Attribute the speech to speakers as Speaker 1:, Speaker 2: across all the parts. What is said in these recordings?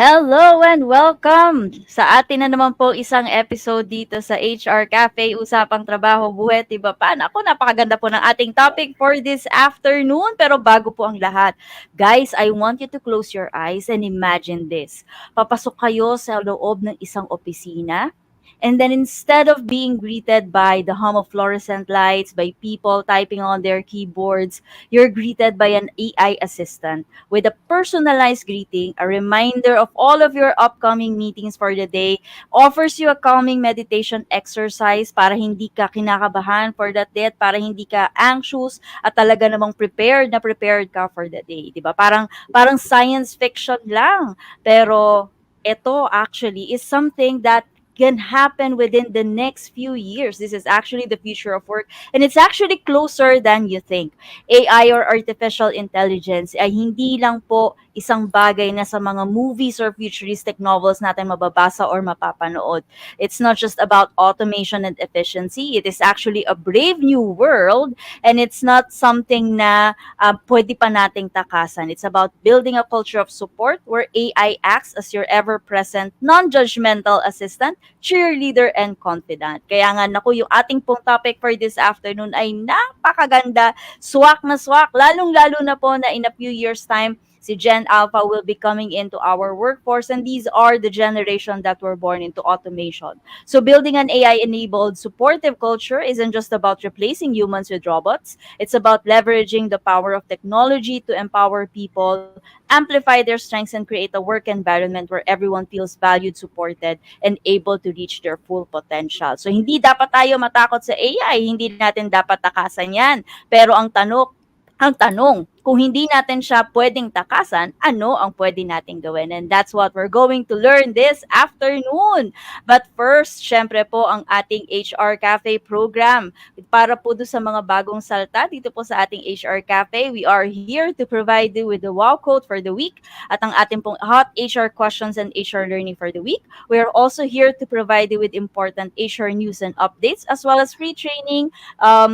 Speaker 1: Hello and welcome sa atin na naman po isang episode dito sa HR Cafe, Usapang Trabaho, Buhay at Iba pa. Ako, napakaganda po ng ating topic for this afternoon. Pero bago po ang lahat, guys, I want you to close your eyes and imagine this. Papasok kayo sa loob ng isang opisina. And then instead of being greeted by the hum of fluorescent lights, by people typing on their keyboards, you're greeted by an AI assistant with a personalized greeting, a reminder of all of your upcoming meetings for the day, offers you a calming meditation exercise para hindi ka kinakabahan for that day at para hindi ka anxious at talaga namang prepared ka for the day, 'di ba? Parang science fiction lang. Pero ito actually is something that can happen within the next few years. This is actually the future of work and it's actually closer than you think. AI or artificial intelligence ay hindi lang po isang bagay na sa mga movies or futuristic novels natin mababasa or mapapanood. It's not just about automation and efficiency. It is actually a brave new world and it's not something na pwede pa nating takasan. It's about building a culture of support where AI acts as your ever-present, non-judgmental assistant, cheerleader, and confidant. Kaya nga, naku, yung ating pong topic for this afternoon ay napakaganda, swak na swak, lalong-lalo na po na in a few years time, si Gen Alpha will be coming into our workforce and these are the generation that were born into automation. So building an AI-enabled supportive culture isn't just about replacing humans with robots. It's about leveraging the power of technology to empower people, amplify their strengths, and create a work environment where everyone feels valued, supported, and able to reach their full potential. So hindi dapat tayo matakot sa AI, hindi natin dapat takasan yan. Pero ang tanong, kung hindi natin siya pwedeng takasan, ano ang pwede nating gawin? And that's what we're going to learn this afternoon. But first, syempre po ang ating HR Cafe program. Para po do sa mga bagong salta dito po sa ating HR Cafe, we are here to provide you with the wow quote for the week at ang ating pong hot HR questions and HR learning for the week. We are also here to provide you with important HR news and updates as well as free training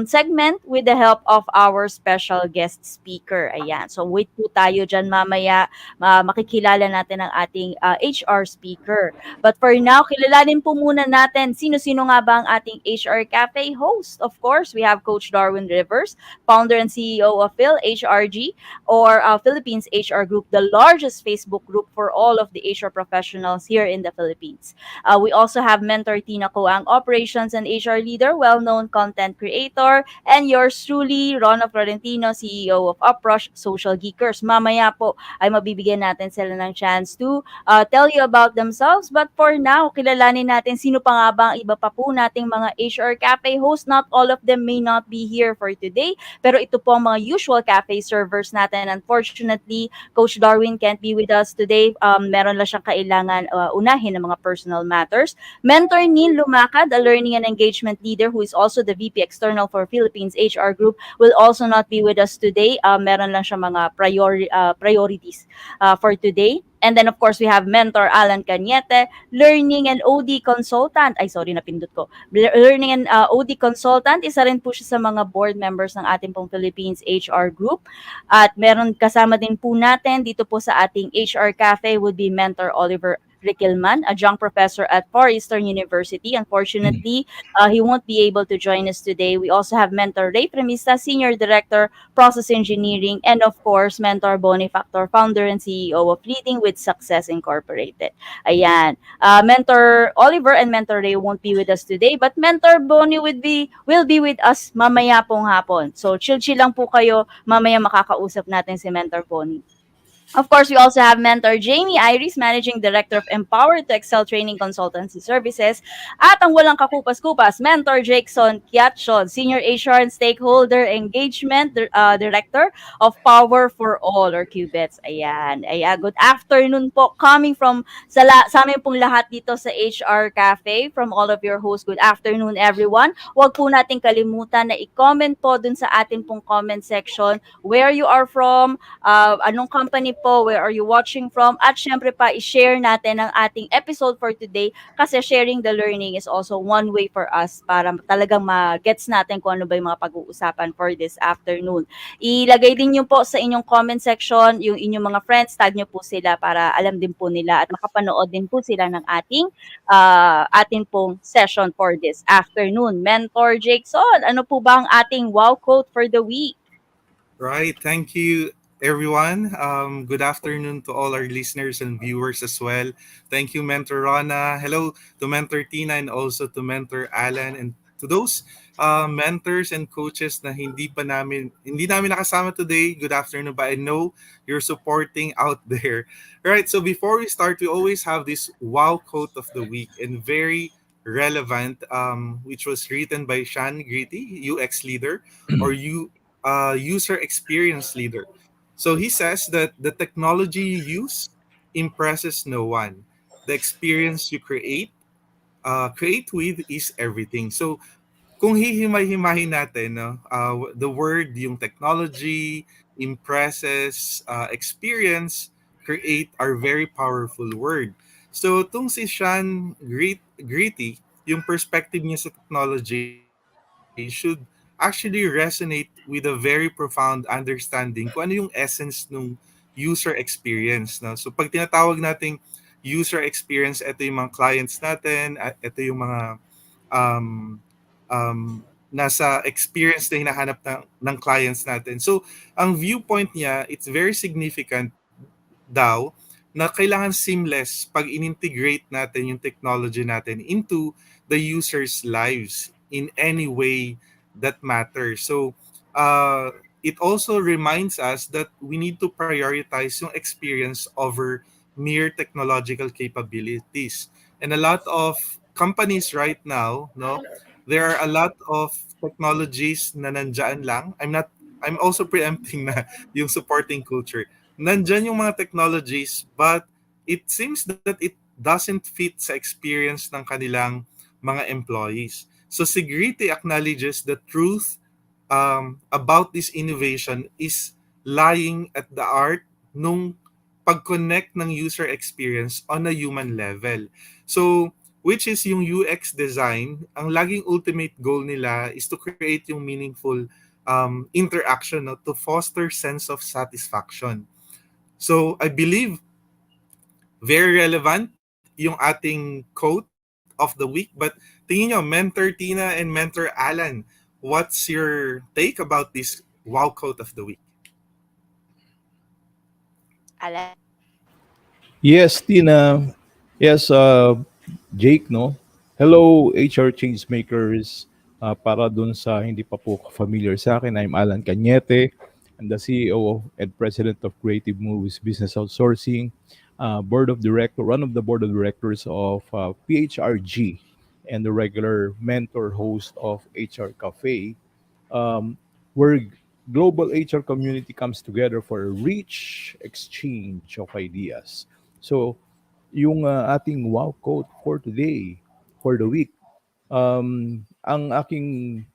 Speaker 1: segment with the help of our special guest speaker. Ayan. So wait po tayo dyan mamaya. Makikilala natin ang ating HR speaker. But for now, kilalanin po muna natin sino-sino nga ba ang ating HR Cafe host. Of course, we have Coach Darwin Rivers, founder and CEO of Phil HRG or Philippines HR Group, the largest Facebook group for all of the HR professionals here in the Philippines. We also have Mentor Tina Coang, operations and HR leader, well-known content creator, and yours truly, Rona Florentino, CEO of Uprosh Social Geekers. Mamaya po ay mabibigyan natin sila ng chance to tell you about themselves. But for now, kilalanin natin sino pa nga ba ang iba pa po nating mga HR Cafe hosts. Not all of them may not be here for today, pero ito po ang mga usual cafe servers natin. Unfortunately, Coach Darwin can't be with us today. Meron lang siyang kailangan unahin ng mga personal matters. Mentor Neil Lumacad, a learning and engagement leader who is also the VP External for Philippines HR Group, will also not be with us today. Meron lang siya mga priorities for today. And then, of course, we have Mentor Alan Cañete, Learning and OD Consultant. Ay, sorry, napindot ko. Learning and OD Consultant. Isa rin po siya sa mga board members ng ating pong Philippines HR Group. At meron kasama din po natin dito po sa ating HR Cafe would be Mentor Oliver Riquelman, adjunct professor at Far Eastern University. Unfortunately, he won't be able to join us today. We also have Mentor Ray Premista, Senior Director, Process Engineering, and of course, Mentor Boni Factor, founder and CEO of Leading with Success Incorporated. Ayan. Mentor Oliver and Mentor Ray won't be with us today, but Mentor Boni will be with us mamaya pong hapon. So, chill-chill lang po kayo. Mamaya makakausap natin si Mentor Boni. Of course, we also have Mentor Jamie Iris, Managing Director of Empower to Excel Training Consultancy Services. At ang walang kakupas-kupas, Mentor Jackson Kiatchon, Senior HR and Stakeholder Engagement Director of Power for All or QBETS. Ayan. Good afternoon po. Coming from sa amin pong lahat dito sa HR Cafe, from all of your hosts, good afternoon everyone. Huwag po nating kalimutan na i-comment po dun sa atin pong comment section where you are from, anong company po, where are you watching from, at syempre pa, i-share natin ang ating episode for today kasi sharing the learning is also one way for us para talagang ma-gets natin kung ano ba yung mga pag-uusapan for this afternoon. Ilagay din niyo po sa inyong comment section yung inyong mga friends, tag niyo po sila para alam din po nila at makapanood din po sila ng atin pong session for this afternoon. Mentor Jakeson, ano po ba ang ating wow quote for the week?
Speaker 2: Right. Thank you, everyone. Good afternoon to all our listeners and viewers as well. Thank you, Mentor Rana. Hello to Mentor Tina and also to Mentor Alan and to those mentors and coaches na hindi namin nakasama today. Good afternoon, but I know you're supporting out there. All right. So before we start, we always have this wow quote of the week and very relevant, which was written by Sean Gritty, UX leader, or user experience leader. So he says that the technology you use impresses no one. The experience you create with is everything. So kung hihimay-himahin natin, no, the word, yung technology, impresses, experience, create are very powerful word. So itong si Sean Gritty, yung perspective niya sa technology should actually resonate with a very profound understanding kung ano yung essence ng user experience. No? So pag tinatawag nating user experience, ito yung mga clients natin, ito yung mga um, nasa experience na hinahanap ng clients natin. So, ang viewpoint niya, it's very significant daw na kailangan seamless pag in-integrate natin yung technology natin into the user's lives in any way that matters. So, it also reminds us that we need to prioritize yung experience over mere technological capabilities. And a lot of companies right now, no, there are a lot of technologies na nandyan lang. I'm also preempting na yung supporting culture. Nandyan yung mga technologies, but it seems that it doesn't fit sa experience ng kanilang mga employees. So Sigriti acknowledges the truth about this innovation is lying at the art nung pag-connect ng user experience on a human level. So, which is yung UX design, ang laging ultimate goal nila is to create yung meaningful interaction, no, to foster sense of satisfaction. So, I believe very relevant yung ating quote of the week. But tingin nyo, Mentor Tina and Mentor Alan, what's your take about this wow quote of the week?
Speaker 1: Alan?
Speaker 3: Yes, Tina. Yes, Jake, no? Hello, HR Changemakers. Para dun sa hindi pa po familiar sa akin, I'm Alan Cañete. I'm the CEO and President of Creative Movies Business Outsourcing, one of the board of directors of PHRG, and the regular mentor host of HR Cafe, um, where global HR community comes together for a rich exchange of ideas. So, yung ating wow quote for today, for the week, ang aking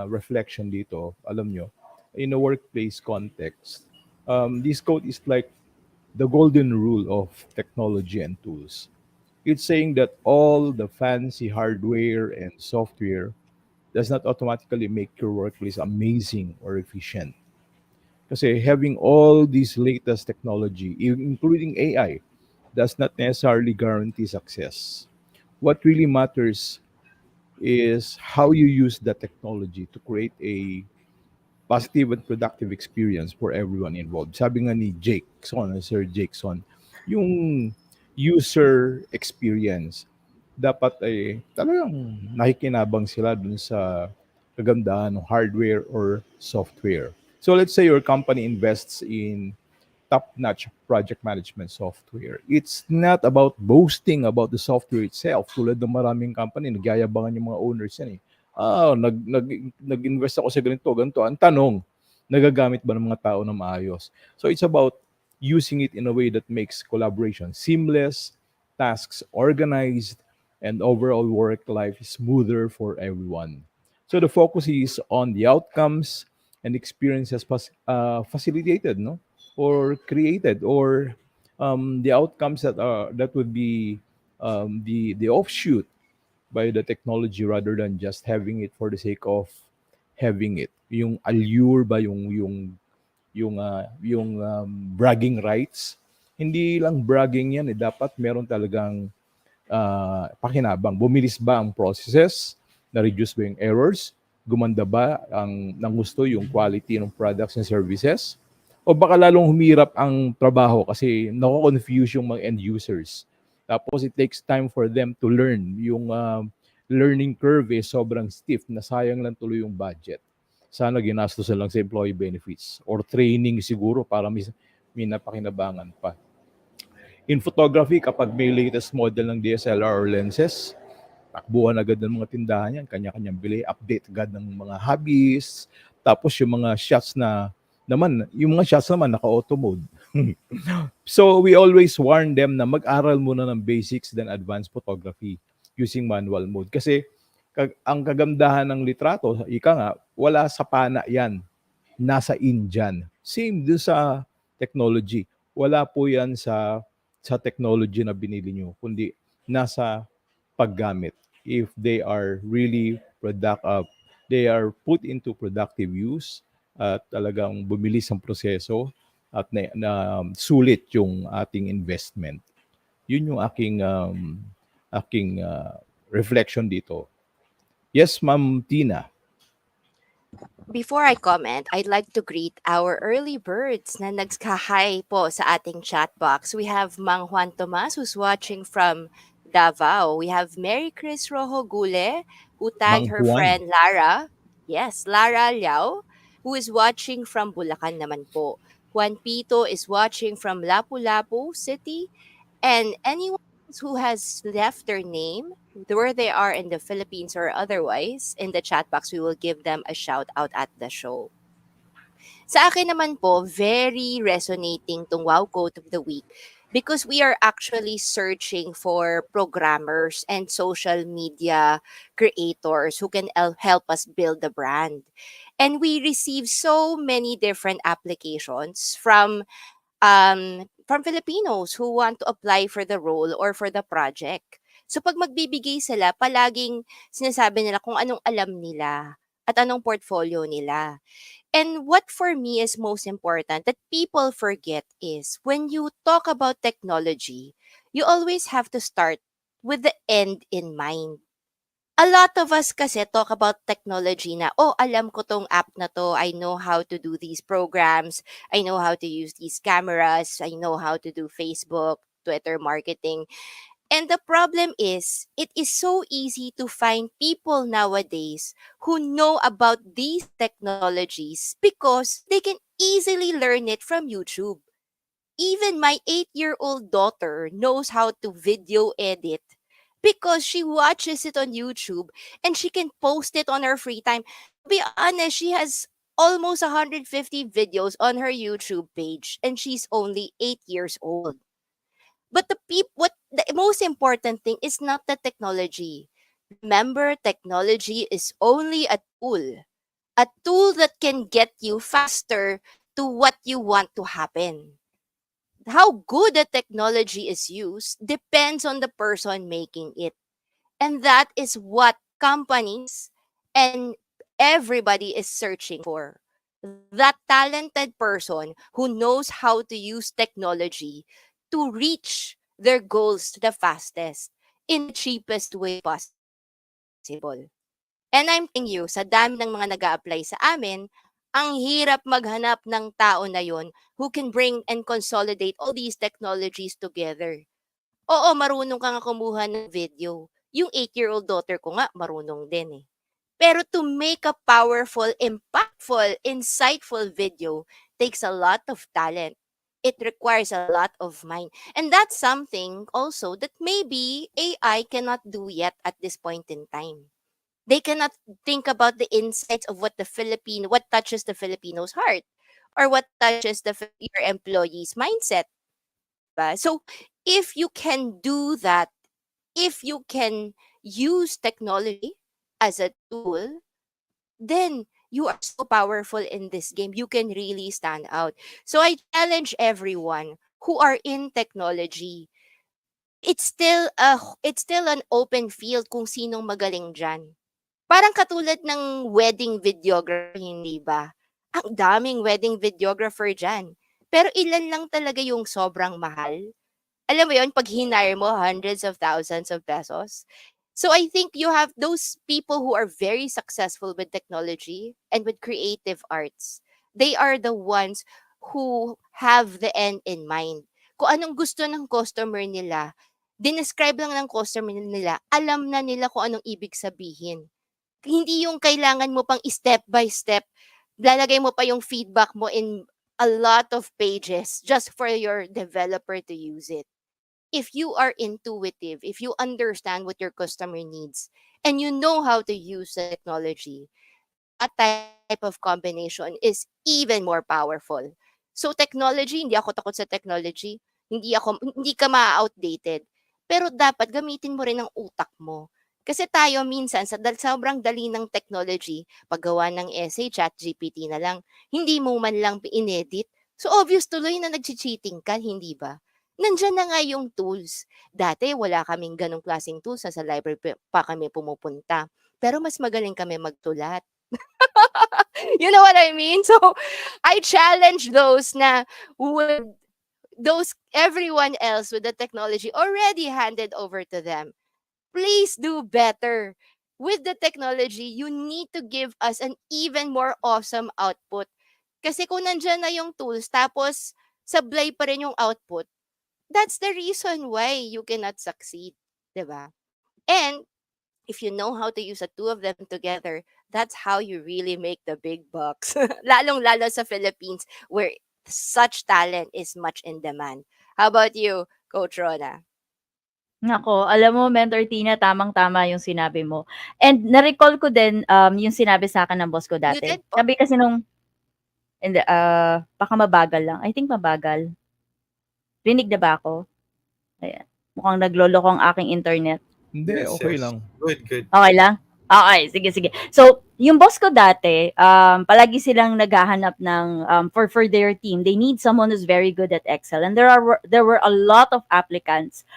Speaker 3: reflection dito, alam nyo, in a workplace context, this quote is like the golden rule of technology and tools. It's saying that all the fancy hardware and software does not automatically make your workplace amazing or efficient. Kasi having all this latest technology, including AI, does not necessarily guarantee success. What really matters is how you use the technology to create a positive and productive experience for everyone involved. Sabi nga ni Jakeson, Sir Jakeson, yung user experience dapat ay talagang nakikinabang sila dun sa kagandahan ng hardware or software. So let's say your company invests in top-notch project management software. It's not about boasting about the software itself. Tulad ng maraming company, nagyayabangan yung mga owners yan eh. Nag-invest ako sa ganito, ganito. Ang tanong, nagagamit ba ng mga tao na maayos? So it's about using it in a way that makes collaboration seamless, tasks organized, and overall work life smoother for everyone. So the focus is on the outcomes and experiences facilitated, no? or created, or the outcomes that would be the offshoot by the technology rather than just having it for the sake of having it. Yung allure ba, yung bragging rights. Hindi lang bragging yan, dapat meron talagang pakinabang. Bumilis ba ang processes? Na-reduce ba yung errors? Gumanda ba ng gusto yung quality ng products and services? O baka lalong humirap ang trabaho kasi nako-confuse yung mga end users. Tapos it takes time for them to learn. Yung learning curve sobrang stiff na sayang lang tuloy yung budget. Sana ginastos lang sa employee benefits or training siguro para may napakinabangan pa. In photography, kapag may latest model ng DSLR or lenses, takbuhan agad ng mga tindahan yan, kanya-kanyang bili, update agad ng mga hobbies, tapos yung mga shots yung mga shots naman naka-auto mode. So we always warn them na mag-aral muna ng basics then advanced photography using manual mode. Kasi ang kagandahan ng litrato, ika nga, wala sa pana yan. Nasa Indian. Same dun sa technology. Wala po yan sa technology na binili nyo, kundi nasa paggamit. If they are really they are put into productive use at talagang bumilis ang proseso at na sulit yung ating investment. Yun yung aking reflection dito. Yes, Ma'am Tina.
Speaker 4: Before I comment, I'd like to greet our early birds na nagska-hi po sa ating chat box. We have Mang Juan Tomas who's watching from Davao. We have Mary Chris Rojo Gule who tagged
Speaker 3: Mang
Speaker 4: her
Speaker 3: Juan.
Speaker 4: friend Lara. Yes, Lara Liao, who is watching from Bulacan naman po. Juan Pito is watching from Lapu-Lapu City. And anyone else who has left their name, where they are in the Philippines or otherwise, in the chat box, we will give them a shout out at the show. Sa akin naman po, very resonating tong wow quote of the week because we are actually searching for programmers and social media creators who can help us build the brand. And we receive so many different applications from Filipinos who want to apply for the role or for the project. So pag magbibigay sila, palaging sinasabi nila kung anong alam nila at anong portfolio nila. And what for me is most important that people forget is when you talk about technology, you always have to start with the end in mind. A lot of us kasi talk about technology na, oh, alam ko tong app na to. I know how to do these programs. I know how to use these cameras. I know how to do Facebook, Twitter marketing. And the problem is, it is so easy to find people nowadays who know about these technologies because they can easily learn it from YouTube. Even my 8-year-old daughter knows how to video edit because she watches it on YouTube and she can post it on her free time. To be honest, she has almost 150 videos on her YouTube page and she's only 8 years old. But what the most important thing is not the technology. Remember, technology is only a tool that can get you faster to what you want to happen. How good the technology is used depends on the person making it. And that is what companies and everybody is searching for. That talented person who knows how to use technology to reach their goals the fastest in the cheapest way possible. And I'm telling you, sa dami ng mga nag-a-apply sa amin, ang hirap maghanap ng tao na yon who can bring and consolidate all these technologies together. Oo, marunong ka nga kumuha ng video. Yung 8-year-old daughter ko nga, marunong din eh. Pero to make a powerful, impactful, insightful video takes a lot of talent. It requires a lot of mind. And that's something also that maybe AI cannot do yet at this point in time. They cannot think about the insights of what touches the Filipino's heart or what touches your employee's mindset. Diba? So if you can do that, if you can use technology as a tool, then you are so powerful in this game. You can really stand out. So I challenge everyone who are in technology. It's still an open field kung sinong magaling diyan. Parang katulad ng wedding videographer, hindi ba? Ang daming wedding videographer diyan. Pero ilan lang talaga yung sobrang mahal. Alam mo yun, pag hinire mo, hundreds of thousands of pesos. So I think you have those people who are very successful with technology and with creative arts. They are the ones who have the end in mind. Kung anong gusto ng customer nila, dinescribe lang ng customer nila, alam na nila kung anong ibig sabihin. Hindi yung kailangan mo pang step by step, lalagay mo pa yung feedback mo in a lot of pages just for your developer to use it. If you are intuitive, if you understand what your customer needs, and you know how to use the technology, that type of combination is even more powerful. So technology, hindi ako takot sa technology. Hindi ka ma-outdated. Pero dapat gamitin mo rin ang utak mo. Kasi tayo minsan, sobrang dali ng technology, paggawa ng essay, chat GPT na lang, hindi mo man lang inedit. So obvious tuloy na nag-cheating ka, hindi ba? Nandiyan na nga yung tools. Dati wala kaming ganong klaseng tools, sa library pa kami pumupunta. Pero mas magaling kami magtulat. You know what I mean? So I challenge those na would those everyone else with the technology already handed over to them. Please do better. With the technology, you need to give us an even more awesome output. Kasi kung nandyan na yung tools, tapos sablay pa rin yung output, that's the reason why you cannot succeed. 'Di ba? And if you know how to use the two of them together, that's how you really make the big bucks. Lalong-lalo sa Philippines where such talent is much in demand. How about you, Coach Rona?
Speaker 1: Nako, alam mo Mentor Tina, tamang-tama yung sinabi mo. And na-recall ko din, yung sinabi sa'kin ng boss ko dati.
Speaker 4: Muted po?
Speaker 1: Sabi kasi nung hindi, baka mabagal lang. I think mabagal. Rinig na ba ako? Ayan. Mukhang nagloloko ang aking internet.
Speaker 3: Hindi,
Speaker 2: Yes,
Speaker 3: okay
Speaker 2: yes.
Speaker 3: lang.
Speaker 2: Good, good.
Speaker 1: Okay lang? Okay, sige, sige. So, yung boss ko dati, palagi silang naghahanap ng, for their team. They need someone who's very good at Excel. And there were a lot of applicants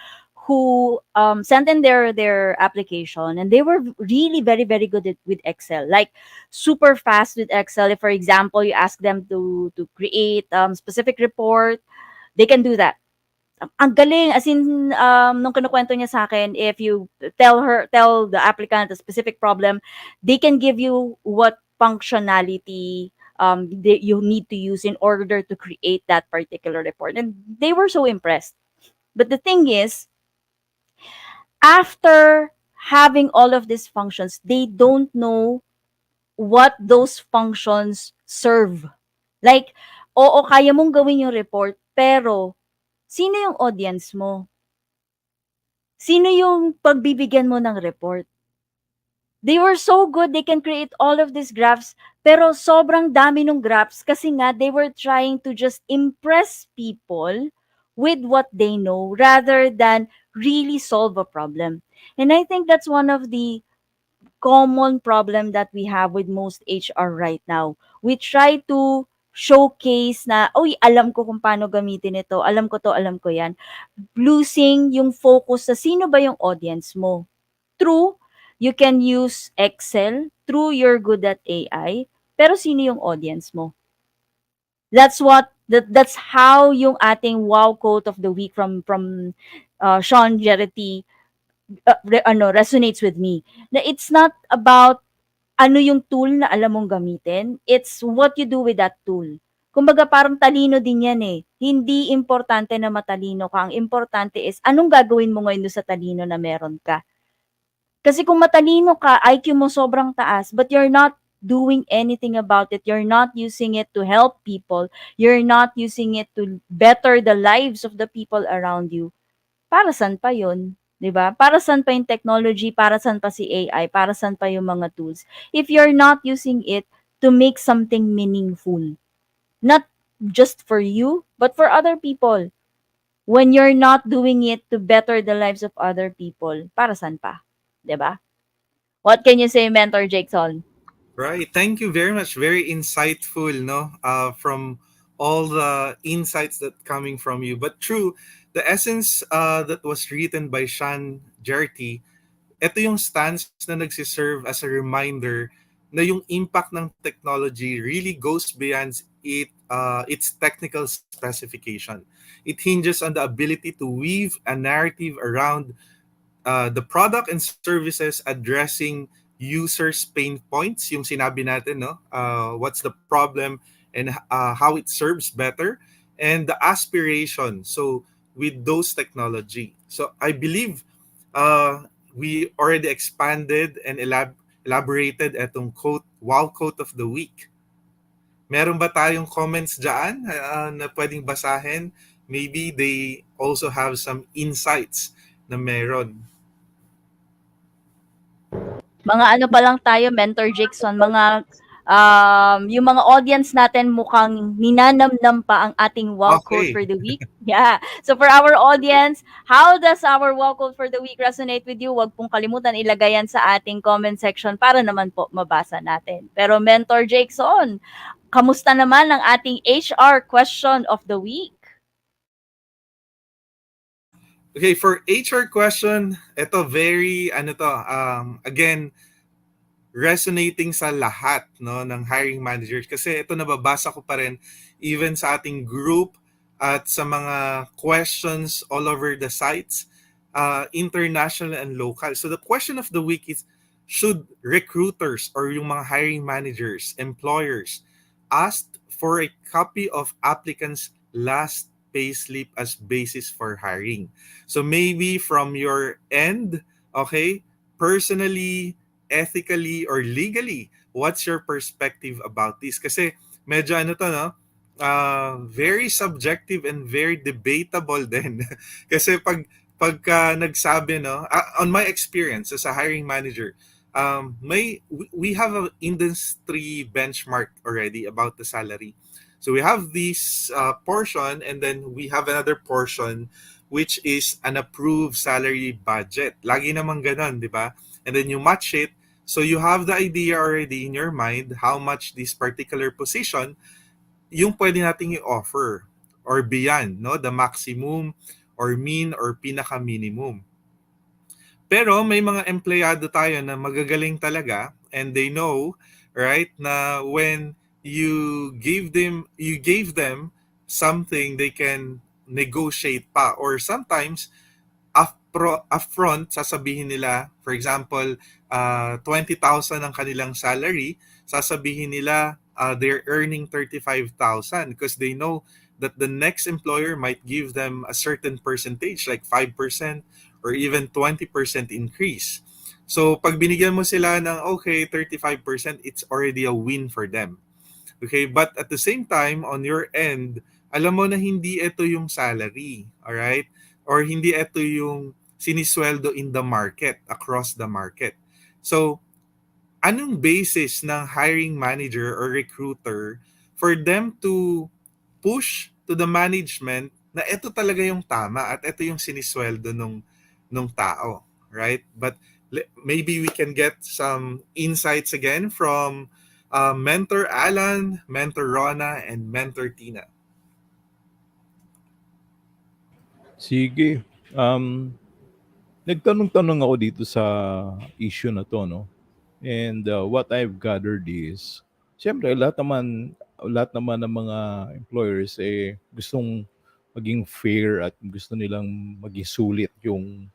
Speaker 1: who sent in their application, and they were really very very good with Excel, like super fast with Excel. If for example you ask them to create specific report, they can do that. Ang galing, as in, nung kinukwento niya sa akin, if you tell the applicant a specific problem, they can give you what functionality you need to use in order to create that particular report. And they were so impressed. But the thing is, after having all of these functions, they don't know what those functions serve. Like, oo, kaya mong gawin yung report, pero sino yung audience mo? Sino yung pagbibigyan mo ng report? They were so good, they can create all of these graphs, pero sobrang dami ng graphs kasi nga they were trying to just impress people with what they know rather than really solve a problem. And I think that's one of the common problem that we have with most HR right now. We try to showcase na, "Uy, alam ko kung paano gamitin ito. Alam ko 'to, alam ko 'yan." Losing yung focus sa sino ba yung audience mo. True, you can use Excel. True, you're good at AI. Pero sino yung audience mo? That's how yung ating wow quote of the week from Sean Jerety resonates with me. Na it's not about ano yung tool na alam mong gamitin, it's what you do with that tool. Kumbaga parang talino din yan eh. Hindi importante na matalino ka. Ang importante is anong gagawin mo ngayon doon sa talino na meron ka. Kasi kung matalino ka, IQ mo sobrang taas, but you're not doing anything about it. You're not using it to help people. You're not using it to better the lives of the people around you. Para saan pa yun? 'Di ba? Para saan pa yung technology? Para saan pa si AI? Para saan pa yung mga tools? If you're not using it to make something meaningful. Not just for you, but for other people. When you're not doing it to better the lives of other people, para saan pa? 'Di ba? What can you say, Mentor Jackson?
Speaker 2: Right. Thank you very much. Very insightful, no? From all the insights that coming from you. But true, the essence that was written by Sean Jerty, ito yung stance na nagsiserve as a reminder na yung impact ng technology really goes beyond its technical specification. It hinges on the ability to weave a narrative around the product and services addressing users' pain points, yung sinabi natin, no? What's the problem and how it serves better, and the aspiration. So with those technology. So I believe we already expanded and elaborated etong quote, wow quote of the week. Meron ba tayong comments dyan na pwedeng basahin? Maybe they also have some insights na meron.
Speaker 1: Mga ano pa lang tayo, Mentor Jackson, mga yung mga audience natin mukhang ninanamnam pa ang ating wow quote
Speaker 2: Okay.
Speaker 1: for the week. Yeah. So for our audience, how does our wow quote for the week resonate with you? Huwag pong kalimutan ilagay yan sa ating comment section para naman po mabasa natin. Pero Mentor Jackson, kamusta naman ang ating HR question of the week?
Speaker 2: Okay, for HR question, ito very ano to, again, resonating sa lahat, no, ng hiring managers kasi ito nababasa ko pa rin even sa ating group at sa mga questions all over the sites, international and local. So the question of the week is, should recruiters or yung mga hiring managers, employers ask for a copy of applicants' last payslip as basis for hiring? So maybe from your end, okay, personally, ethically, or legally, what's your perspective about this? Kasi medyo ano to, no? Very subjective and very debatable din. Kasi pagka nagsabi, no, on my experience as a hiring manager, we have an industry benchmark already about the salary. So we have this portion, and then we have another portion which is an approved salary budget. Lagi naman ganon, di ba? And then you match it. So you have the idea already in your mind how much this particular position yung pwede nating i-offer or beyond, no? The maximum or mean or pinaka-minimum. Pero may mga empleyado tayo na magagaling talaga and they know, right, na when you gave them something they can negotiate pa, or sometimes upfront sasabihin nila, for example, 20,000 ang kanilang salary, sasabihin nila they're earning 35,000 because they know that the next employer might give them a certain percentage like 5% or even 20% increase. So pag binigyan mo sila ng okay, 35%, it's already a win for them. Okay, but at the same time, on your end, alam mo na hindi ito yung salary, all right? Or hindi ito yung sinisweldo in the market, across the market. So, anong basis ng hiring manager or recruiter for them to push to the management na ito talaga yung tama at ito yung sinisweldo nung tao, right? But maybe we can get some insights again from Mentor Alan, Mentor Rona, and Mentor Tina.
Speaker 3: Sige. Nagtanong-tanong ako dito sa issue na to, no? And what I've gathered is, siyempre, lahat naman ng mga employers gustong maging fair at gusto nilang maging sulit yung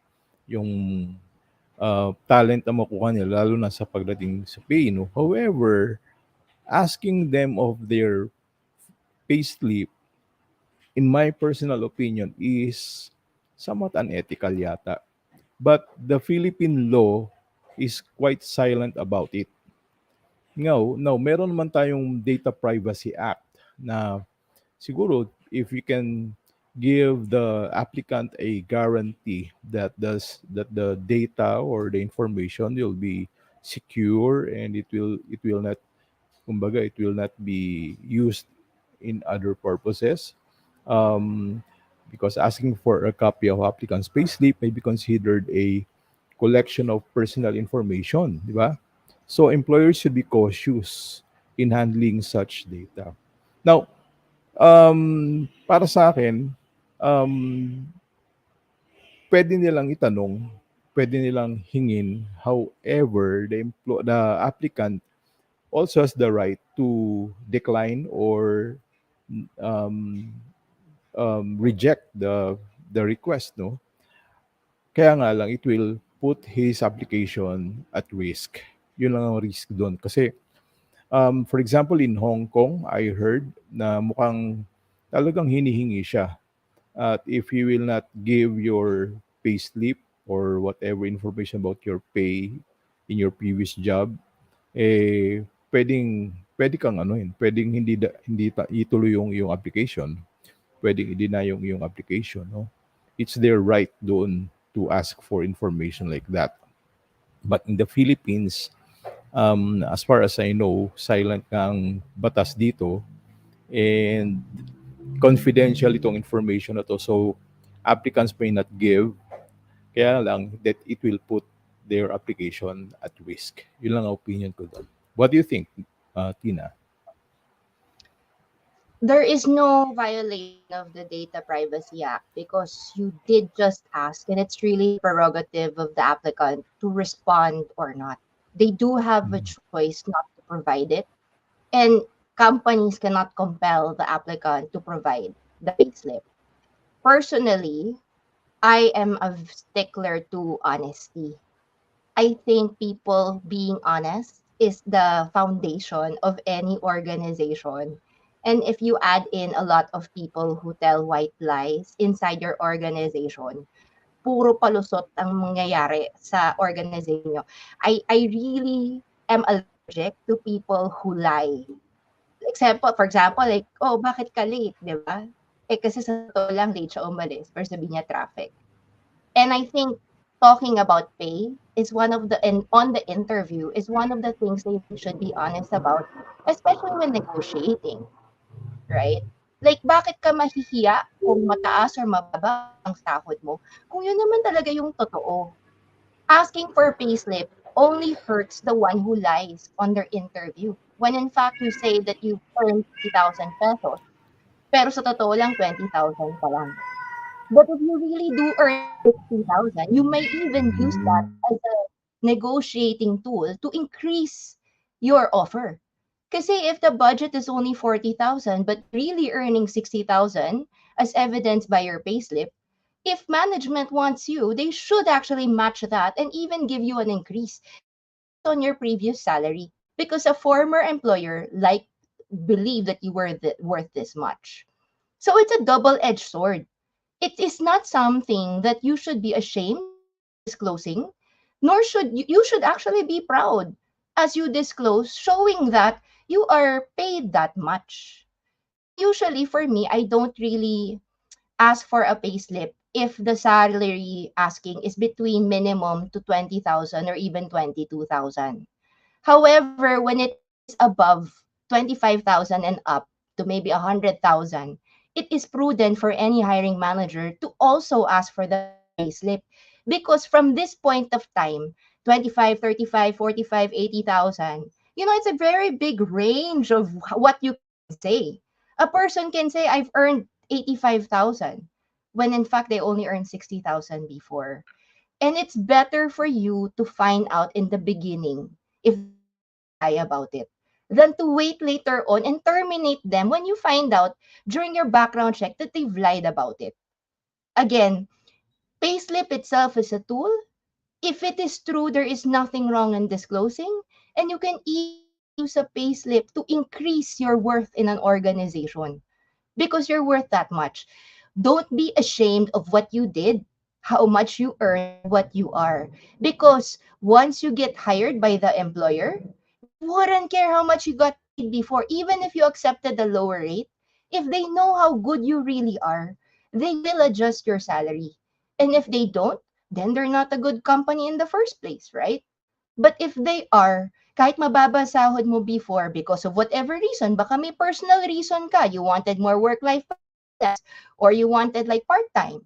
Speaker 3: talent na makuha nila, lalo na sa pagdating sa pay, no? However, asking them of their payslip, in my personal opinion, is somewhat unethical yata. But the Philippine law is quite silent about it. Now, meron naman tayong Data Privacy Act na siguro if you can give the applicant a guarantee that the data or the information will be secure and it will not, kumbaga, it will not be used in other purposes. Um, because asking for a copy of applicant's payslip may be considered a collection of personal information, di ba? So employers should be cautious in handling such data. Now, para sa akin, um, pwede nilang itanong, pwede nilang hingin. However, the applicant also has the right to decline or um, reject the request, no? Kaya nga lang, it will put his application at risk. Yun lang ang risk doon. Kasi, for example, in Hong Kong, I heard na mukhang talagang hinihingi siya. At if you will not give your pay slip or whatever information about your pay in your previous job, pwede kang ano yun, pwedeng hindi ituloy yung application, pwedeng i-deny yung application, no? It's their right doon to ask for information like that. But in the Philippines, as far as I know, silent nga ang batas dito and confidential itong information na to. So applicants may not give, kaya lang that it will put their application at risk. Yun lang ang opinion ko doon. What do you think, Tina?
Speaker 5: There is no violation of the Data Privacy Act because you did just ask, and it's really the prerogative of the applicant to respond or not. They do have a choice not to provide it, and companies cannot compel the applicant to provide the payslip. Personally, I am a stickler to honesty. I think people being honest is the foundation of any organization. And if you add in a lot of people who tell white lies inside your organization, puro palusot ang mangyayari sa organization nyo. I really am allergic to people who lie. For example, like, oh, bakit ka late, di ba? Eh, kasi sa totoo lang, late siya umalis, pero sabihin niya traffic. And I think talking about pay is one of the, and on the interview is one of the things they should be honest about, especially when negotiating, right? Like, bakit ka mahihiya kung mataas or mababa ang sahod mo? Kung yun naman talaga yung totoo. Asking for payslip only hurts the one who lies on their interview. When in fact, you say that you earned 50,000 pesos, pero sa totoo lang, 20,000 pa lang. But if you really do earn 60,000, you may even use that as a negotiating tool to increase your offer. Kasi if the budget is only 40,000 but you're really earning 60,000 as evidenced by your payslip, if management wants you, they should actually match that and even give you an increase based on your previous salary because a former employer believed that you were worth this much. So it's a double-edged sword. It is not something that you should be ashamed of disclosing, nor you should actually be proud as you disclose, showing that you are paid that much. And usually for me, I don't really ask for a payslip if the salary asking is between minimum to 20,000 or even 22,000. However, when it is above 25,000 and up to maybe 100,000, it is prudent for any hiring manager to also ask for the payslip because from this point of time, 25, 35, 45, 80,000, it's a very big range of what you can say. A person can say, I've earned 85,000 when in fact they only earned 60,000 before. And it's better for you to find out in the beginning if they're going to lie about it than to wait later on and terminate them when you find out during your background check that they've lied about it. Again, payslip itself is a tool. If it is true, there is nothing wrong in disclosing, and you can easily use a payslip to increase your worth in an organization because you're worth that much. Don't be ashamed of what you did, how much you earn, and what you are. Because once you get hired by the employer, they wouldn't care how much you got paid before, even if you accepted the lower rate. If they know how good you really are, they will adjust your salary. And if they don't, then they're not a good company in the first place, right? But if they are, kahit mababa sahod mo before because of whatever reason, baka may personal reason ka, you wanted more work-life balance, or you wanted like part-time.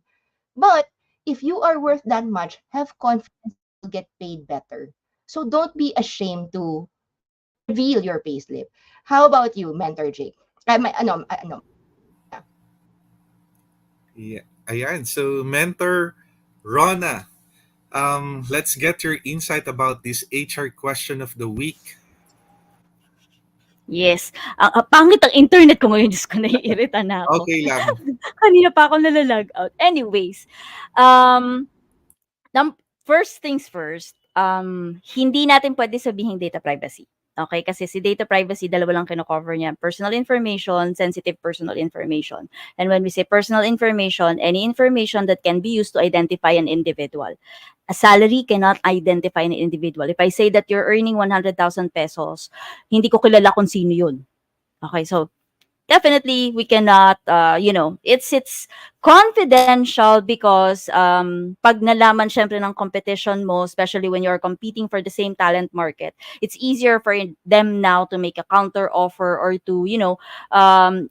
Speaker 5: But if you are worth that much, have confidence that you'll get paid better. So don't be ashamed to reveal your payslip. How about you, Mentor Jake? Rona.
Speaker 2: Yeah. Ayan. So, Mentor Rona, let's get your insight about this HR question of the week.
Speaker 1: Yes. Ang pangit ang internet ko ngayon, Diyos ko, naiirita na ako.
Speaker 2: Okay lang.
Speaker 1: Kanina pa ako nala-log out. Anyways, um, first things first, hindi natin pwede sabihin data privacy. Okay? Kasi si data privacy, dalawa lang kino-cover niya. Personal information, sensitive personal information. And when we say personal information, any information that can be used to identify an individual. A salary cannot identify an individual. If I say that you're earning 100,000 pesos, hindi ko kilala kung sino yun. Okay, so definitely we cannot it's confidential because pag nalaman syempre ng competition mo, especially when you're competing for the same talent market, it's easier for them now to make a counter offer or to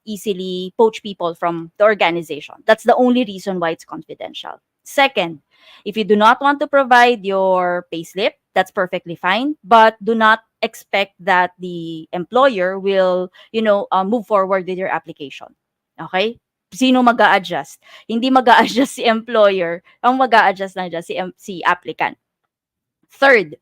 Speaker 1: easily poach people from the organization. That's the only reason why it's confidential. Second, if you do not want to provide your payslip, that's perfectly fine, but do not expect that the employer will move forward with your application. Okay? Sino mag-a-adjust? Hindi mag-a-adjust si employer. Ang mag-a-adjust lang dyan si applicant. Third,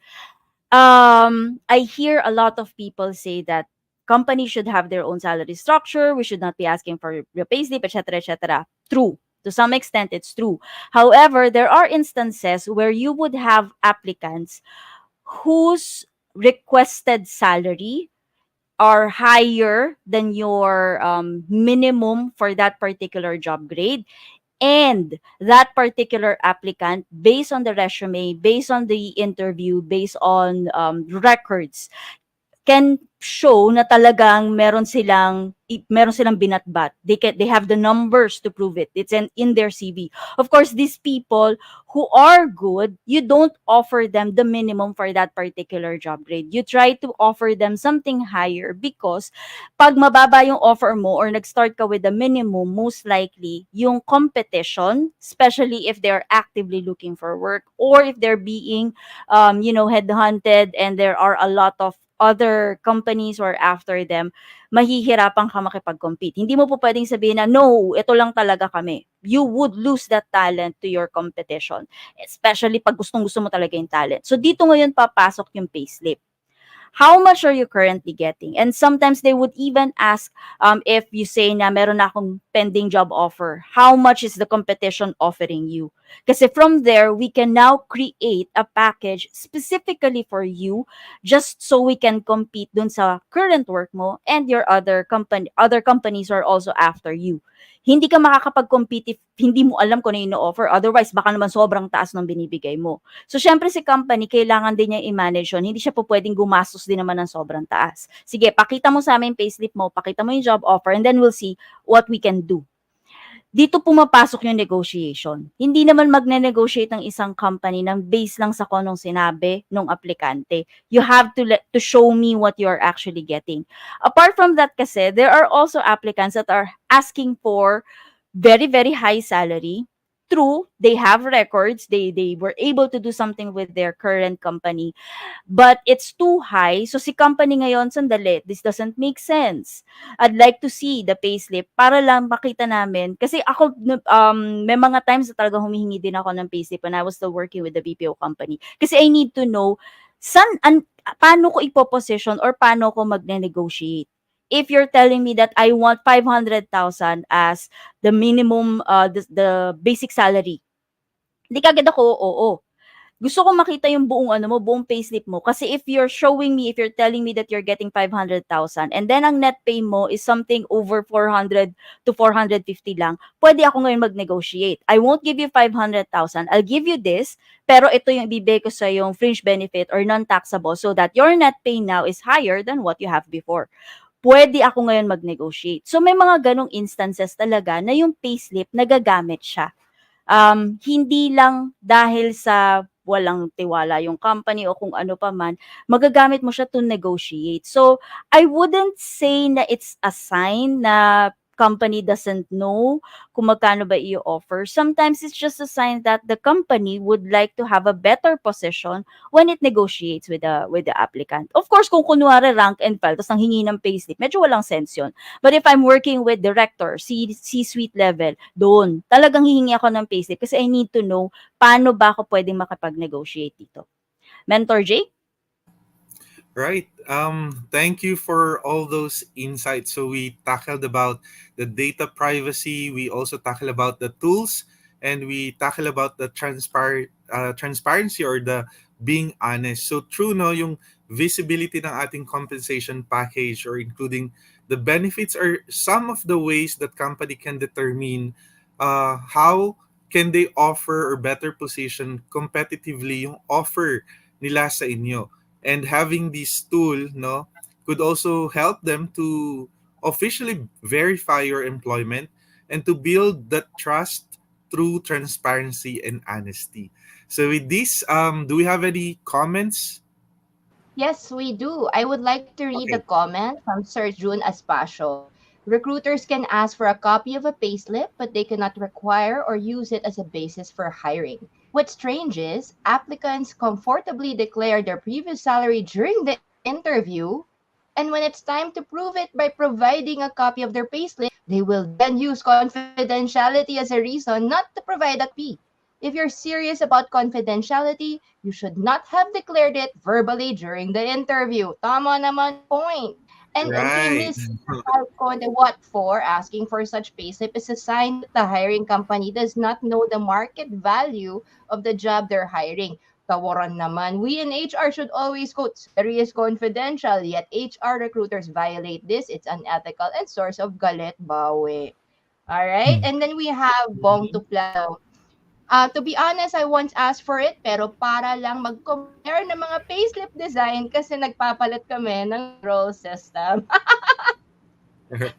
Speaker 1: I hear a lot of people say that companies should have their own salary structure. We should not be asking for your payslip, etc., etc. True. To some extent, it's true. However, there are instances where you would have applicants whose requested salary are higher than your minimum for that particular job grade. And that particular applicant, based on the resume, based on the interview, based on records, can show na talagang meron silang binatbat. They have the numbers to prove it. It's in their CV. Of course, these people who are good, you don't offer them the minimum for that particular job grade. You try to offer them something higher because pag mababa yung offer mo or nag-start ka with the minimum, most likely yung competition, especially if they're actively looking for work or if they're being headhunted and there are a lot of other companies or after them, mahihirapan ka makipag-compete. Hindi mo po pwedeng sabihin na, no, ito lang talaga kami. You would lose that talent to your competition. Especially pag gustong-gusto mo talaga yung talent. So, dito ngayon papasok yung payslip. How much are you currently getting? And sometimes they would even ask if you say na meron na akong pending job offer, how much is the competition offering you? Kasi from there, we can now create a package specifically for you just so we can compete dun sa current work mo and your other companies are also after you. Hindi ka makakapag-compete if hindi mo alam kung ano yung offer. Otherwise, baka naman sobrang taas ng binibigay mo. So, syempre si company, kailangan din niya i-manage yun. Hindi siya po pwedeng gumastos din naman ng sobrang taas. Sige, pakita mo sa amin yung payslip mo, pakita mo yung job offer, and then we'll see what we can do. Dito pumapasok yung negotiation. Hindi naman magne-negotiate ng isang company ng base lang sa kung sinabi ng aplikante. You have to show me what you're actually getting. Apart from that kasi, there are also applicants that are asking for very, very high salary. True, they have records. They were able to do something with their current company. But it's too high. So si company ngayon, sandali, this doesn't make sense. I'd like to see the payslip para lang makita namin. Kasi ako, may mga times na talaga humihingi din ako ng payslip when I was still working with the BPO company. Kasi I need to know paano ko ipoposition or paano ko magne-negotiate. If you're telling me that I want 500,000 as the minimum, the basic salary, hindi kagad ako, oo. Gusto ko makita yung buong payslip mo. Kasi if you're telling me that you're getting 500,000 and then ang net pay mo is something over 400 to 450 lang, pwede ako ngayon mag-negotiate. I won't give you 500,000. I'll give you this, pero ito yung ibibigay ko sa yung fringe benefit or non-taxable so that your net pay now is higher than what you have before. Pwede ako ngayon mag-negotiate. So may mga ganong instances talaga na yung payslip nagagamit siya. Hindi lang dahil sa walang tiwala yung company o kung ano pa man, magagamit mo siya to negotiate. So, I wouldn't say na it's a sign na company doesn't know kung magkano ba i-offer. Sometimes it's just a sign that the company would like to have a better position when it negotiates with the applicant. Of course, kung kunwari rank and file, tapos nanghingi ng payslip, medyo walang sense yun. But if I'm working with director, C-suite level, doon, talagang hihingi ako ng payslip kasi I need to know paano ba ako pwedeng makapag-negotiate dito. Mentor Jake?
Speaker 2: Right. Thank you for all those insights. So we tackled about the data privacy. We also tackled about the tools, and we tackled about the transparency or the being honest. So true, no, yung visibility ng ating compensation package or including the benefits are some of the ways that company can determine how can they offer or better position competitively yung offer nila sa inyo, and having this tool, no, could also help them to officially verify your employment and to build that trust through transparency and honesty. So with this, do we have any comments?
Speaker 5: Yes, we do. I would like to read the
Speaker 2: Okay.
Speaker 5: comment from Sir June Aspacio. Recruiters can ask for a copy of a payslip, but they cannot require or use it as a basis for hiring. What's strange is applicants comfortably declare their previous salary during the interview, and when it's time to prove it by providing a copy of their payslip, they will then use confidentiality as a reason not to provide a copy. If you're serious about confidentiality, you should not have declared it verbally during the interview. Tama naman point. And kay
Speaker 2: Right.
Speaker 5: Miss Falcon, the what for asking for such payslip is a sign that the hiring company does not know the market value of the job they're hiring. Tawaran naman. We in HR should always quote serious confidential, yet HR recruiters violate this. It's unethical and source of galit bawi. Alright?
Speaker 3: Hmm.
Speaker 5: And then we have Bong
Speaker 2: Mhm.
Speaker 5: Tuplano. To be honest, I once asked for it pero para lang mag-compare ng mga payslip design kasi nagpapalit kami ng payroll system. We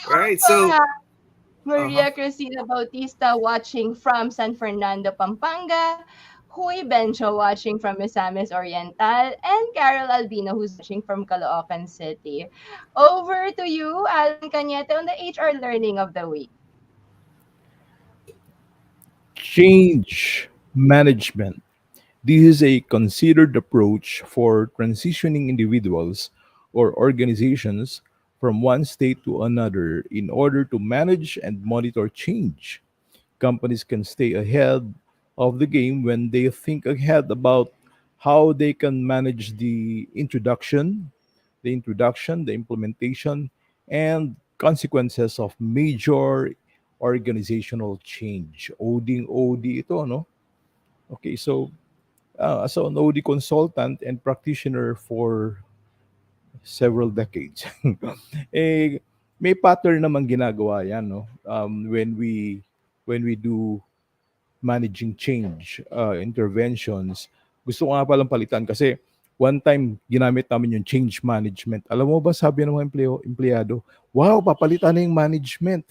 Speaker 2: Right.
Speaker 5: also
Speaker 2: So,
Speaker 5: have
Speaker 2: uh-huh.
Speaker 5: Maria Cristina Bautista watching from San Fernando, Pampanga, Huy Bencho watching from Misamis Oriental, and Carol Albino who's watching from Caloocan City. Over to you, Alan Cañete, on the HR Learning of the Week.
Speaker 3: Change management. This is a considered approach for transitioning individuals or organizations from one state to another in order to manage and monitor change. Companies can stay ahead of the game when they think ahead about how they can manage the implementation, and consequences of major organizational change. OD OD ito, no? Okay, so as an OD consultant and practitioner for several decades, eh, may pattern naman ginagawa yan, no? When we do managing change interventions. Gusto ko nga palang palitan kasi one time ginamit namin yung change management. Alam mo ba, sabi ng mga empleyado, wow, papalitan na yung management.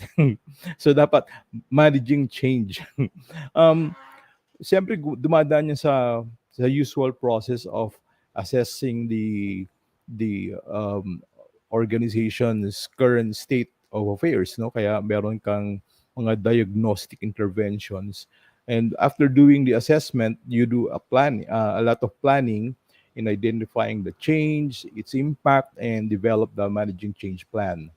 Speaker 3: So dapat managing change. um, Siyempre dumadaan yan sa usual process of assessing the organization's current state of affairs, no, kaya meron kang mga diagnostic interventions, and after doing the assessment you do a lot of planning in identifying the change, its impact, and develop the managing change plan.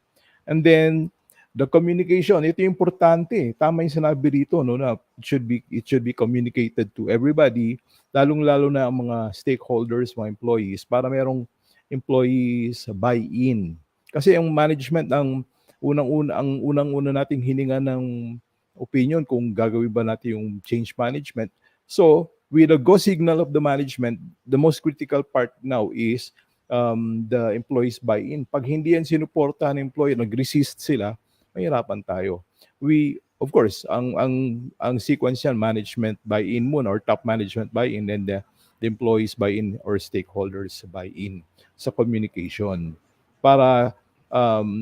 Speaker 3: And then the communication, ito yung importante. Tama yung sinabi rito, no, na it should be communicated to everybody, lalong-lalo na ang mga stakeholders, mga employees, para merong employees buy-in. Kasi ang management ang unang-una nating hininga ng opinion kung gagawin ba natin yung change management. So, with the go signal of the management, the most critical part now is the employees buy-in. Pag hindi yan sinuporta ng employee, nag-resist sila, mahirapan tayo. Of course, ang sequence yan, management buy-in muna or top management buy-in, and the employees buy-in or stakeholders buy-in sa communication. Para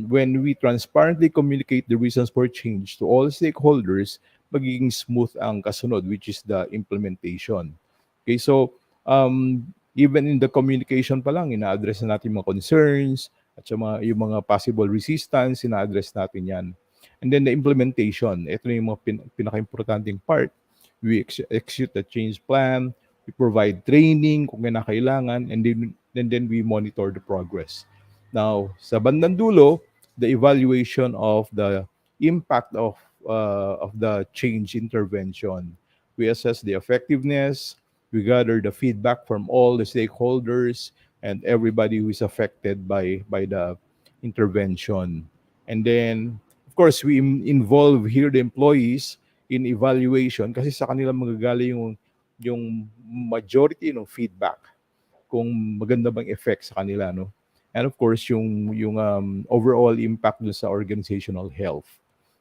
Speaker 3: when we transparently communicate the reasons for change to all stakeholders, magiging smooth ang kasunod, which is the implementation. Okay, so even in the communication pa lang, ina-address na natin mga concerns, at yung mga possible resistance, sina-address natin yan. And then the implementation, ito na yung mga pinaka-importanting part. We execute the change plan, we provide training kung kailangan, and then we monitor the progress. Now, sa bandang dulo, the evaluation of the impact of the change intervention. We assess the effectiveness, we gather the feedback from all the stakeholders and everybody who is affected by the intervention. And then, of course, we involve here the employees in evaluation kasi sa kanila magagaling yung majority ng feedback kung maganda bang effect sa kanila, no? And of course, yung overall impact dun sa organizational health.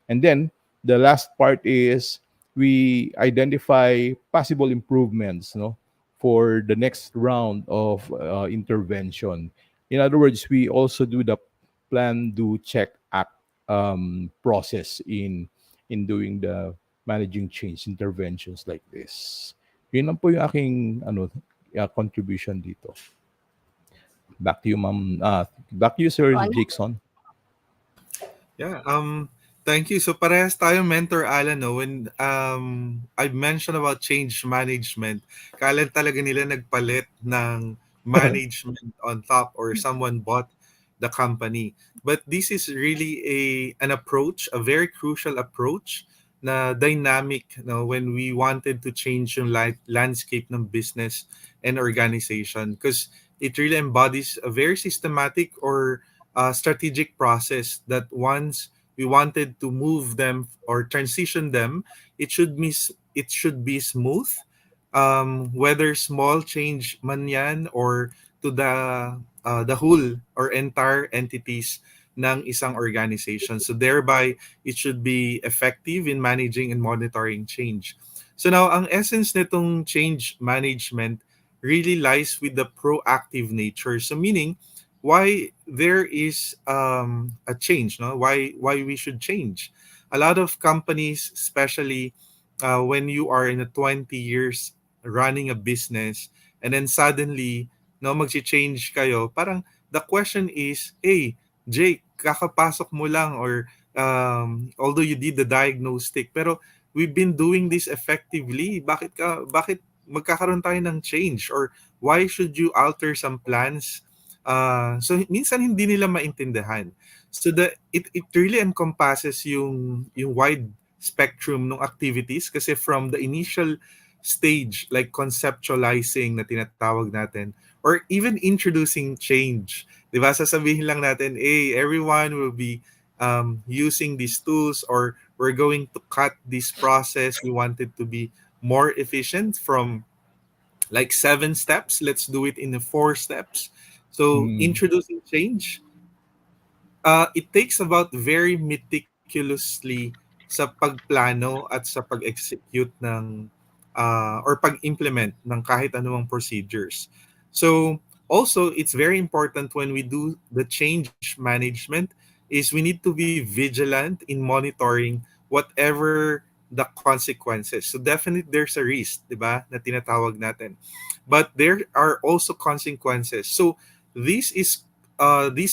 Speaker 3: And then the last part is we identify possible improvements, no, for the next round of intervention. In other words, we also do the plan, do, check, act process in doing the managing change interventions like this. Yun lang po yung aking contribution dito. Back to you, ma'am. Back to you, Sir
Speaker 5: Ron?
Speaker 3: Jackson.
Speaker 2: Yeah, thank you. So parehas tayo mentor Alan, no? When I mentioned about change management, kailan talaga nila nagpalit ng management on top or someone bought the company. But this is really an approach, a very crucial approach na dynamic, no, when we wanted to change yung landscape ng business and organization because it really embodies a very systematic or strategic process that once we wanted to move them or transition them, it should be smooth. Whether small change man yan or to the whole or entire entities ng isang organization. So thereby, it should be effective in managing and monitoring change. So now, ang essence nitong change management really lies with the proactive nature. So meaning, why there is a change, no? Why we should change. A lot of companies, especially when you are in a 20 years running a business, and then suddenly, no, mag-change kayo, parang the question is, hey, Jake, kakapasok mo lang or although you did the diagnostic, pero we've been doing this effectively. Bakit magkakaroon tayo ng change or why should you alter some plans? So minsan hindi nila maintindihan. So it really encompasses yung wide spectrum ng activities kasi from the initial stage like conceptualizing na tinatawag natin or even introducing change. 'Di ba? Sasabihin lang natin, "Hey, everyone will be using these tools or we're going to cut this process. We want it to be more efficient from like 7 steps. Let's do it in the 4 steps." So
Speaker 3: Mm.
Speaker 2: introducing change, it takes about very meticulously sa pagplano at sa pag-execute ng or pag-implement ng kahit anumang procedures. So also, it's very important when we do the change management is we need to be vigilant in monitoring whatever the consequences. So definitely there's a risk, 'di ba, na tinatawag natin. But there are also consequences. So this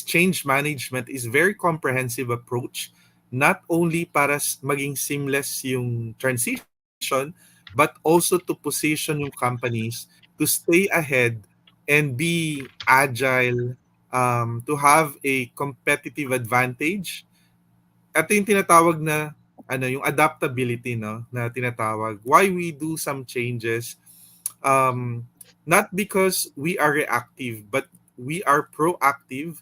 Speaker 2: change management is very comprehensive approach not only para maging seamless yung transition but also to position yung companies to stay ahead and be agile, to have a competitive advantage. Ito yung tinatawag na yung adaptability, no, na tinatawag. Why we do some changes, not because we are reactive, but we are proactive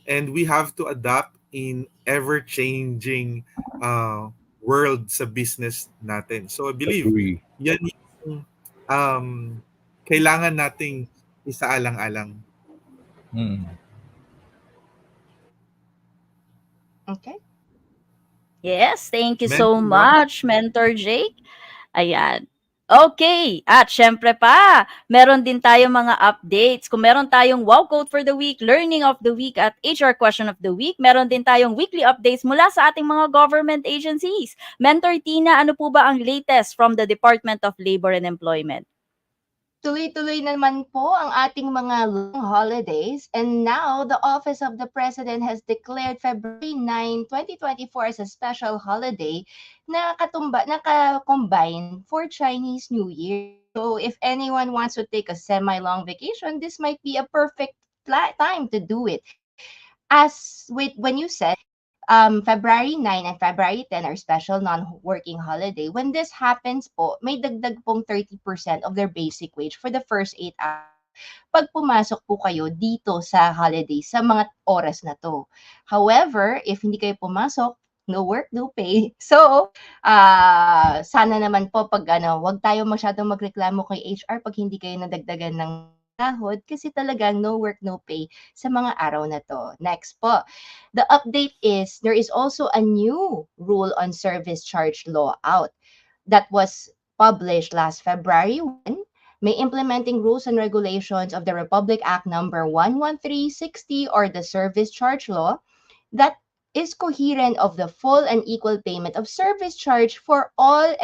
Speaker 2: and we have to adapt in ever-changing world sa business natin. So I believe
Speaker 3: Agree.
Speaker 2: yan yung um, kailangan nating isaalang-alang.
Speaker 3: Mm.
Speaker 5: Okay.
Speaker 1: Yes, thank you so
Speaker 2: Mentor Ron?
Speaker 1: much, Mentor Jake. Ayan. Okay. At syempre pa, meron din tayong mga updates. Kung meron tayong wow quote for the week, learning of the week, at HR question of the week, meron din tayong weekly updates mula sa ating mga government agencies. Mentor Tina, ano po ba ang latest from the Department of Labor and Employment?
Speaker 5: Tuloy-tuloy naman po ang ating mga long holidays, and now the Office of the President has declared February 9, 2024 as a special holiday na naka-combine for Chinese New Year. So if anyone wants to take a semi-long vacation, this might be a perfect time to do it. As with when you said February 9 and February 10 are special non-working holiday. When this happens po, may dagdag pong 30% of their basic wage for the first 8 hours pag pumasok po kayo dito sa holiday sa mga oras na to. However, if hindi kayo pumasok, no work, no pay. So, sana naman po pag wag tayo masyadong magreklamo kay HR pag hindi kayo nadagdagan ng sahod kasi talagang no work, no pay sa mga araw na to. Next po, the update is there is also a new rule on service charge law out that was published last February 1. May implementing rules and regulations of the Republic Act number 11360 or the Service Charge Law that is coherent of the full and equal payment of service charge for all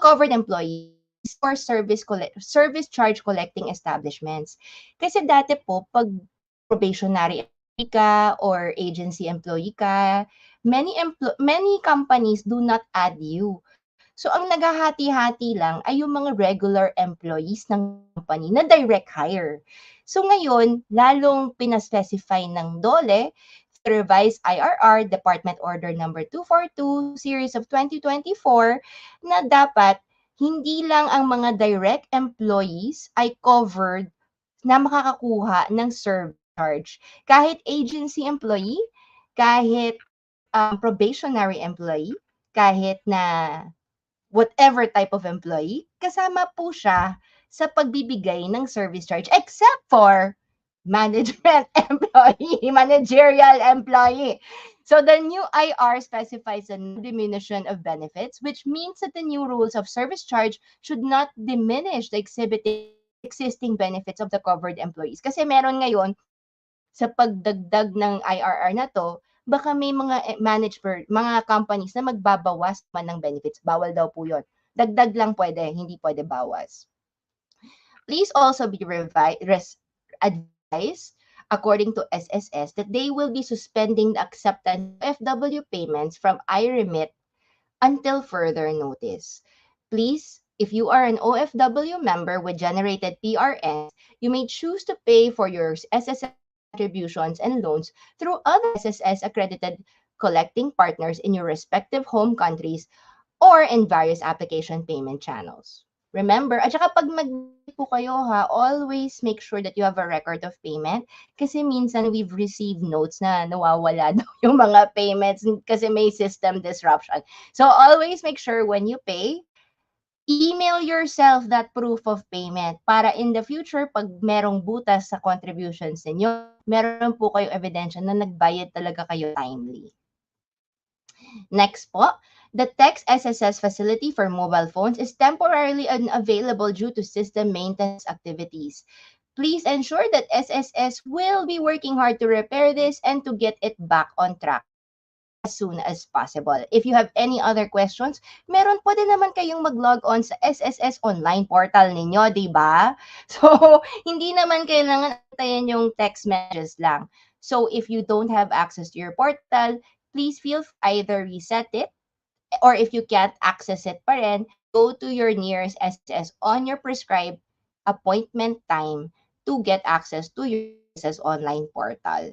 Speaker 5: covered employees or service charge collecting establishments. Kasi dati po, pag probationary employee ka or agency employee ka, many companies do not add you. So, ang naghahati-hati lang ay yung mga regular employees ng company na direct hire. So, ngayon, lalong pinaspecify ng DOLE, the revised IRR, Department Order number 242, Series of 2024, na dapat hindi lang ang mga direct employees ay covered na makakakuha ng service charge. Kahit agency employee, kahit probationary employee, kahit na whatever type of employee, kasama po siya sa pagbibigay ng service charge except for management employee, managerial employee. So the new IR specifies a diminution of benefits, which means that the new rules of service charge should not diminish the existing benefits of the covered employees. Kasi meron ngayon, sa pagdagdag ng IRR na to, baka may mga mga companies na magbabawas man ng benefits. Bawal daw po yun. Dagdag lang pwede, hindi pwede bawas. Please also be advised, according to SSS, that they will be suspending the acceptance of FW payments from iRemit until further notice. Please, if you are an OFW member with generated PRNs, you may choose to pay for your SSS contributions and loans through other SSS accredited collecting partners in your respective home countries or in various application payment channels. Remember, at saka pag po kayo always make sure that you have a record of payment kasi minsan we've received notes na nawawala daw yung mga payments kasi may system disruption. So always make sure when you pay, email yourself that proof of payment para in the future, pag merong butas sa contributions ninyo, meron po kayong ebidensya na nagbayad talaga kayo timely. Next po, the text SSS facility for mobile phones is temporarily unavailable due to system maintenance activities. Please ensure that SSS will be working hard to repair this and to get it back on track as soon as possible. If you have any other questions, meron po din naman kayong mag-log on sa SSS online portal ninyo, di ba? So, hindi naman kailangan antayin yung text messages lang. So, if you don't have access to your portal, please feel either reset it or if you can't access it pa rin, go to your nearest SSS on your prescribed appointment time to get access to your SSS online portal.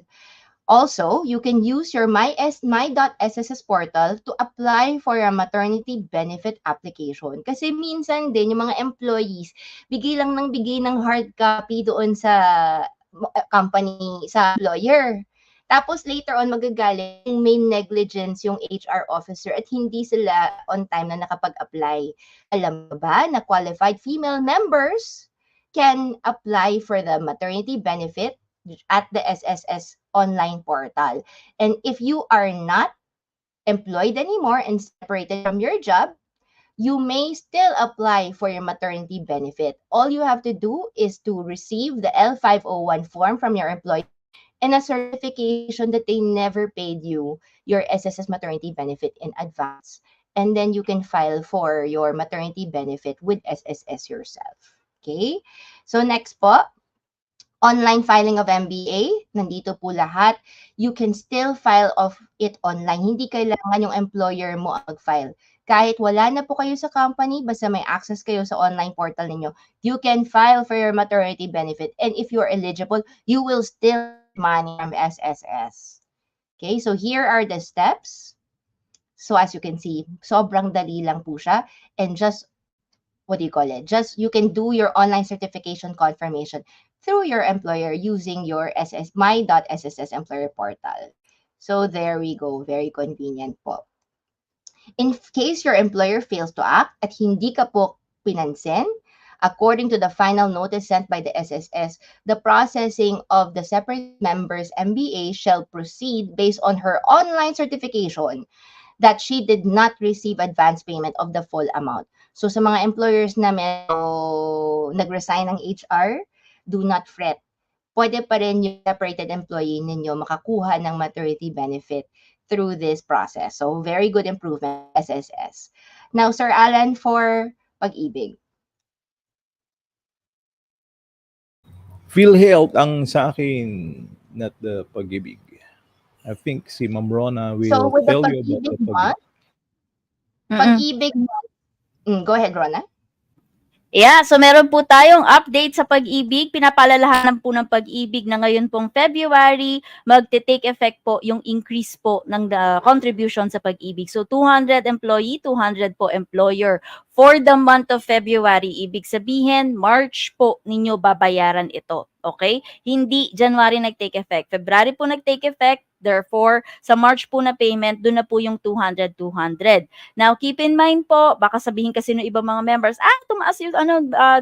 Speaker 5: Also, you can use your my.sss portal to apply for a maternity benefit application. Kasi minsan din, yung mga employees, bigay ng hard copy doon sa company, sa employer. Tapos later on, magagaling may negligence yung HR officer at hindi sila on time na nakapag-apply. Alam mo ba na qualified female members can apply for the maternity benefit at the SSS online portal. And if you are not employed anymore and separated from your job, you may still apply for your maternity benefit. All you have to do is to receive the L501 form from your employer and a certification that they never paid you your SSS maternity benefit in advance. and then you can file for your maternity benefit with SSS yourself. Okay? So next po, online filing of MBA, nandito po lahat. You can still file of it online. Hindi kailangan yung employer mo ang mag-file. Kahit wala na po kayo sa company, basta may access kayo sa online portal ninyo, you can file for your maternity benefit. And if you're eligible, you will still get money from SSS. Okay, so here are the steps. So as you can see, sobrang dali lang po siya. And just what do you call it? Just you can do your online certification confirmation through your employer using your my.sss employer portal. So there we go. Very convenient po. In case your employer fails to act at hindi ka po pinansin, according to the final notice sent by the SSS, the processing of the separate members MBA shall proceed based on her online certification that she did not receive advance payment of the full amount. So sa mga employers na medyo nag-resign ng HR, do not fret. Pwede pa rin yung separated employee ninyo makakuha ng maternity benefit through this process. So very good improvement, SSS. Now, Sir Alan, for pag-ibig.
Speaker 3: PhilHealth ang sa akin, not the pag-ibig. I think si Ma'am Rona
Speaker 5: So
Speaker 3: will
Speaker 5: with the
Speaker 3: tell you about
Speaker 5: pag-ibig
Speaker 3: the pag-ibig.
Speaker 5: month, pag-ibig month, go ahead, Rona.
Speaker 1: Yeah, so meron po tayong update sa pag-ibig. Pinapalalahanan po ng pag-ibig na ngayon pong February, magte-take effect po yung increase po ng contribution sa pag-ibig. So 200 employee, 200 po employer. For the month of February, ibig sabihin, March po ninyo babayaran ito. Okay? Hindi January nag-take effect. February po nag-take effect. Therefore, sa March po na payment, doon na po yung 200, 200. Now, keep in mind po, baka sabihin kasi ng ibang mga members, tumaas yung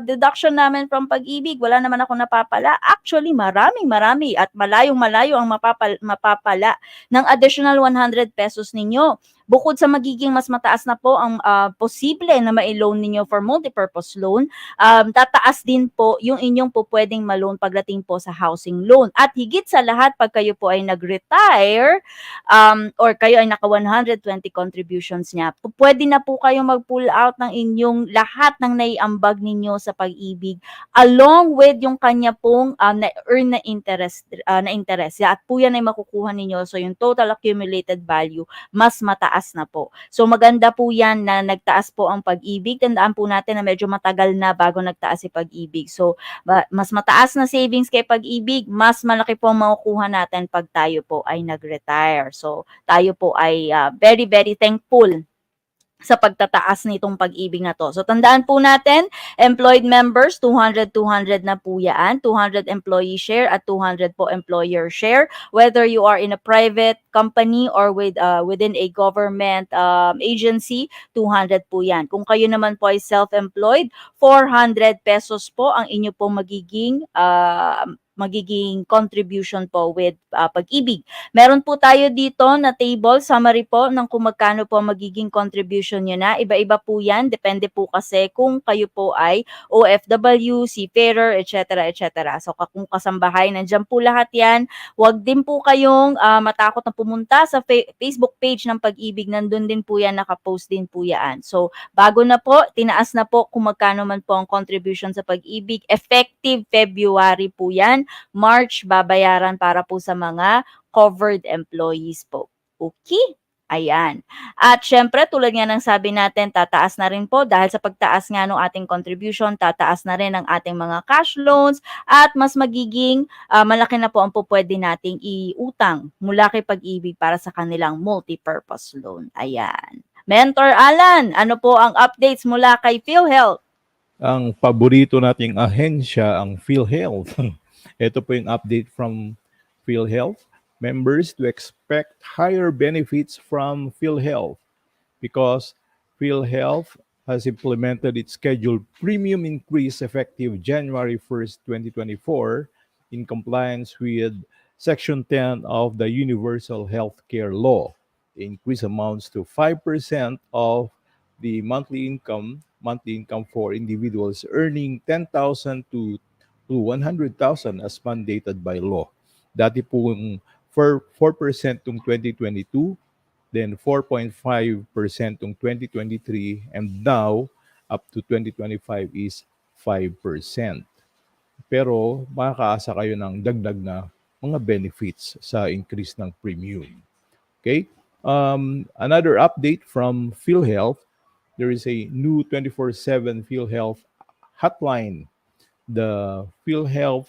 Speaker 1: deduction namin from pag-ibig, wala naman ako napapala. Actually, marami at malayong-malayo ang mapapala ng additional 100 pesos ninyo. Bukod sa magiging mas mataas na po ang posible na ma-loan ninyo for multipurpose loan, tataas din po yung inyong po pwedeng ma-loan pagdating po sa housing loan. At higit sa lahat, pag kayo po ay nag-retire, or kayo ay naka 120 contributions niya, pwede na po kayo mag-pull out ng inyong lahat ng naiambag ninyo sa pag-ibig along with yung kanya pong na-earn na interest. At po yan ay makukuha ninyo. So yung total accumulated value, mas mataas na po. So maganda po yan na nagtaas po ang pag-ibig. Tandaan po natin na medyo matagal na bago nagtaas si pag-ibig. So mas mataas na savings kay pag-ibig, mas malaki po ang makukuha natin pag tayo po ay nag-retire. So tayo po ay very, very thankful sa pagtataas nitong pag-ibig na to. So tandaan po natin, employed members, 200, 200 na po yan. 200 employee share at 200 po employer share. Whether you are in a private company or within a government agency, 200 po yan. Kung kayo naman po ay self-employed, 400 pesos po ang inyo po magiging contribution po with pag-ibig. Meron po tayo dito na table, summary po ng kung magkano po magiging contribution nyo na. Iba-iba po yan. Depende po kasi kung kayo po ay OFW, seafarer, etc. etc. So kung kasambahay, nandyan po lahat yan. Huwag din po kayong matakot na pumunta sa Facebook page ng pag-ibig. Nandun din po yan, nakapost din po yan. So bago na po, tinaas na po kung magkano man po ang contribution sa pag-ibig. Effective February po yan. March, babayaran para po sa mga covered employees po. Okay? Ayan. At syempre, tulad nga ng sabi natin, tataas na rin po dahil sa pagtaas nga ng ating contribution, tataas na rin ang ating mga cash loans at mas magiging malaki na po ang po pwede nating iutang mula kay pag-ibig para sa kanilang multipurpose loan. Ayan. Mentor Alan, ano po ang updates mula kay PhilHealth?
Speaker 3: Ang paborito nating ahensya, ang PhilHealth. Ito po yung update from PhilHealth. Members to expect higher benefits from PhilHealth because PhilHealth has implemented its scheduled premium increase effective January 1st, 2024 in compliance with Section 10 of the Universal Healthcare Law. The increase amounts to 5% of the monthly income for individuals earning 10,000 to 100,000 as mandated by law. Dati po 4% tung 2022, then 4.5% noong 2023, and now up to 2025 is 5%. Pero makakaasa kayo ng dagdag na mga benefits sa increase ng premium. Okay? Another update from PhilHealth, there is a new 24/7 PhilHealth hotline. The PhilHealth,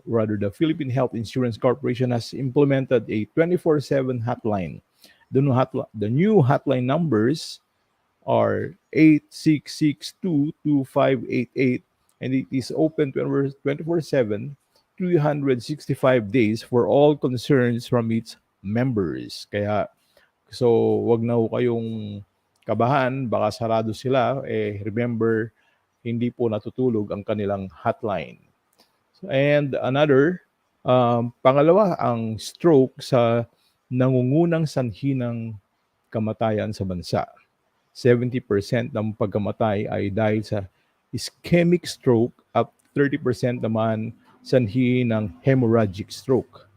Speaker 3: rather the Philippine Health Insurance Corporation has implemented a 24/7 hotline. The new hotline numbers are 8662-2588, and it is open 24/7, 365 days for all concerns from its members. Kaya so wag na ho kayong kabahan, baka sarado sila. Remember, hindi po natutulog ang kanilang hotline. And another, pangalawa, ang stroke sa nangungunang sanhi ng kamatayan sa bansa. 70% ng pagkamatay ay dahil sa ischemic stroke at 30% naman sanhi ng hemorrhagic stroke.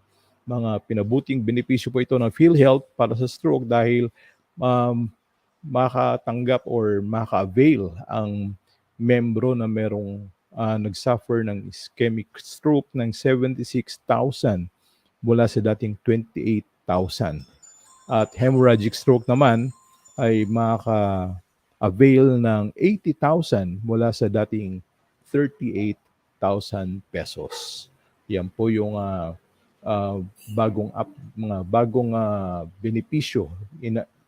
Speaker 3: Mga pinabuting benepisyo po ito ng PhilHealth para sa stroke dahil um, makatanggap or maka-avail ang membro na merong nagsuffer ng ischemic stroke ng 76,000 mula sa dating 28,000. At hemorrhagic stroke naman ay maka-avail ng 80,000 mula sa dating 38,000 pesos. Yan po yung mga bagong benepisyo.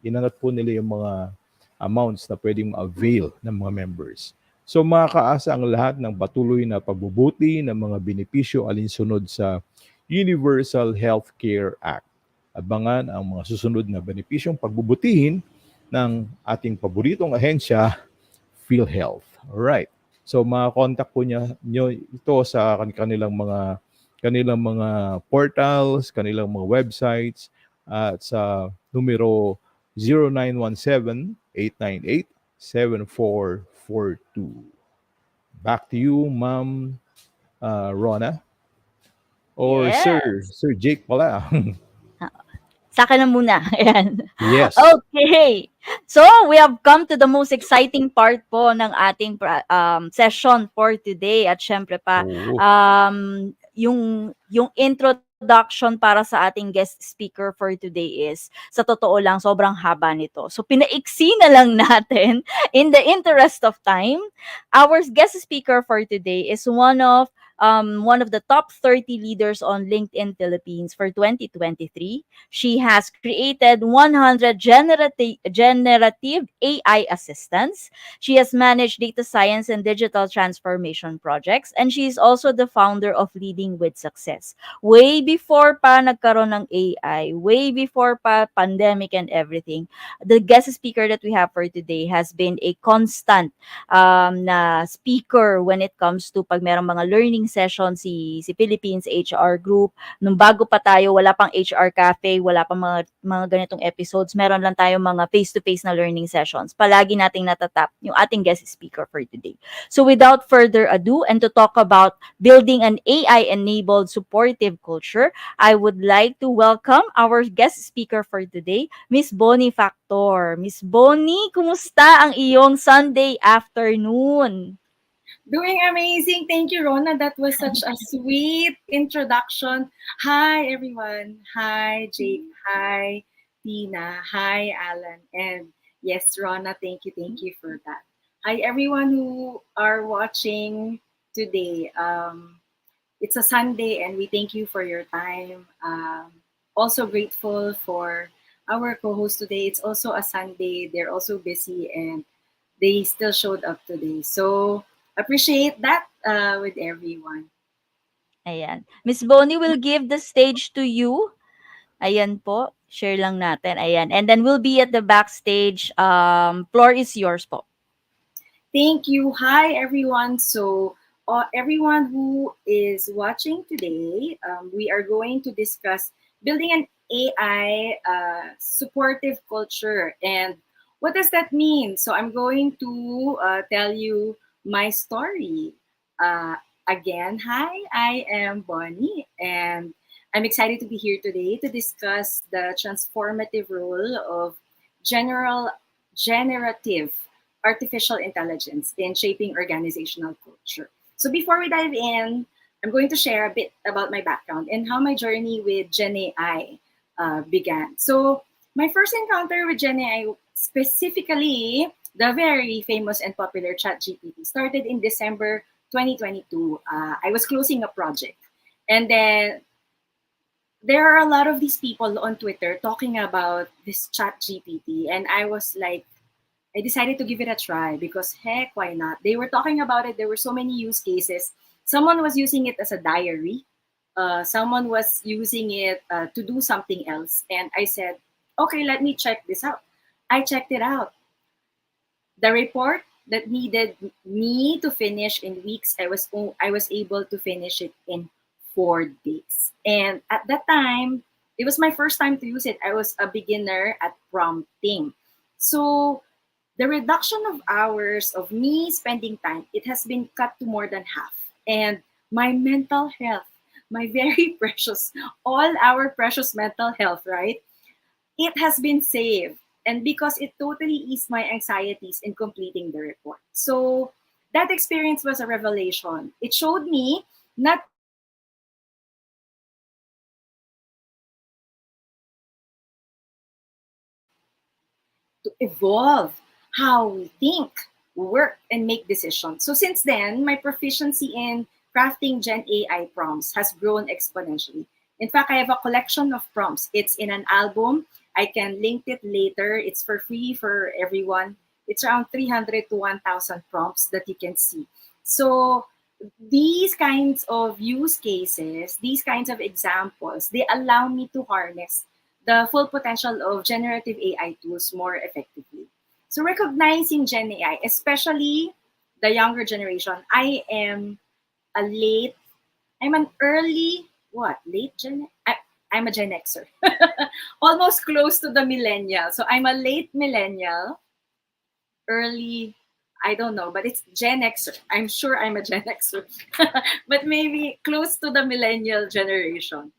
Speaker 3: Inangat po nila yung mga amounts na pwedeng ma-avail ng mga members. So makakaasa ang lahat ng patuloy na pagbubuti ng mga benepisyo alinsunod sa Universal Healthcare Act. Abangan ang mga susunod na benepisyong pagbubutihin ng ating paboritong ahensya, PhilHealth. Alright. So makakontakt po nyo ito sa kanilang mga portals, kanilang mga websites, at sa numero 0917-898-7442. Back to you, Ma'am Rona. Or
Speaker 1: Yes.
Speaker 3: Sir Jake pala.
Speaker 1: Sa akin na muna. Ayan.
Speaker 3: Yes.
Speaker 1: Okay. So, we have come to the most exciting part po ng ating session for today. At syempre pa,
Speaker 3: Oo.
Speaker 1: yung introduction para sa ating guest speaker for today is, sa totoo lang, sobrang haba nito. So, pinaiksi na lang natin in the interest of time. Our guest speaker for today is one of the top 30 leaders on LinkedIn Philippines for 2023. She has created 100 generative AI assistants. She has managed data science and digital transformation projects, and she is also the founder of Leading with Success. Way before pa nagkaroon ng AI, way before pa pandemic and everything, the guest speaker that we have for today has been a constant na speaker when it comes to pag merong mga learning session si Philippines HR Group. Nung bago pa tayo, wala pang HR Cafe, wala pang mga ganitong episodes. Meron lang tayong mga face-to-face na learning sessions. Palagi nating natatap yung ating guest speaker for today. So without further ado, and to talk about building an AI-enabled supportive culture, I would like to welcome our guest speaker for today, Miss Bonnie Factor. Miss Bonnie, kumusta ang iyong Sunday afternoon?
Speaker 6: Doing amazing. Thank you, Rona. That was such a sweet introduction. Hi, everyone. Hi, Jake. Hi, Tina. Hi, Alan. And yes, Rona, thank you for that. Hi, everyone who are watching today. It's a Sunday, and we thank you for your time. Also grateful for our co-host today. It's also a Sunday. They're also busy, and they still showed up today. So appreciate that with everyone.
Speaker 1: Ayan. Miss Bonnie will give the stage to you. Ayan po. Share lang natin. Ayan. And then we'll be at the backstage. Floor is yours po.
Speaker 6: Thank you. Hi, everyone. So, everyone who is watching today, we are going to discuss building an AI supportive culture. And what does that mean? So, I'm going to tell you my story. Again, hi, I am Bonnie, and I'm excited to be here today to discuss the transformative role of general generative artificial intelligence in shaping organizational culture. So before we dive in, I'm going to share a bit about my background and how my journey with Gen AI began. So my first encounter with Gen AI, specifically the very famous and popular ChatGPT, started in December 2022. I was closing a project, and then there are a lot of these people on Twitter talking about this ChatGPT, and I was like, I decided to give it a try because heck, why not? They were talking about it. There were so many use cases. Someone was using it as a diary. Someone was using it to do something else. And I said, okay, let me check this out. I checked it out. The report that needed me to finish in weeks, I was able to finish it in 4 days. And at that time, it was my first time to use it. I was a beginner at prompting. So the reduction of hours of me spending time, it has been cut to more than half. And my mental health, my very precious, all our precious mental health, right? It has been saved. And because it totally eased my anxieties in completing the report. So that experience was a revelation. It showed me not to evolve how we think, work, and make decisions. So since then, my proficiency in crafting Gen AI prompts has grown exponentially. In fact, I have a collection of prompts. It's in an album. I can link it later. It's for free for everyone. It's around 300 to 1,000 prompts that you can see. So these kinds of use cases, these kinds of examples, they allow me to harness the full potential of generative AI tools more effectively. So recognizing Gen AI, especially the younger generation, a late, I'm an early, what, late Gen, I'm a Gen Xer, almost close to the millennial. So I'm a late millennial, early, I don't know, but it's Gen Xer. I'm sure I'm a Gen Xer, but maybe close to the millennial generation.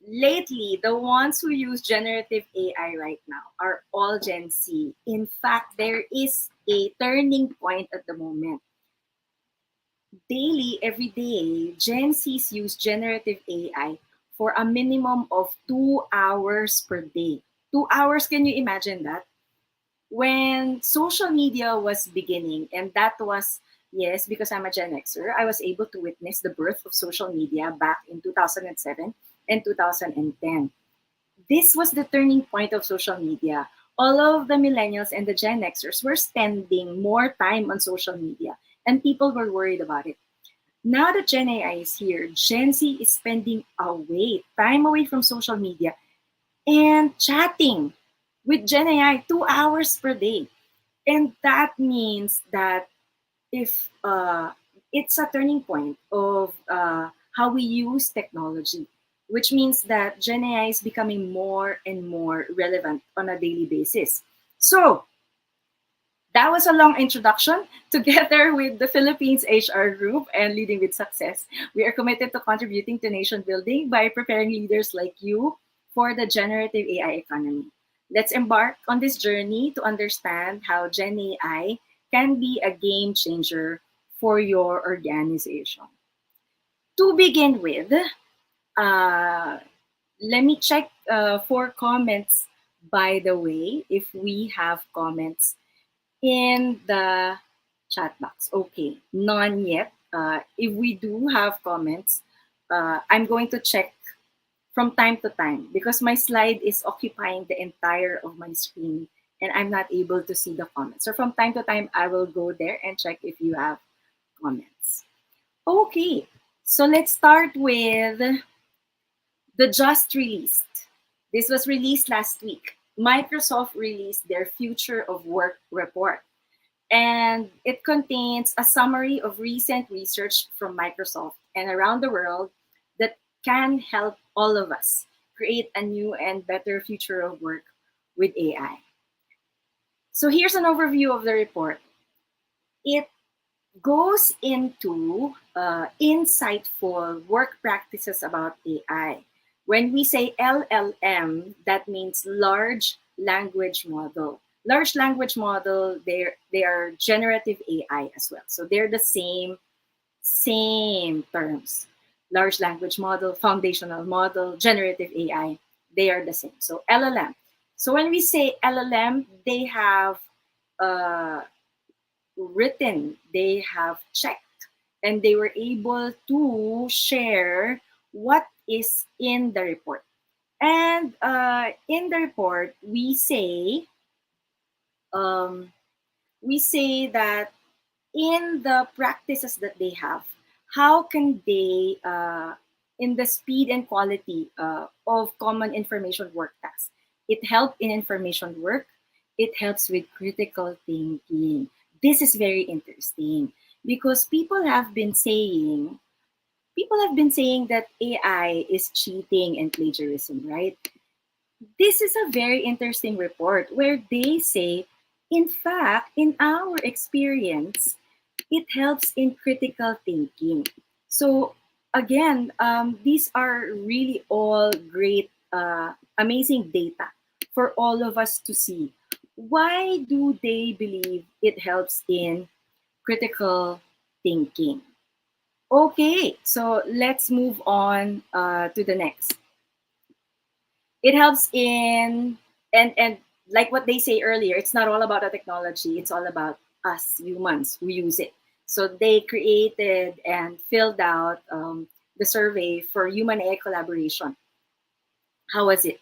Speaker 6: Lately, the ones who use generative AI right now are all Gen Z. In fact, there is a turning point at the moment. Daily, every day, Gen Zs use generative AI for a minimum of 2 hours per day. 2 hours, can you imagine that? When social media was beginning, and that was, yes, because I'm a Gen Xer, I was able to witness the birth of social media back in 2007 and 2010. This was the turning point of social media. All of the millennials and the Gen Xers were spending more time on social media, and people were worried about it. Now that Gen AI is here, Gen Z is spending time away from social media and chatting with Gen AI 2 hours per day. And that means that if it's a turning point of how we use technology, which means that Gen AI is becoming more and more relevant on a daily basis. So that was a long introduction. Together with the Philippines HR Group and Leading with Success, we are committed to contributing to nation building by preparing leaders like you for the generative AI economy. Let's embark on this journey to understand how Gen AI can be a game changer for your organization. To begin with, uh, let me check for comments, by the way, if we have comments in the chat box. Okay, none yet. If we do have comments, I'm going to check from time to time because my slide is occupying the entire of my screen and I'm not able to see the comments. So from time to time, I will go there and check if you have comments. Okay, so let's start with the just released. This was released last week. Microsoft released their Future of Work report, and it contains a summary of recent research from Microsoft and around the world that can help all of us create a new and better future of work with AI. So here's an overview of the report. It goes into insightful work practices about AI. When we say LLM, that means large language model. Large language model, they are generative AI as well. So they're the same terms. Large language model, foundational model, generative AI, they are the same. So LLM. So when we say LLM, they have uh, written, they have checked, and they were able to share what is in the report. And in the report, um, we say that in the practices that they have, how can they, in the speed and quality of common information work tasks, it helps in information work, it helps with critical thinking. This is very interesting because people have been saying that AI is cheating and plagiarism, right? This is a very interesting report where they say, in fact, in our experience, it helps in critical thinking. So again, these are really all great, amazing data for all of us to see. Why do they believe it helps in critical thinking? Okay, so let's move on to the next. It helps in, and like what they say earlier, it's not all about the technology, it's all about us humans who use it. So they created and filled out the survey for human AI collaboration. How was it?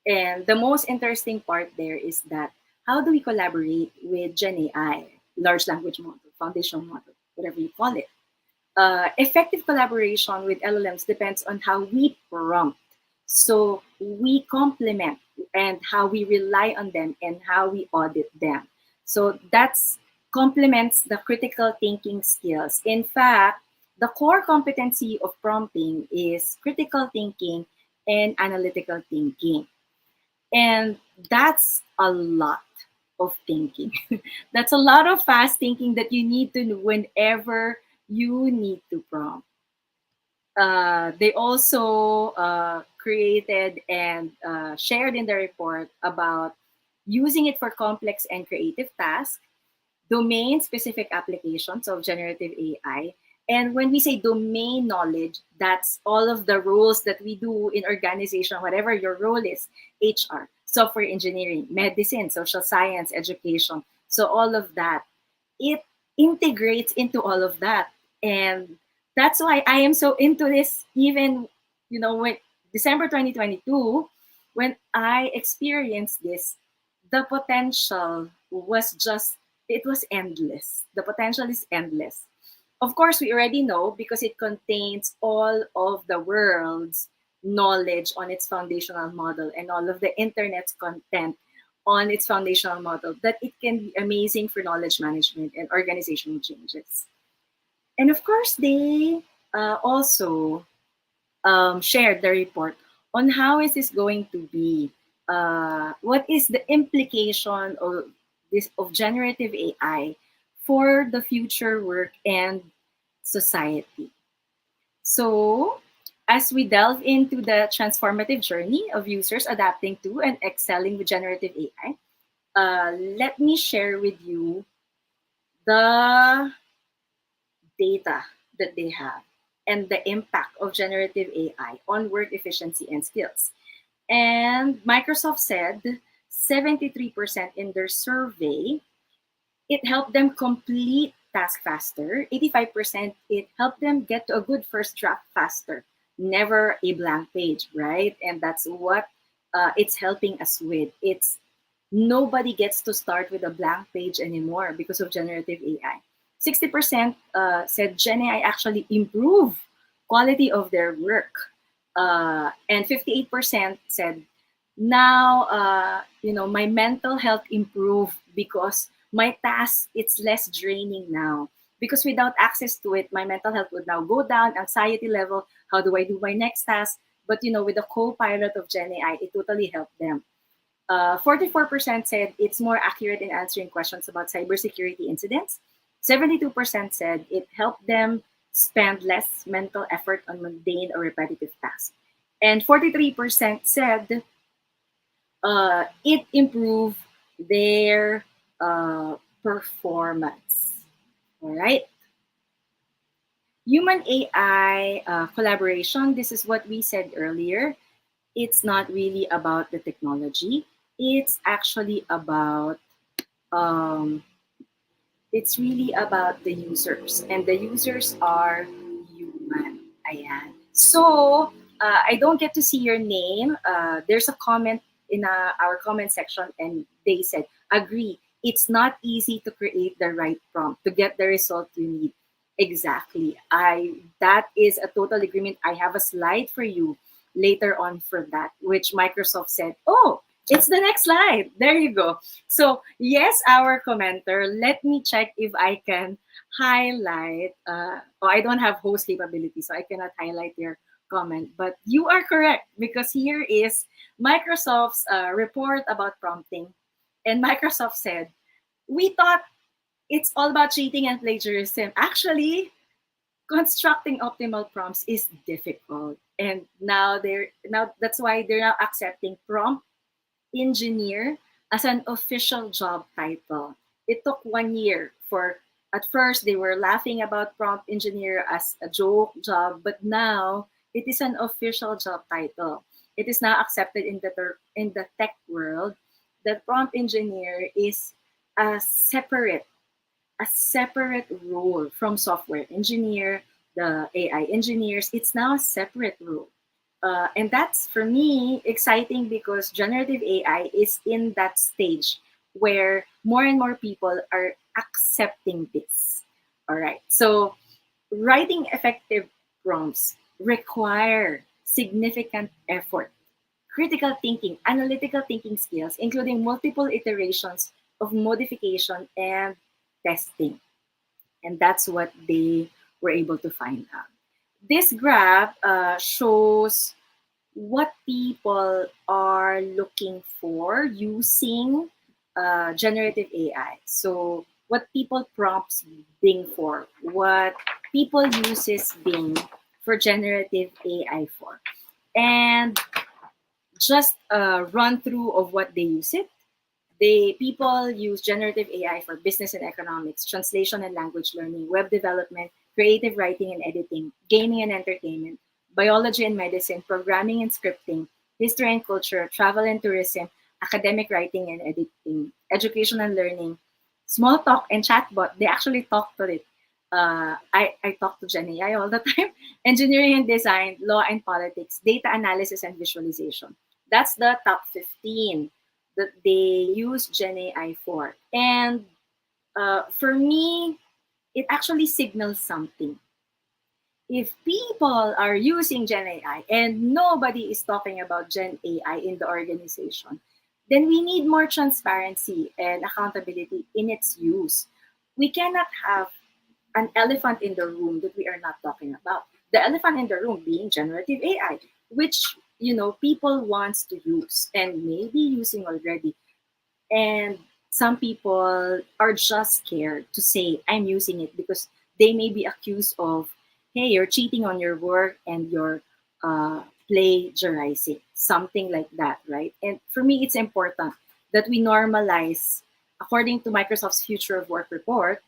Speaker 6: And the most interesting part there is that how do we collaborate with Gen AI, large language model, foundational model, whatever you call it? Effective collaboration with LLMs depends on how we prompt. So we complement and how we rely on them and how we audit them. So that's complements the critical thinking skills. In fact, the core competency of prompting is critical thinking and analytical thinking. And that's a lot of thinking. That's a lot of fast thinking that you need to do whenever you need to prompt. They also created and shared in the report about using it for complex and creative tasks, domain specific applications of generative AI. And when we say domain knowledge, that's all of the roles that we do in organization, whatever your role is: HR, software engineering, medicine, social science, education. So all of that, it integrates into all of that. And that's why I am so into this, even, when December 2022, when I experienced this, the potential was just, it was endless. The potential is endless. Of course, we already know because it contains all of the world's knowledge on its foundational model and all of the internet's content on its foundational model, that it can be amazing for knowledge management and organizational changes. And of course, they also shared the report on how is this going to be, what is the implication of this of generative AI for the future work and society. So, as we delve into the transformative journey of users adapting to and excelling with generative AI, let me share with you the data that they have and the impact of generative AI on work efficiency and skills. And Microsoft said 73% in their survey, it helped them complete tasks faster. 85%, it helped them get to a good first draft faster. Never a blank page, right? And that's what it's helping us with. It's nobody gets to start with a blank page anymore because of generative AI. 60% said Gen AI actually improve quality of their work. And 58% said, now, my mental health improved because my task, it's less draining now. Because without access to it, my mental health would now go down, anxiety level, how do I do my next task? But, with the co-pilot of Gen AI, it totally helped them. 44% said it's more accurate in answering questions about cybersecurity incidents. 72% said it helped them spend less mental effort on mundane or repetitive tasks. And 43% said it improved their performance. All right. Human AI collaboration, this is what we said earlier. It's not really about the technology. It's actually about um, it's really about the users, and the users are human. Ayan. So, I don't get to see your name. There's a comment in our comment section, and they said, agree, it's not easy to create the right prompt to get the result you need. Exactly. That is a total agreement. I have a slide for you later on for that, which Microsoft said, oh, it's the next slide. There you go. So, yes, our commenter, let me check if I can highlight. Oh, I don't have host capability, so I cannot highlight your comment. But you are correct, because here is Microsoft's report about prompting. And Microsoft said, we thought it's all about cheating and plagiarism. Actually, constructing optimal prompts is difficult. And now that's why they're now accepting prompt engineer as an official job title. It took 1 year for, at first, they were laughing about prompt engineer as a joke job, but now it is an official job title. It is now accepted in in the tech world that prompt engineer is a separate a separate role from software engineer, the AI engineers. It's now a separate role. And that's, for me, exciting because generative AI is in that stage where more and more people are accepting this. All right. So writing effective prompts require significant effort, critical thinking, analytical thinking skills, including multiple iterations of modification and testing. And that's what they were able to find out. This graph shows what people are looking for using generative AI. So what people prompts Bing for, what people uses Bing for generative AI for. And just a run through of what they use it. People use generative AI for business and economics, translation and language learning, web development, creative writing and editing, gaming and entertainment, biology and medicine, programming and scripting, history and culture, travel and tourism, academic writing and editing, education and learning, small talk and chatbot. They actually talk to it. I talk to Gen AI all the time. Engineering and design, law and politics, data analysis and visualization. That's the top 15 that they use Gen AI for. And for me, it actually signals something. If people are using Gen AI and nobody is talking about Gen AI in the organization, then we need more transparency and accountability in its use. We cannot have an elephant in the room that we are not talking about. The elephant in the room being generative AI, which people wants to use and maybe using already. And some people are just scared to say, I'm using it, because they may be accused of, hey, you're cheating on your work and you're plagiarizing, something like that, right? And for me, it's important that we normalize, according to Microsoft's Future of Work report,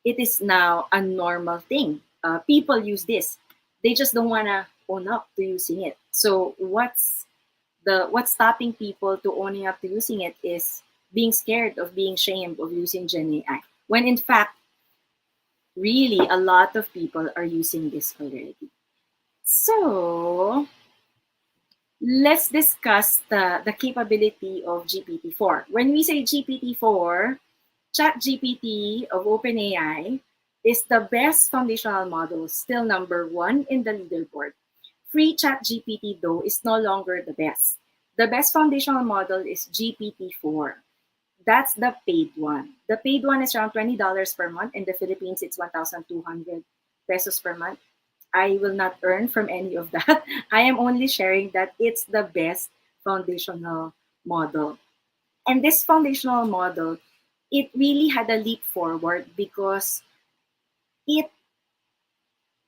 Speaker 6: it is now a normal thing. People use this. They just don't want to own up to using it. So what's stopping people to owning up to using it is being scared of being shamed of using Gen AI. When in fact, really, a lot of people are using this already. So let's discuss the capability of GPT-4. When we say GPT-4, ChatGPT of OpenAI is the best foundational model, still number one in the leaderboard. Free ChatGPT, though, is no longer the best. The best foundational model is GPT-4. That's the paid one. The paid one is around $20 per month. In the Philippines, it's 1,200 pesos per month. I will not earn from any of that. I am only sharing that it's the best foundational model. And this foundational model, it really had a leap forward because it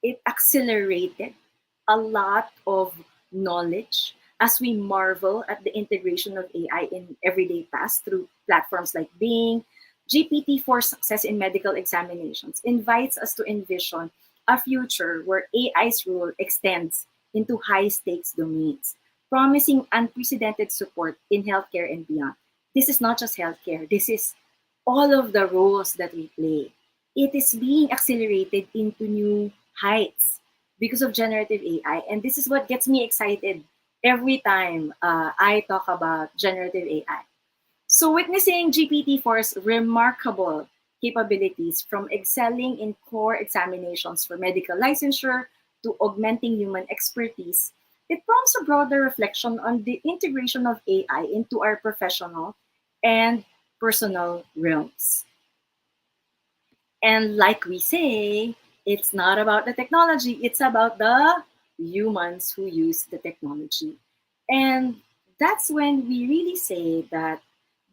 Speaker 6: it accelerated a lot of knowledge, as we marvel at the integration of AI in everyday tasks through platforms like Bing, GPT for Success in Medical Examinations invites us to envision a future where AI's role extends into high stakes domains, promising unprecedented support in healthcare and beyond. This is not just healthcare, this is all of the roles that we play. It is being accelerated into new heights because of generative AI. And this is what gets me excited every time I talk about generative AI. So, witnessing GPT-4's remarkable capabilities from excelling in core examinations for medical licensure to augmenting human expertise, it prompts a broader reflection on the integration of AI into our professional and personal realms. And like we say, it's not about the technology, it's about the humans who use the technology. And that's when we really say that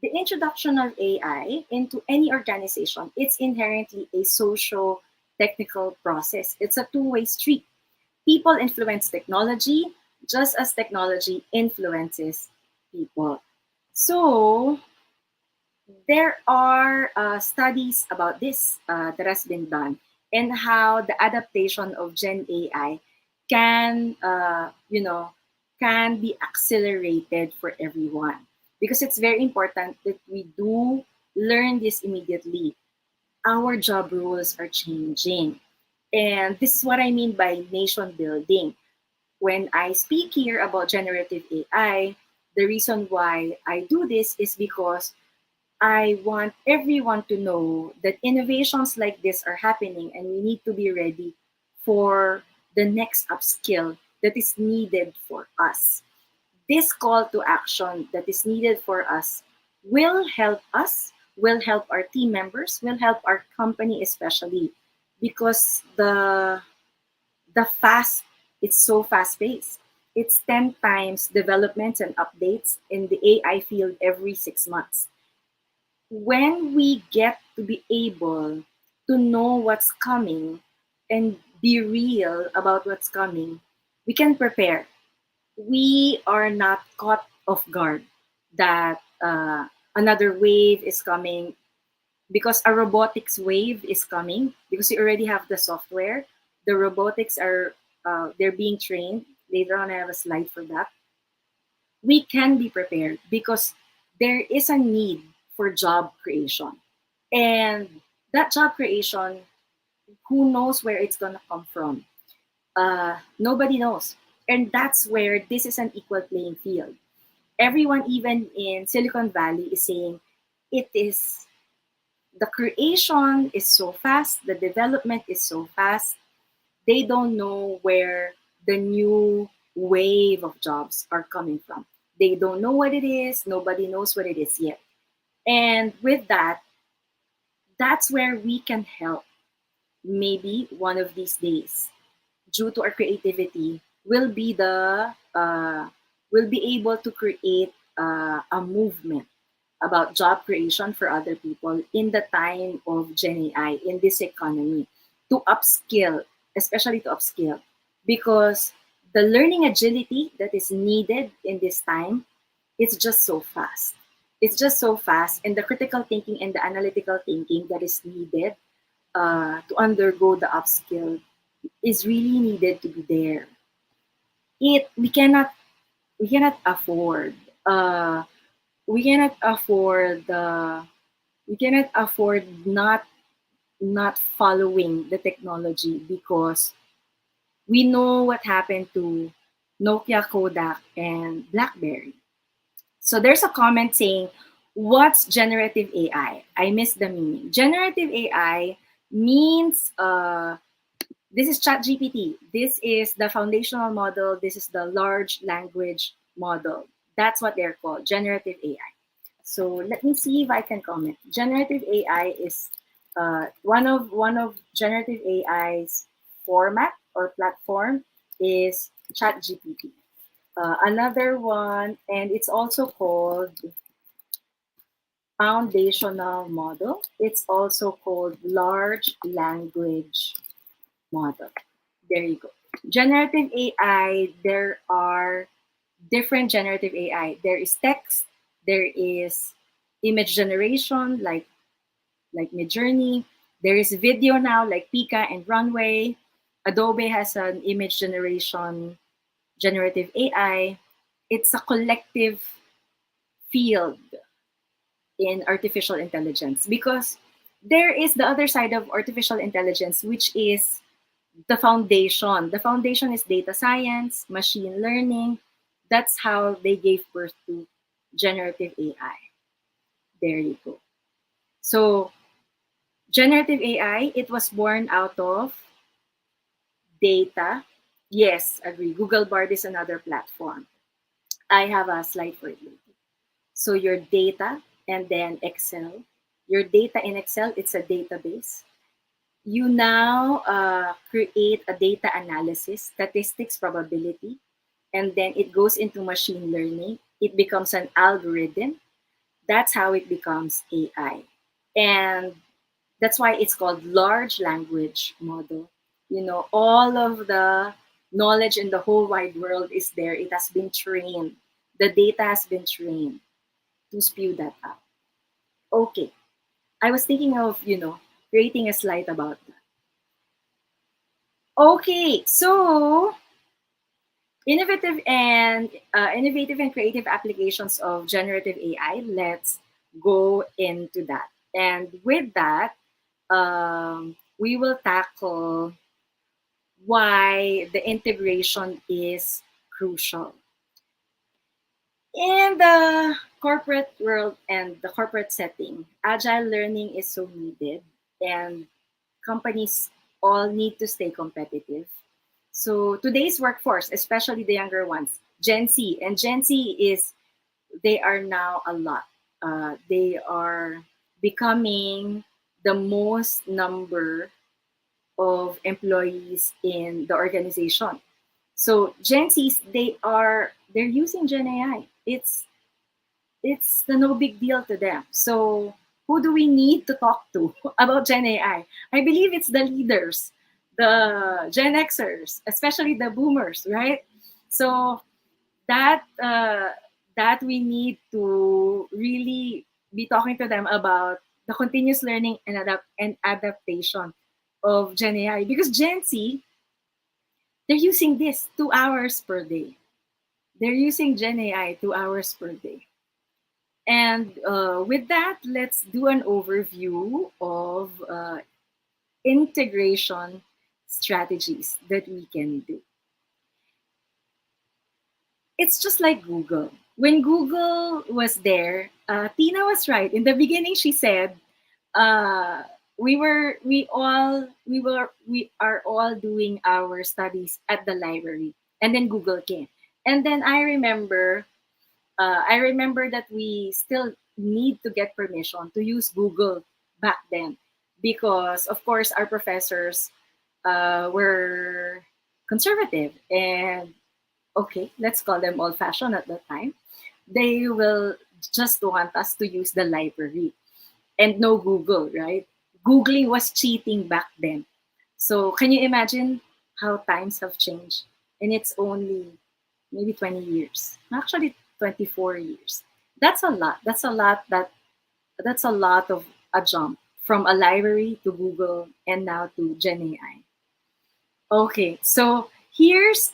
Speaker 6: the introduction of AI into any organization, it's inherently a social technical process. It's a two-way street. People influence technology just as technology influences people. So there are studies about this that has been done and how the adaptation of Gen AI can, can be accelerated for everyone because it's very important that we do learn this immediately. Our job roles are changing. And this is what I mean by nation building. When I speak here about generative AI, the reason why I do this is because I want everyone to know that innovations like this are happening and we need to be ready for the next upskill that is needed for us. This call to action that is needed for us, will help our team members, will help our company especially because the fast it's so fast paced. It's 10 times developments and updates in the AI field every 6 months. When we get to be able to know what's coming and be real about what's coming, we can prepare. We are not caught off guard that another wave is coming because a robotics wave is coming because we already have the software. The robotics are they're being trained. Later on, I have a slide for that. We can be prepared because there is a need for job creation. And that job creation, who knows where it's going to come from? Nobody knows. And that's where this is an equal playing field. Everyone, even in Silicon Valley, is saying it is the creation is so fast, the development is so fast, they don't know where the new wave of jobs are coming from. They don't know what it is. Nobody knows what it is yet. And with that, that's where we can help. Maybe one of these days, due to our creativity, will be able to create a movement about job creation for other people in the time of Gen AI in this economy to upskill, especially to upskill, because the learning agility that is needed in this time, it's just so fast. It's just so fast, and the critical thinking and the analytical thinking that is needed to undergo the upskill is really needed to be there. It we cannot afford uh, we cannot afford we cannot afford not following the technology because we know what happened to Nokia, Kodak, and BlackBerry. So there's a comment saying, "What's generative AI?" I missed the meaning. Generative AI means this is ChatGPT. This is the foundational model. This is the large language model. That's what they're called, generative AI. So let me see if I can comment. Generative AI is one of generative AI's format or platform is ChatGPT. Another one, and it's also called foundational model. It's also called large language model. There you go. Generative AI, there are different generative AI. There is text, there is image generation like Midjourney. There is video now like Pika and Runway. Adobe has an image generation generative AI. It's a collective field in artificial intelligence because there is the other side of artificial intelligence, which is the foundation. The foundation is data science, machine learning. That's how they gave birth to generative AI. There you go. So, generative AI, it was born out of data. Yes, agree. Google Bard is another platform. I have a slide for it later. So, your data and then Excel. Your data in Excel, it's a database. You now create a data analysis, statistics, probability, and then it goes into machine learning. It becomes an algorithm. That's how it becomes AI. And that's why it's called large language model. You know, all of the knowledge in the whole wide world is there. It has been trained. The data has been trained to spew that out. Okay. I was thinking of, creating a slide about that. Okay, so innovative and creative applications of generative AI. Let's go into that. And with that, we will tackle why the integration is crucial. In the corporate world and the corporate setting, agile learning is so needed, and companies all need to stay competitive. So today's workforce, especially the younger ones, Gen Z, and Gen Z is, they are now a lot. They are becoming the most number of employees in the organization. So Gen Zs, they're using Gen AI. It's the no big deal to them. So who do we need to talk to about Gen AI? I believe it's the leaders, the Gen Xers, especially the boomers, right? So that we need to really be talking to them about the continuous learning and adaptation of Gen AI, because Gen Z, they're using this 2 hours per day. They're using Gen AI 2 hours per day. And with that, let's do an overview of integration strategies that we can do. It's just like Google. When Google was there, Tina was right. In the beginning, she said, uh, we are all doing our studies at the library, and then Google came. And then I remember that we still need to get permission to use Google back then, because of course our professors were conservative and, okay, let's call them old fashioned at that time. They will just want us to use the library and no Google, right? Googling was cheating back then. So can you imagine how times have changed? And it's only maybe 20 years. Actually 24 years. That's a lot. That's a lot of a jump from a library to Google and now to Gen AI. Okay, so here's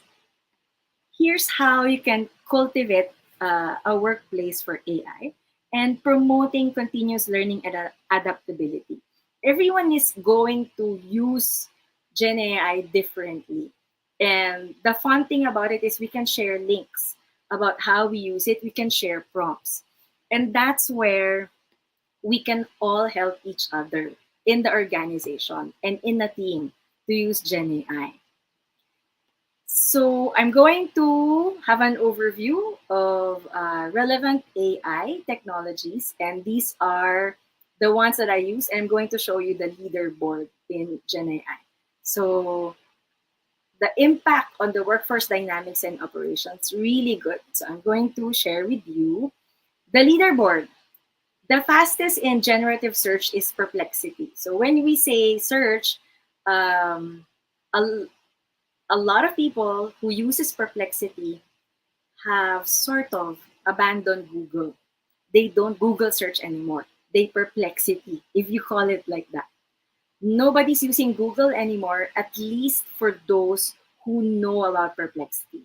Speaker 6: how you can cultivate a workplace for AI and promoting continuous learning and adaptability. Everyone is going to use Gen AI differently. And the fun thing about it is we can share links about how we use it, we can share prompts. And that's where we can all help each other in the organization and in a team to use Gen AI. So I'm going to have an overview of relevant AI technologies, and these are the ones that I use. And I'm going to show you the leaderboard in Gen AI. So the impact on the workforce dynamics and operations, really good. So I'm going to share with you the leaderboard. The fastest in generative search is Perplexity. So when we say search, um, a a lot of people who uses Perplexity have sort of abandoned Google. They don't Google search anymore. They Perplexity, if you call it like that. Nobody's using Google anymore, at least for those who know about Perplexity.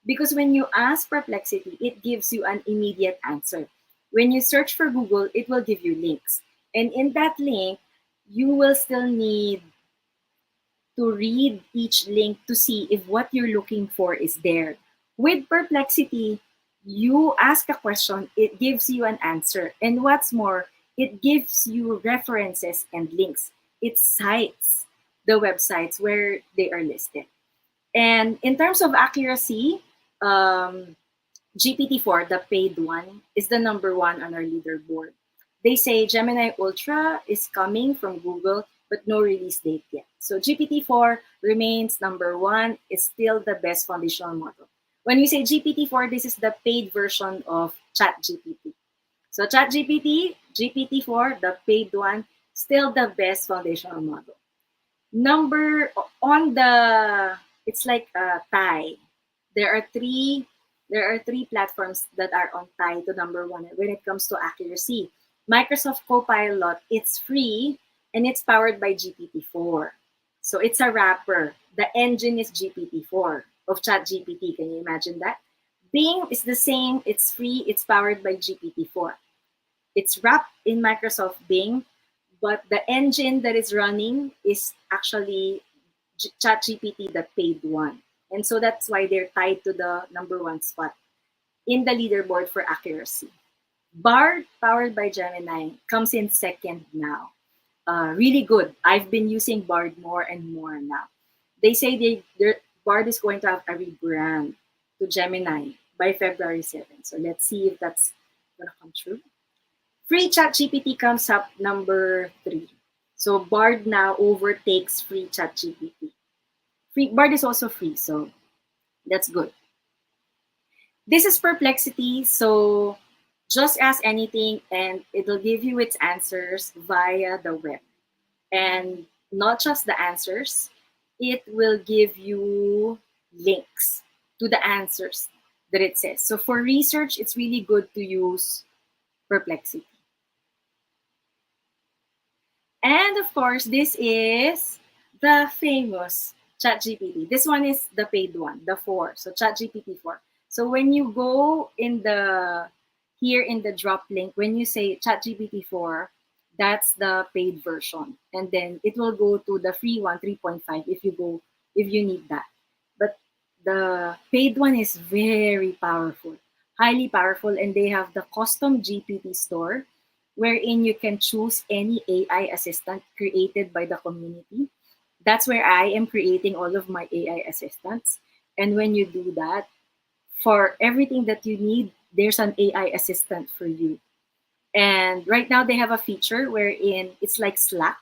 Speaker 6: Because when you ask Perplexity, it gives you an immediate answer. When you search for Google, it will give you links. And in that link, you will still need to read each link to see if what you're looking for is there. With Perplexity, you ask a question, it gives you an answer. And what's more, it gives you references and links. It cites the websites where they are listed. And in terms of accuracy, GPT-4, the paid one, is the number one on our leaderboard. They say Gemini Ultra is coming from Google, but no release date yet. So GPT-4 remains number one. It's still the best foundational model. When we say GPT-4, this is the paid version of ChatGPT. So ChatGPT, GPT-4, the paid one, still the best foundational model. Number on the, it's like a tie. There are three platforms that are on tie to number one when it comes to accuracy. Microsoft Copilot, it's free and it's powered by GPT-4. So it's a wrapper. The engine is GPT-4 of ChatGPT. Can you imagine that? Bing is the same. It's free. It's powered by GPT-4. It's wrapped in Microsoft Bing, but the engine that is running is actually ChatGPT, the paid one. And so that's why they're tied to the number one spot in the leaderboard for accuracy. Bard, powered by Gemini, comes in second now. Really good. I've been using Bard more and more now. They say Bard is going to have a rebrand to Gemini by February 7th. So let's see if that's going to come true. Free ChatGPT comes up number 3. So Bard now overtakes free ChatGPT. Bard is also free, so that's good. This is Perplexity, so just ask anything and it'll give you its answers via the web. And not just the answers, it will give you links to the answers that it says. So for research, it's really good to use Perplexity. And of course, this is the famous ChatGPT. This one is the paid one, the 4. So ChatGPT 4. So when you go here in the drop link, when you say ChatGPT 4, that's the paid version. And then it will go to the free one, 3.5, if you need that. But the paid one is very powerful, highly powerful, and they have the custom GPT store wherein you can choose any AI assistant created by the community. That's where I am creating all of my AI assistants. And when you do that, for everything that you need, there's an AI assistant for you. And right now they have a feature wherein it's like Slack,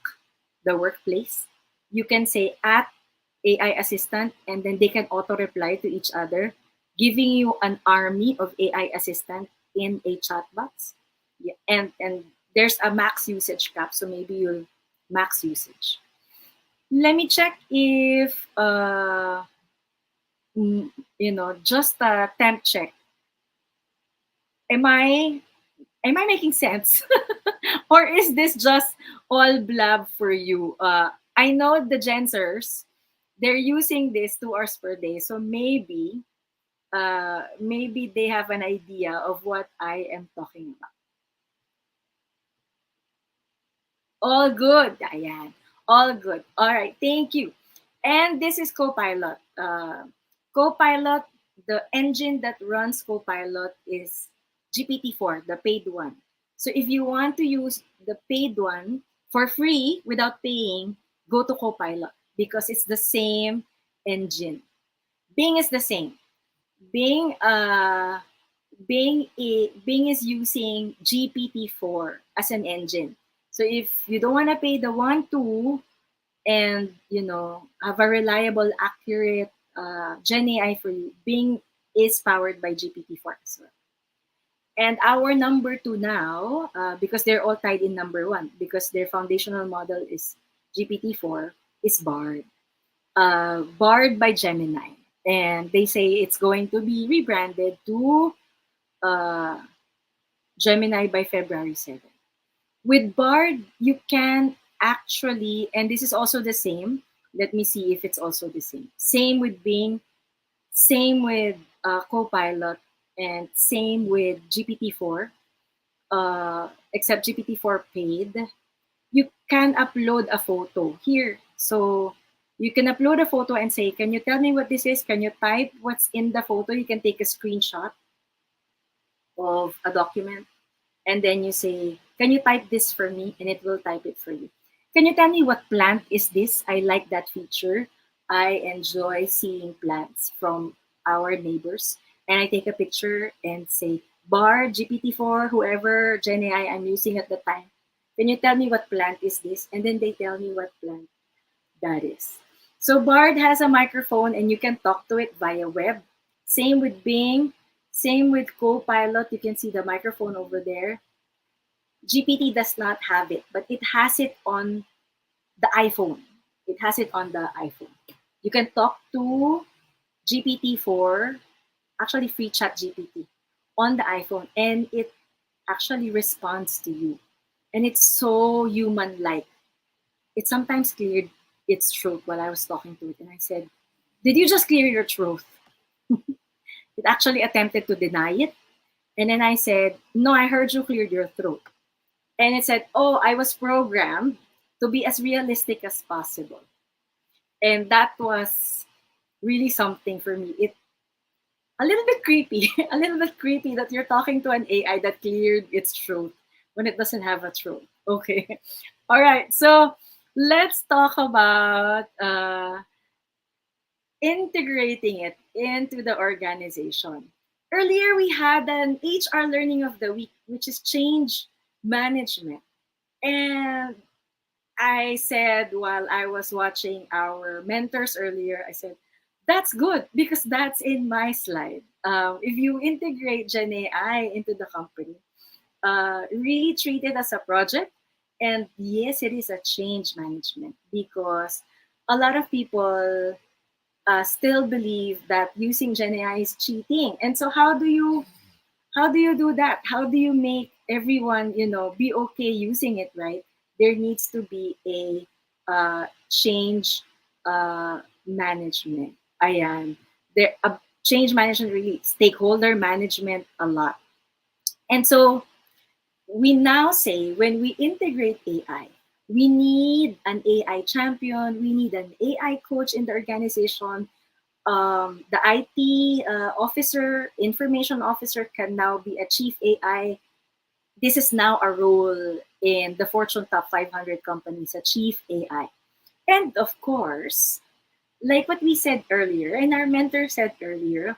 Speaker 6: the workplace. You can say at AI assistant and then they can auto reply to each other, giving you an army of AI assistant in a chat box. Yeah, and there's a max usage cap, so maybe you'll max usage. Let me check if just a temp check. Am I making sense? Or is this just all blab for you? I know the Gensers, they're using this 2 hours per day, so maybe they have an idea of what I am talking about. All good. Ayan. All good. All right. Thank you. And this is Copilot. Copilot, the engine that runs Copilot is GPT-4, the paid one. So if you want to use the paid one for free without paying, go to Copilot because it's the same engine. Bing is the same. Bing Bing is using GPT-4 as an engine. So if you don't want to pay the 1.2 and have a reliable, accurate Gen AI for you, Bing is powered by GPT-4 as well. And our number 2 now, because they're all tied in number 1, because their foundational model is GPT-4, is Bard. Bard by Gemini. And they say it's going to be rebranded to uh, Gemini by February 7th. With Bard, you can actually, and this is also the same. Let me see if it's also the same. Same with Bing, same with Copilot, and same with GPT-4, except GPT-4 paid. You can upload a photo here. So you can upload a photo and say, can you tell me what this is? Can you type what's in the photo? You can take a screenshot of a document and then you say, can you type this for me? And it will type it for you. Can you tell me what plant is this? I like that feature. I enjoy seeing plants from our neighbors. And I take a picture and say, bar, GPT-4, whoever Gen AI I'm using at the time. Can you tell me what plant is this? And then they tell me what plant that is. So Bard has a microphone and you can talk to it via web. Same with Bing, same with Copilot. You can see the microphone over there. GPT does not have it, but it has it on the iPhone. It has it on the iPhone. You can talk to GPT-4, actually free chat GPT, on the iPhone, and it actually responds to you. And it's so human-like. It sometimes cleared its throat while I was talking to it. And I said, did you just clear your throat? It actually attempted to deny it. And then I said, no, I heard you cleared your throat. And it said, oh, I was programmed to be as realistic as possible. And that was really something for me. It a little bit creepy, a little bit creepy that you're talking to an AI that cleared its throat when it doesn't have a throat. Okay. All right. So let's talk about integrating it into the organization. Earlier, we had an HR Learning of the Week, which is change management. And I said while I was watching our mentors earlier, I said, that's good because that's in my slide. If you integrate Gen AI into the company, really treat it as a project. And yes, it is a change management because a lot of people still believe that using Gen AI is cheating. And so how do you do that? How do you make everyone, be okay using it, right? There needs to be a change management. Ayan. Change management, really stakeholder management a lot. And so we now say when we integrate AI, we need an AI champion, we need an AI coach in the organization. The IT officer, information officer can now be a chief AI. This is now a role in the Fortune Top 500 companies, a chief AI. And of course, like what we said earlier, and our mentor said earlier,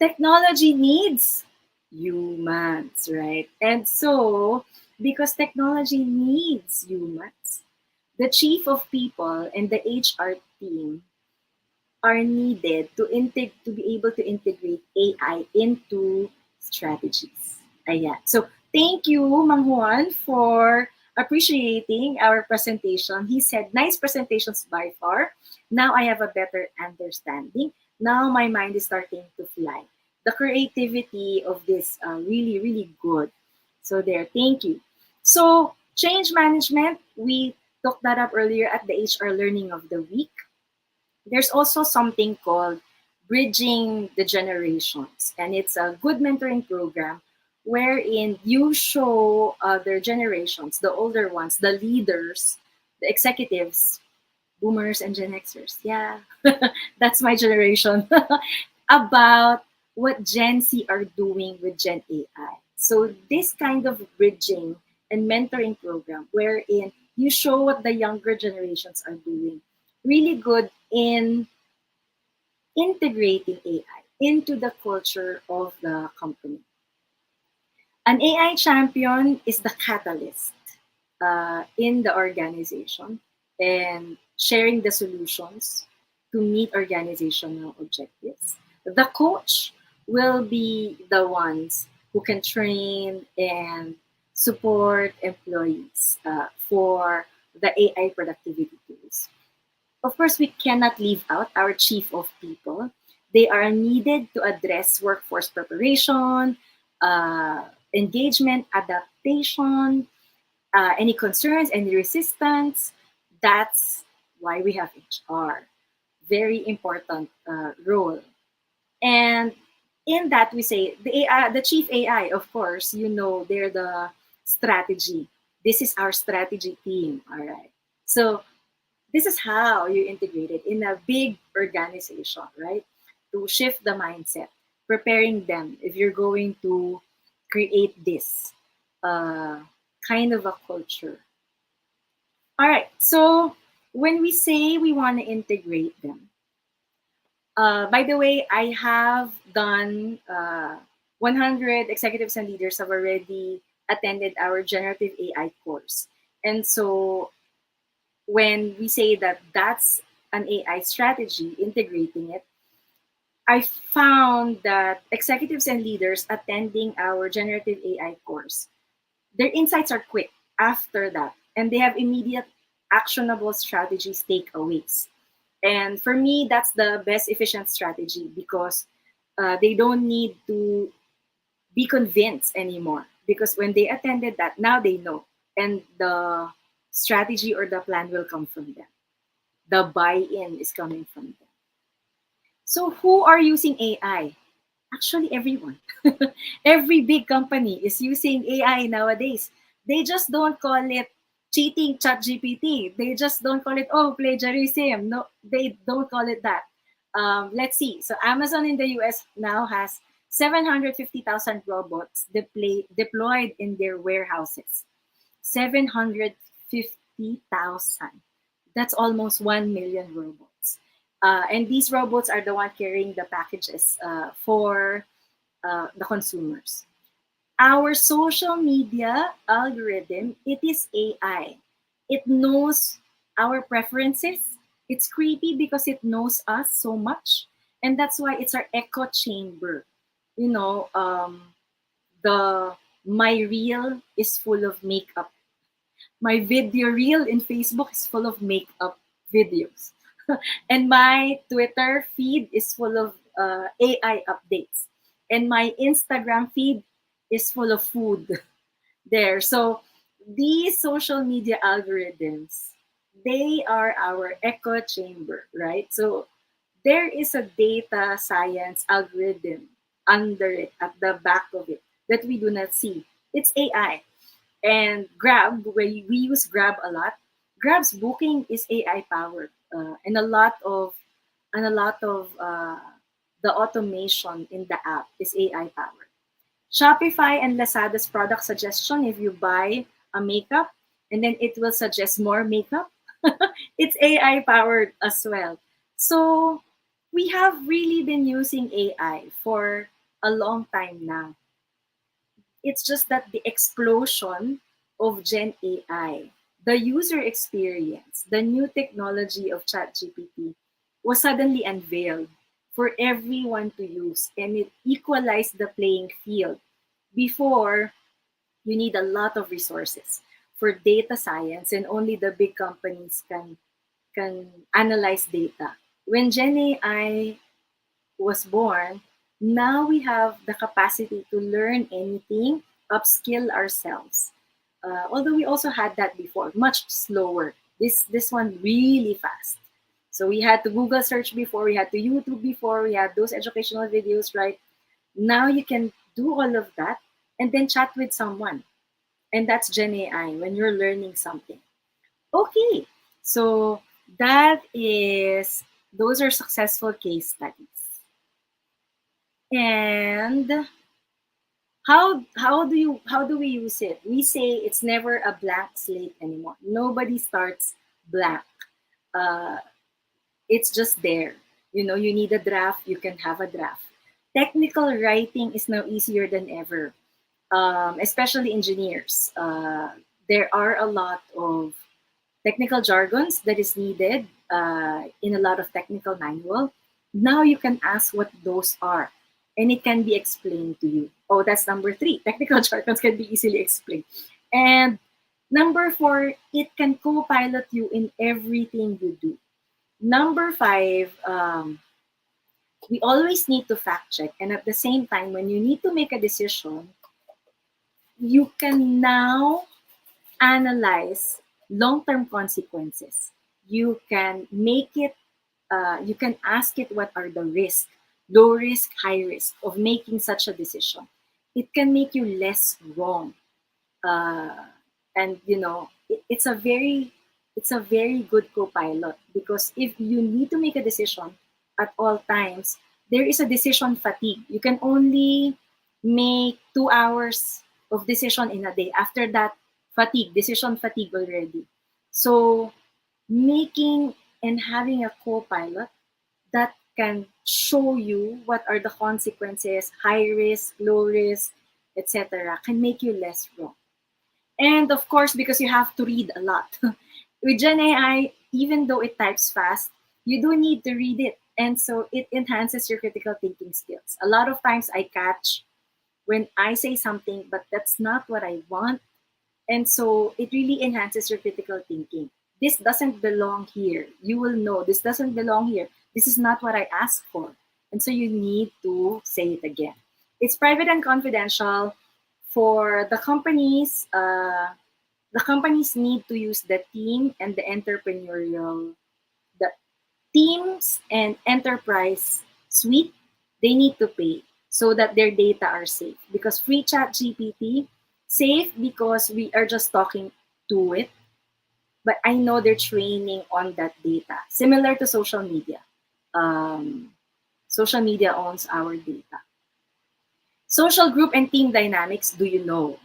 Speaker 6: technology needs humans, right? And so, because technology needs humans, the chief of people and the HR team are needed to be able to integrate AI into strategies. Ayan. So thank you, Mang Juan, for appreciating our presentation. He said, nice presentations by far. Now I have a better understanding. Now my mind is starting to fly. The creativity of this really, really good. So there, thank you. So change management, we talked that up earlier at the HR Learning of the Week. There's also something called Bridging the Generations, and it's a good mentoring program wherein you show other generations, the older ones, the leaders, the executives, boomers and Gen Xers. Yeah, that's my generation. About what Gen Z are doing with Gen AI. So this kind of bridging and mentoring program wherein you show what the younger generations are doing. Really good in integrating AI into the culture of the company. An AI champion is the catalyst in the organization and sharing the solutions to meet organizational objectives. The coach will be the ones who can train and support employees for the AI productivity tools. Of course, we cannot leave out our chief of people. They are needed to address workforce preparation, uh, engagement, adaptation, any concerns, any resistance. That's why we have HR. Very important role. And in that, we say the AI, the chief AI, of course, they're the strategy. This is our strategy team. All right. So this is how you integrate it in a big organization, right? To shift the mindset, preparing them if you're going to create this uh, kind of a culture. All right. So when we say we want to integrate them, by the way, I have done 100 executives and leaders have already attended our generative AI course. And so when we say that that's an AI strategy, integrating it, I found that executives and leaders attending our generative AI course, their insights are quick after that, and they have immediate actionable strategies, takeaways. And for me, that's the best efficient strategy because they don't need to be convinced anymore. Because when they attended that, now they know. And the strategy or the plan will come from them. The buy-in is coming from them. So who are using AI? Actually, everyone. Every big company is using AI nowadays. They just don't call it cheating ChatGPT. They just don't call it, oh, plagiarism. No, they don't call it that. Let's see. So Amazon in the US now has 750,000 robots deployed in their warehouses. 750,000. That's almost 1 million robots. And these robots are the one carrying the packages for the consumers. Our social media algorithm, it is AI. It knows our preferences. It's creepy because it knows us so much. And that's why it's our echo chamber. You know, the my reel is full of makeup. My video reel in Facebook is full of makeup videos. And my Twitter feed is full of AI updates. And my Instagram feed is full of food there. So these social media algorithms, they are our echo chamber, right? So there is a data science algorithm under it, at the back of it, that we do not see. It's AI. And Grab, where we use Grab a lot, Grab's booking is AI powered, and a lot of the automation in the app is AI powered. Shopify and Lazada's product suggestion, if you buy a makeup and then it will suggest more makeup, it's AI powered as well. So we have really been using AI for a long time now. It's just that the explosion of Gen AI, the user experience, the new technology of ChatGPT was suddenly unveiled for everyone to use, and it equalized the playing field. Before, you need a lot of resources for data science, and only the big companies can analyze data. When Gen AI was born, now we have the capacity to learn anything, upskill ourselves. Although we also had that before, much slower. This one really fast. So we had to Google search before, we had to YouTube before, we had those educational videos, right? Now you can do all of that and then chat with someone. And that's Gen AI when you're learning something. Okay, so those are successful case studies. And how do we use it? We say it's never a blank slate anymore. Nobody starts blank. Uh, it's just there. You need a draft, you can have a draft. Technical writing is now easier than ever, especially engineers. There are a lot of technical jargons that is needed in a lot of technical manual. Now you can ask what those are, and it can be explained to you. Oh, that's number 3. Technical jargons can be easily explained. And number 4, it can co-pilot you in everything you do. Number five, we always need to fact check. And at the same time, when you need to make a decision, you can now analyze long-term consequences. You can make it, you can ask it what are the risks, low risk, high risk of making such a decision. It can make you less wrong. uh, and it's a very good co-pilot, because if you need to make a decision at all times, there is a decision fatigue. You can only make 2 hours of decision in a day. After that, decision fatigue already. So making and having a co-pilot that can show you what are the consequences, high risk, low risk, etc., can make you less wrong. And of course, because you have to read a lot. With Gen AI, even though it types fast, you do need to read it. And so it enhances your critical thinking skills. A lot of times I catch when I say something, but that's not what I want. And so it really enhances your critical thinking. This doesn't belong here. You will know this doesn't belong here. This is not what I asked for. And so you need to say it again. It's private and confidential for the companies. The companies need to use the team and the teams and enterprise suite. They need to pay so that their data are safe, because free chat GPT safe because we are just talking to it, but I know they're training on that data, similar to social media. um, Social media owns our data. Social group and team dynamics, do you know?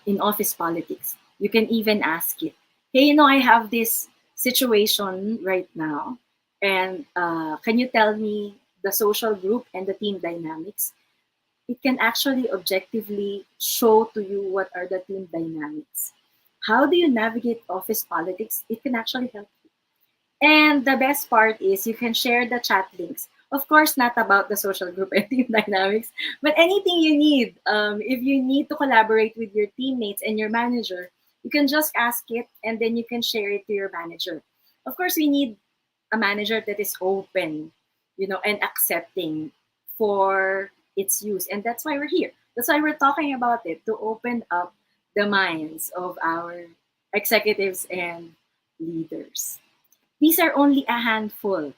Speaker 6: In office politics, you can even ask it, hey, I have this situation right now, and can you tell me the social group and the team dynamics? It can actually objectively show to you what are the team dynamics. How do you navigate office politics? It can actually help. And the best part is you can share the chat links. Of course, not about the social group and team dynamics, but anything you need. If you need to collaborate with your teammates and your manager, you can just ask it and then you can share it to your manager. Of course, we need a manager that is open, and accepting for its use. And that's why we're here. That's why we're talking about it, to open up the minds of our executives and leaders. These are only a handful.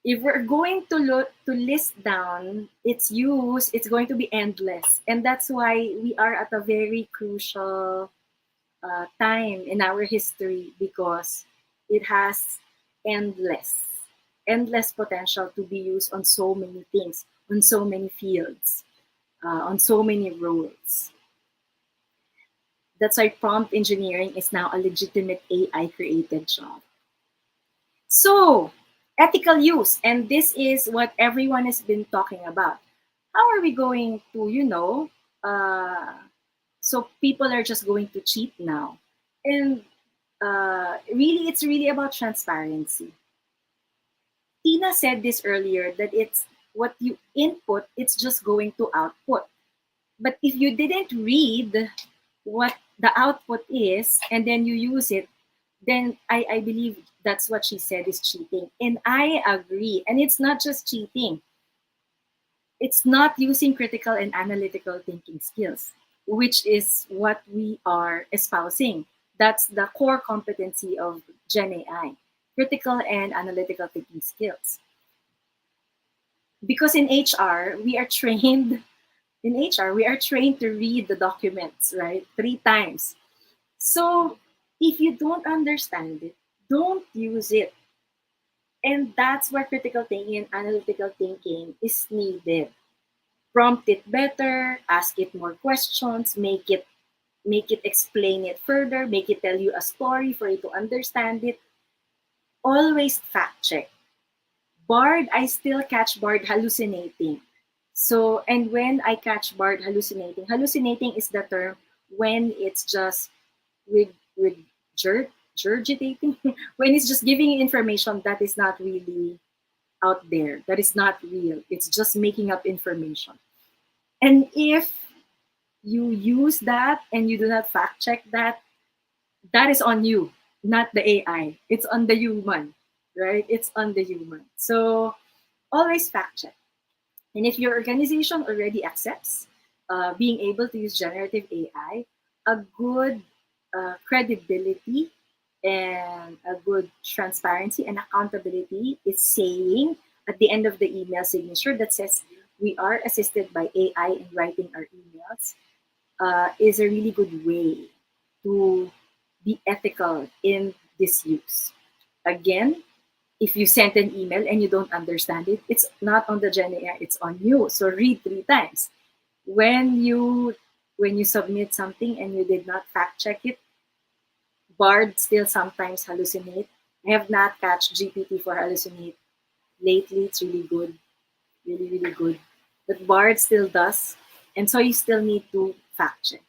Speaker 6: If we're going to look to list down its use, it's going to be endless, and that's why we are at a very crucial time in our history, because it has endless, endless potential to be used on so many things, on so many fields, on so many roles. That's why prompt engineering is now a legitimate AI created job. So, ethical use, and this is what everyone has been talking about. How are we going to, so people are just going to cheat now? And really, it's really about transparency. Tina said this earlier, that it's what you input, it's just going to output. But if you didn't read what the output is and then you use it, then I believe that's what she said is cheating. And I agree. And it's not just cheating, it's not using critical and analytical thinking skills, which is what we are espousing. That's the core competency of Gen AI, critical and analytical thinking skills. Because in HR, we are trained to read the documents, right? 3 times. So if you don't understand it, don't use it. And that's where critical thinking and analytical thinking is needed. Prompt it better, ask it more questions, make it explain it further, make it tell you a story for you to understand it. Always fact check. Bard, I still catch Bard hallucinating. So, and when I catch Bard hallucinating is the term when it's just with jurgitating, when it's just giving you information that is not really out there, that is not real. It's just making up information. And if you use that and you do not fact check that, that is on you, not the AI. It's on the human. right? It's on the human. So always fact check. And if your organization already accepts being able to use generative AI, a good credibility and a good transparency and accountability is saying at the end of the email signature that says, we are assisted by AI in writing our emails, is a really good way to be ethical in this use. Again, if you sent an email and you don't understand it, it's not on the Gen AI, it's on you. So read 3 times. When you when you submit something and you did not fact check it, Bard still sometimes hallucinate. I have not catched GPT for hallucinate lately. It's really good, really really good. But Bard still does, and so you still need to fact check.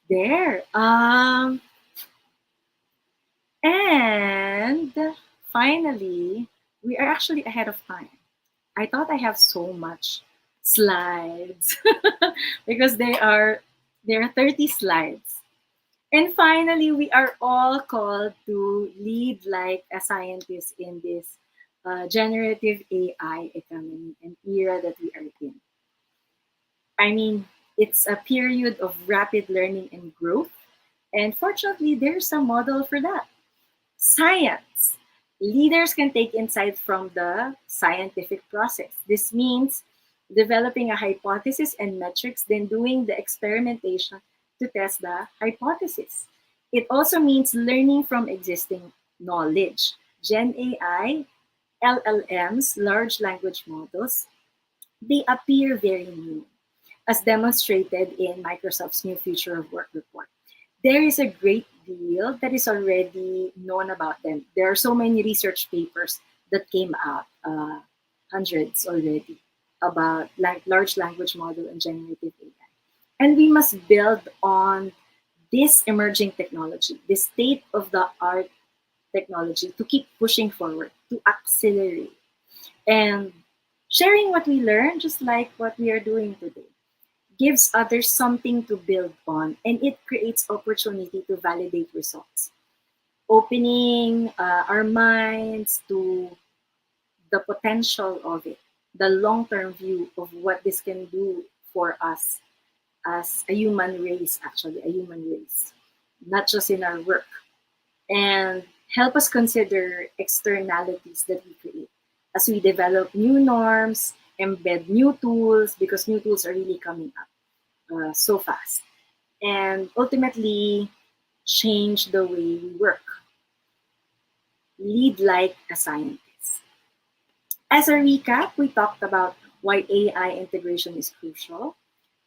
Speaker 6: There. And finally, we are actually ahead of time. I thought I have so much slides because there are 30 slides. And finally, we are all called to lead like a scientist in this generative AI economy and era that we are in. I mean, it's a period of rapid learning and growth. And fortunately, there's a model for that. Science. Leaders can take insight from the scientific process. This means developing a hypothesis and metrics, then doing the experimentation to test the hypothesis. It also means learning from existing knowledge. Gen AI, LLMs, large language models, they appear very new, as demonstrated in Microsoft's new Future of Work report. There is a great deal that is already known about them. There are so many research papers that came out, hundreds already, about large language model and generative AI. And we must build on this emerging technology, this state of the art technology, to keep pushing forward, to accelerate, and sharing what we learn, just like what we are doing today, gives others something to build on, and it creates opportunity to validate results, opening our minds to the potential of it, the long-term view of what this can do for us as a human race, actually a human race, not just in our work, and help us consider externalities that we create as we develop new norms, embed new tools, because new tools are really coming up so fast, and ultimately change the way we work. Lead like a scientist. As a recap, we talked about why AI integration is crucial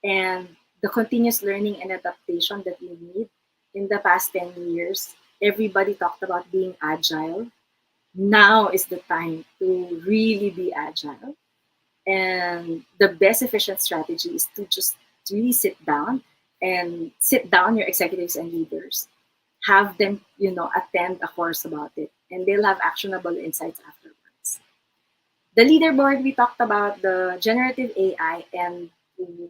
Speaker 6: and the continuous learning and adaptation that we need. In the past 10 years, everybody talked about being agile. Now is the time to really be agile. And the best efficient strategy is to just really sit down your executives and leaders, have them, attend a course about it, and they'll have actionable insights afterwards. The leaderboard, we talked about the generative AI and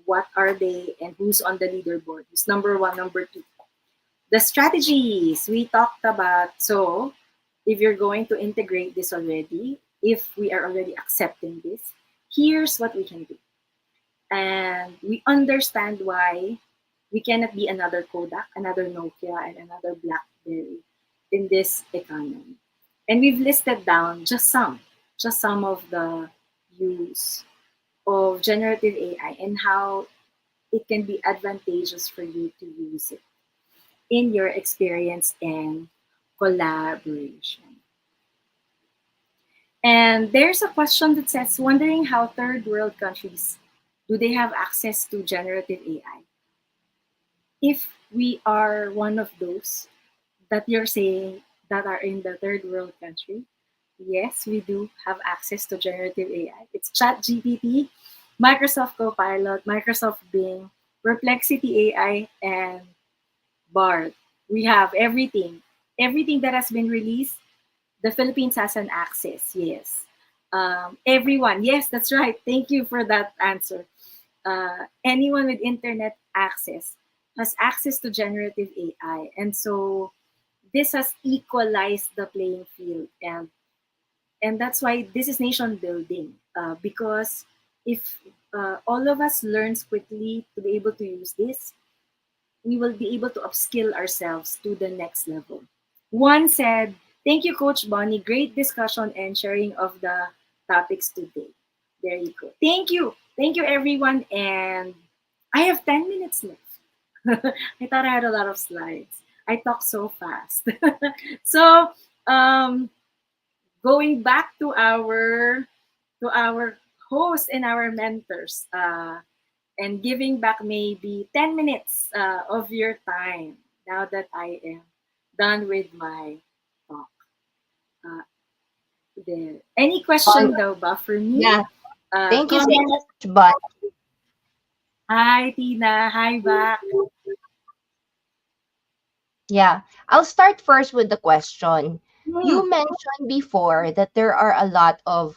Speaker 6: what are they and who's on the leaderboard, who's number one, number two. The strategies we talked about. So if you're going to integrate this already, if we are already accepting this, here's what we can do. And we understand why we cannot be another Kodak, another Nokia, and another BlackBerry in this economy. And we've listed down just some of the use of generative AI and how it can be advantageous for you to use it in your experience and collaboration. And there's a question that says, wondering how third world countries, do they have access to generative AI? If we are one of those that you're saying that are in the third world country, yes, we do have access to generative AI. It's ChatGPT, Microsoft Copilot, Microsoft Bing, Perplexity AI, and Bard. We have everything. Everything that has been released, the Philippines has an access, yes. Everyone, yes, that's right. Thank you for that answer. Anyone with internet access has access to generative AI. And so this has equalized the playing field, and that's why this is nation building, because if all of us learns quickly to be able to use this, we will be able to upskill ourselves to the next level. One said, "Thank you, Coach Bonnie. Great discussion and sharing of the topics today." There you go. Thank you. Thank you, everyone. And I have 10 minutes left. I thought I had a lot of slides. I talk so fast. So, um, going back to our hosts and our mentors, and giving back maybe 10 minutes of your time now that I am done with my talk. Uh, there. Any
Speaker 5: All
Speaker 6: question though, ba for me?
Speaker 5: yeah. Thank you so
Speaker 6: Comment.
Speaker 5: much, Bud.
Speaker 6: Hi, Tina. Hi, back.
Speaker 5: Yeah. I'll start first with the question.
Speaker 6: Hmm.
Speaker 5: You mentioned before that there are a lot of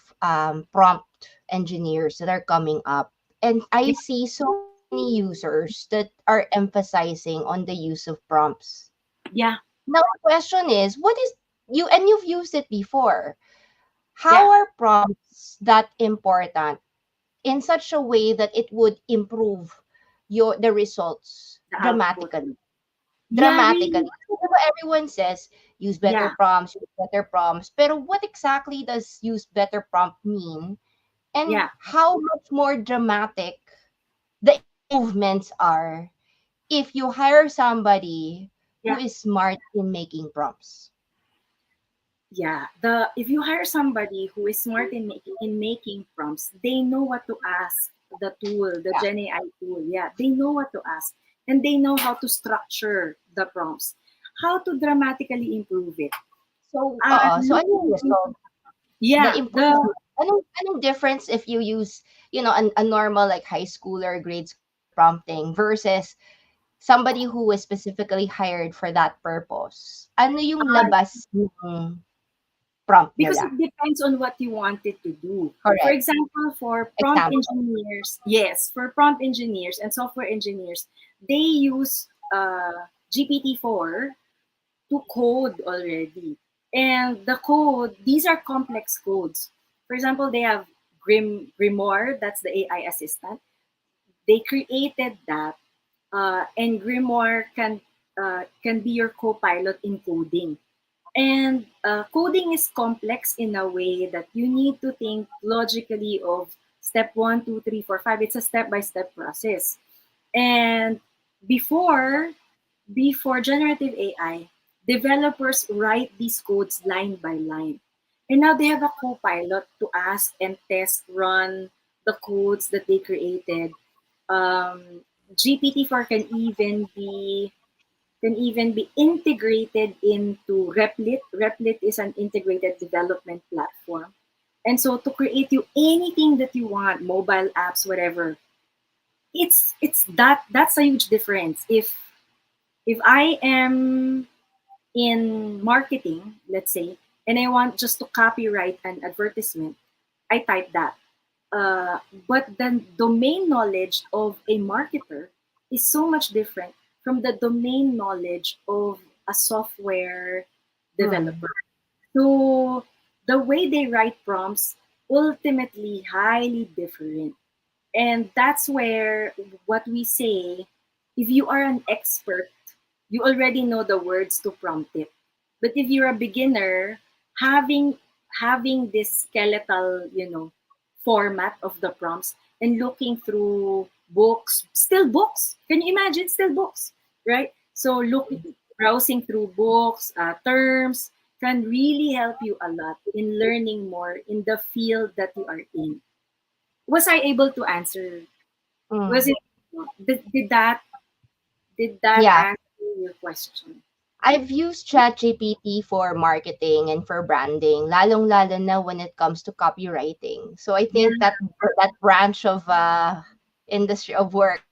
Speaker 5: prompt engineers that are coming up. And I
Speaker 6: Yeah,
Speaker 5: see so many users that are emphasizing on the use of prompts.
Speaker 6: yeah,
Speaker 5: Now, the question is, what is you, and you've used it before.
Speaker 6: yeah.
Speaker 5: How are prompts that important in such a way that it would improve the results
Speaker 6: The output.
Speaker 5: dramatically?
Speaker 6: Yeah,
Speaker 5: Dramatically.
Speaker 6: really.
Speaker 5: Diba everyone says
Speaker 6: Yeah,
Speaker 5: use better prompts. Pero what exactly does use better prompt mean? And
Speaker 6: yeah,
Speaker 5: how much more dramatic the improvements are if you hire somebody who
Speaker 6: yeah.
Speaker 5: is smart in making prompts?
Speaker 6: Yeah, the if you hire somebody who is smart in making prompts, they know what to ask the tool, the
Speaker 5: Yeah.
Speaker 6: Gen AI tool. Yeah, they know what to ask, and they know how to structure the prompts, how to dramatically improve it.
Speaker 5: So ano yung
Speaker 6: Looking,
Speaker 5: result? The
Speaker 6: yeah, the
Speaker 5: improvement. Anong difference if you use, a normal like high schooler, grade schooler prompting versus somebody who was specifically hired for that purpose? Ano yung labas ng prompt
Speaker 6: because it
Speaker 5: nila?
Speaker 6: depends on what you want it to do. For
Speaker 5: Correct.
Speaker 6: example, for prompt
Speaker 5: Example.
Speaker 6: engineers, yes, for prompt engineers and software engineers, they use GPT-4 to code already. And the code, these are complex codes. For example, they have Grimoire, that's the AI assistant. They created that, and Grimoire can be your co-pilot in coding. And coding is complex in a way that you need to think logically of step one, two, three, four, five. It's a step-by-step process. And before before generative AI, developers write these codes line by line. And now they have a co-pilot to ask and test run the codes that they created. GPT-4 can even be integrated into Replit. Replit is an integrated development platform. And so to create you anything that you want, mobile apps, whatever, that's a huge difference. If I am in marketing, let's say, and I want just to copyright an advertisement, I type that. Uh, but the domain knowledge of a marketer is so much different from the domain knowledge of a software
Speaker 5: Hmm.
Speaker 6: developer. So the way they write prompts ultimately highly different. And that's where what we say, if you are an expert, you already know the words to prompt it. But if you're a beginner, having having this skeletal, format of the prompts and looking through books, still books. Can you imagine? Still books, right? So browsing through books, terms can really help you a lot in learning more in the field that you are in. Was I able to answer? Was
Speaker 5: Mm.
Speaker 6: it did that
Speaker 5: Yeah.
Speaker 6: answer your question?
Speaker 5: I've used ChatGPT for marketing and for branding, lalong-lalo na when it comes to copywriting. So I
Speaker 6: Yeah,
Speaker 5: think that branch of industry of work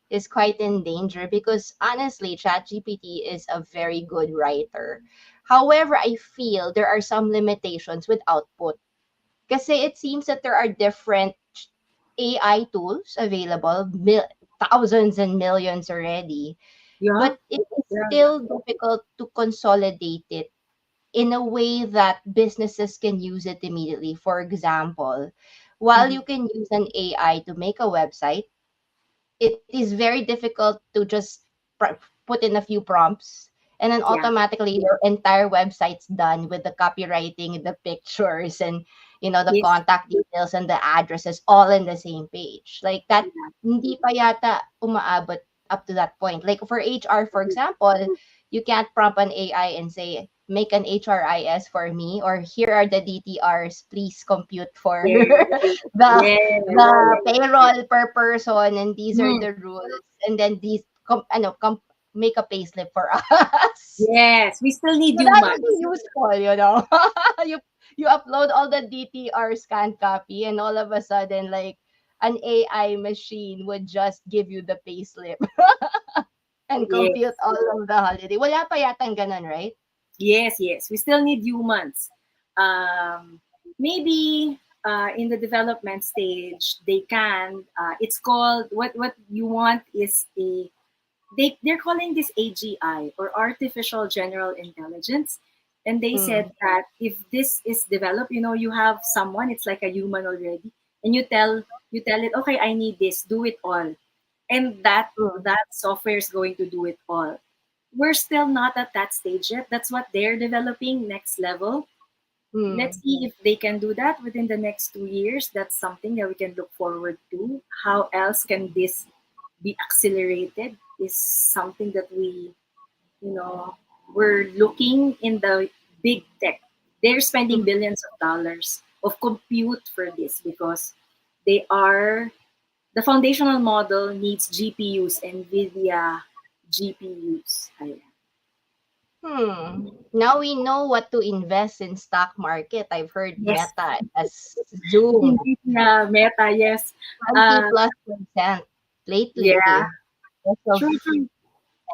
Speaker 5: is quite in danger because honestly, ChatGPT is a very good writer. However, I feel there are some limitations with output. Kasi it seems that there are different AI tools available, thousands and millions already.
Speaker 6: Yeah.
Speaker 5: but it is
Speaker 6: Yeah.
Speaker 5: still difficult to consolidate it in a way that businesses can use it immediately. For example, while
Speaker 6: Mhm.
Speaker 5: you can use an AI to make a website, it is very difficult to just put in a few prompts and then
Speaker 6: Yeah.
Speaker 5: automatically your entire website's done with the copywriting, the pictures, and the
Speaker 6: Yes.
Speaker 5: contact details and the addresses all in the same page. Like that,
Speaker 6: Yeah.
Speaker 5: hindi pa yata umaabot up to that point. Like for HR, for example, you can't prompt an AI and say, make an HRIS for me, or here are the DTRs, please compute for
Speaker 6: Yes.
Speaker 5: the
Speaker 6: Yes.
Speaker 5: the
Speaker 6: Yes.
Speaker 5: payroll per person, and these are
Speaker 6: Mm.
Speaker 5: the rules, and then these make a payslip for us.
Speaker 6: Yes. We still need
Speaker 5: So that would be
Speaker 6: humans.
Speaker 5: useful. you you upload all the DTR scanned copy, and all of a sudden, like an AI machine would just give you the payslip and compute
Speaker 6: Yes.
Speaker 5: all of the holiday. Wala pa yatang ganun, right?
Speaker 6: Yes. Yes. We still need humans. Um, Maybe in the development stage, they can. It's called what you want is a they're calling this AGI or artificial general intelligence, and they said
Speaker 5: Mm.
Speaker 6: that if this is developed, you have someone, it's like a human already, and you tell it, okay, I need this, do it all, and that
Speaker 5: Mm.
Speaker 6: that software is going to do it all. We're still not at that stage yet. That's what they're developing next level. Let's
Speaker 5: Mm.
Speaker 6: see if they can do that within the next 2 years. That's something that we can look forward to. How else can this be accelerated is something that you know, we're looking in the big tech. They're spending
Speaker 5: Mm.
Speaker 6: billions of dollars of compute for this because they are the foundational model needs GPUs, NVIDIA GPUs. Ayan.
Speaker 5: Now we know what to invest in stock market. I've heard
Speaker 6: Yes,
Speaker 5: Meta has zoomed
Speaker 6: NVIDIA, Meta, yes.
Speaker 5: 20
Speaker 6: Uh,
Speaker 5: plus percent lately
Speaker 6: yeah,
Speaker 5: because of
Speaker 6: true, true.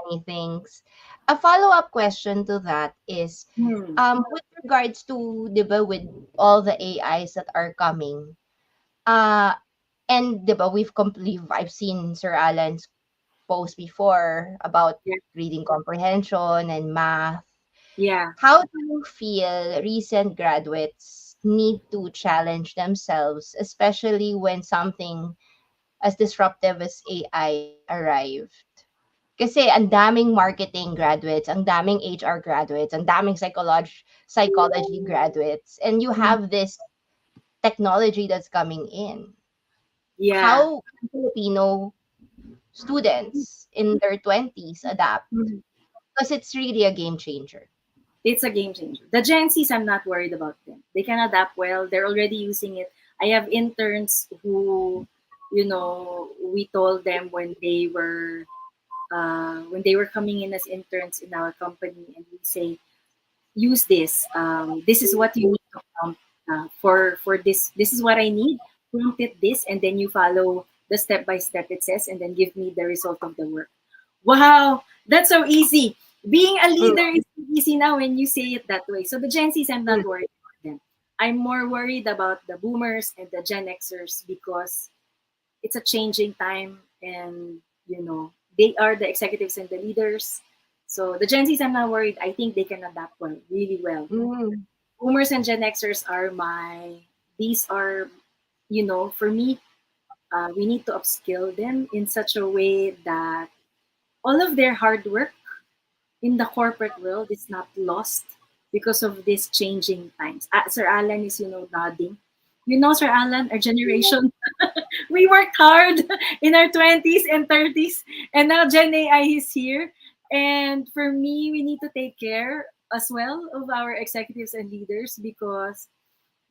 Speaker 5: many things. A follow-up question to that is,
Speaker 6: Hmm.
Speaker 5: with regards to, diba, with all the AIs that are coming, uh, and diba, I've seen Sir Alan's post before about
Speaker 6: Yeah,
Speaker 5: reading comprehension and math.
Speaker 6: yeah.
Speaker 5: How do you feel recent graduates need to challenge themselves, especially when something as disruptive as AI arrived? Kasi ang daming marketing graduates, ang daming HR graduates, ang daming psychology graduates, and you
Speaker 6: Mhm.
Speaker 5: have this technology that's coming in.
Speaker 6: Yeah.
Speaker 5: How can Filipino students in their 20s adapt?
Speaker 6: Mhm.
Speaker 5: Because it's really a game changer.
Speaker 6: It's a game changer. The Gen Zs, I'm not worried about them. They can adapt well. They're already using it. I have interns who, we told them when they were coming in as interns in our company, and we say, use this. This is what you need to prompt for this. This is what I need. Prompt it this, and then you follow the step by step it says, and then give me the result of the work. Wow, that's so easy. Being a
Speaker 5: Mm,
Speaker 6: leader is easy now when you say it that way. So the Gen Zs, I'm
Speaker 5: mm,
Speaker 6: not worried about them. I'm more worried about the boomers and the Gen Xers because it's a changing time, and they are the executives and the leaders. So the Gen Zs, I'm not worried. I think they can adapt well, really well.
Speaker 5: mm,
Speaker 6: Boomers and Gen Xers are these are, for me, we need to upskill them in such a way that all of their hard work in the corporate world is not lost because of these changing times. Sir Alan is, nodding. Sir Alan, our generation, we worked hard in our 20s and 30s, and now Gen AI is here. And for me, we need to take care as well of our executives and leaders because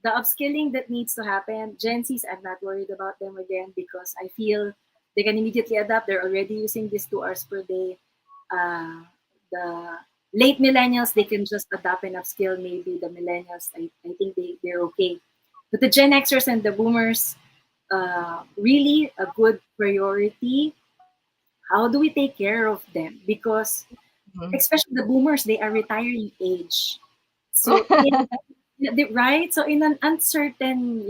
Speaker 6: the upskilling that needs to happen, Gen Zs, I'm not worried about them again because I feel they can immediately adapt. They're already using this 2 hours per day. The late millennials, they can just adapt and upskill. Maybe the millennials, I think they're okay. But the Gen Xers and the boomers, really a good priority. How do we take care of them? Because
Speaker 5: mm.
Speaker 6: especially the boomers, they are retiring age. So right? So in an uncertain,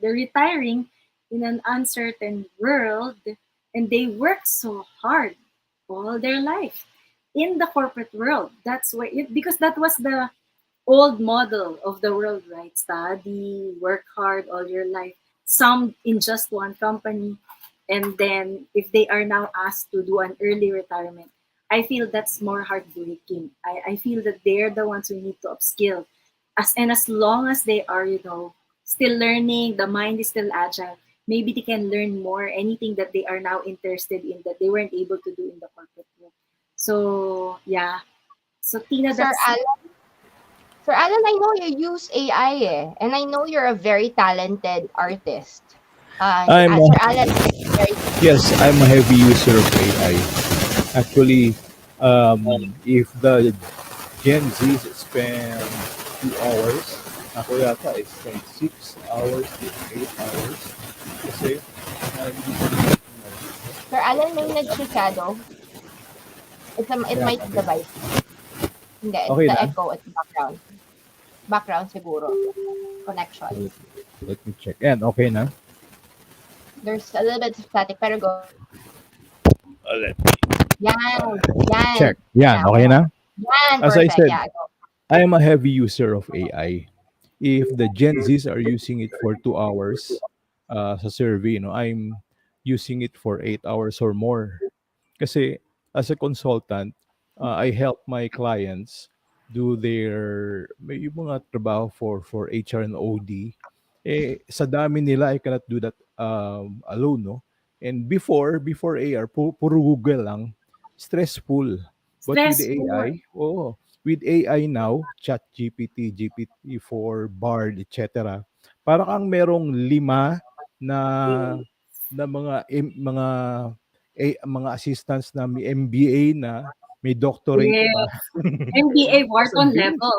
Speaker 6: they're retiring in an uncertain world, and they work so hard. all their life in the corporate world. That's why because that was the old model of the world, right? Study, work hard all your life, some in just one company. And then if they are now asked to do an early retirement, I feel that's more heartbreaking. I feel that they're the ones who need to upskill. As long as they are, still learning, the mind is still agile, maybe they can learn more, anything that they are now interested in that they weren't able to do in the corporate world. So yeah. So Tina,
Speaker 5: Sir
Speaker 6: that's
Speaker 5: Alan, Sir Alan, I know you use AI and I know you're a very talented artist.
Speaker 3: I'm
Speaker 5: Sir Alan is very
Speaker 3: yes, I'm a heavy user of AI. Actually, if the Gen Z spend 2 hours, ako yata I spend 6 hours to 8 hours. Kasi I'm using
Speaker 5: Sir Alan, may nag-shadow. It
Speaker 3: Ayan,
Speaker 5: might be
Speaker 3: okay.
Speaker 5: the vibe. Hindi, it's
Speaker 3: Okay
Speaker 5: the
Speaker 3: na?
Speaker 5: echo at the background. Background siguro. Connection.
Speaker 3: Let me check. Ayan, okay na?
Speaker 5: There's a little bit of static, pero go.
Speaker 3: Let
Speaker 5: Yan. Yan.
Speaker 3: check. Yan,
Speaker 5: Yan, okay
Speaker 3: okay
Speaker 5: na.
Speaker 3: na?
Speaker 5: Yan,
Speaker 3: As I
Speaker 5: perfect.
Speaker 3: said,
Speaker 5: Yeah, go.
Speaker 3: I am a heavy user of AI. If the Gen Zs are using it for 2 hours sa survey, I'm using it for 8 hours or more. Kasi as a consultant, I help my clients do yung mga trabaho for HR and OD. Sa dami nila, I cannot do that alone, no? And before AR, puro Google lang, stressful. But with AI,
Speaker 6: stressful.
Speaker 3: with AI now, Chat GPT, GPT-4, Bard, etc. Para kang merong 5 na mga mga assistants na may MBA na, may doctorate pa.
Speaker 6: Yes. MBA
Speaker 3: Tas ang
Speaker 6: Wharton
Speaker 3: bilis.
Speaker 6: level.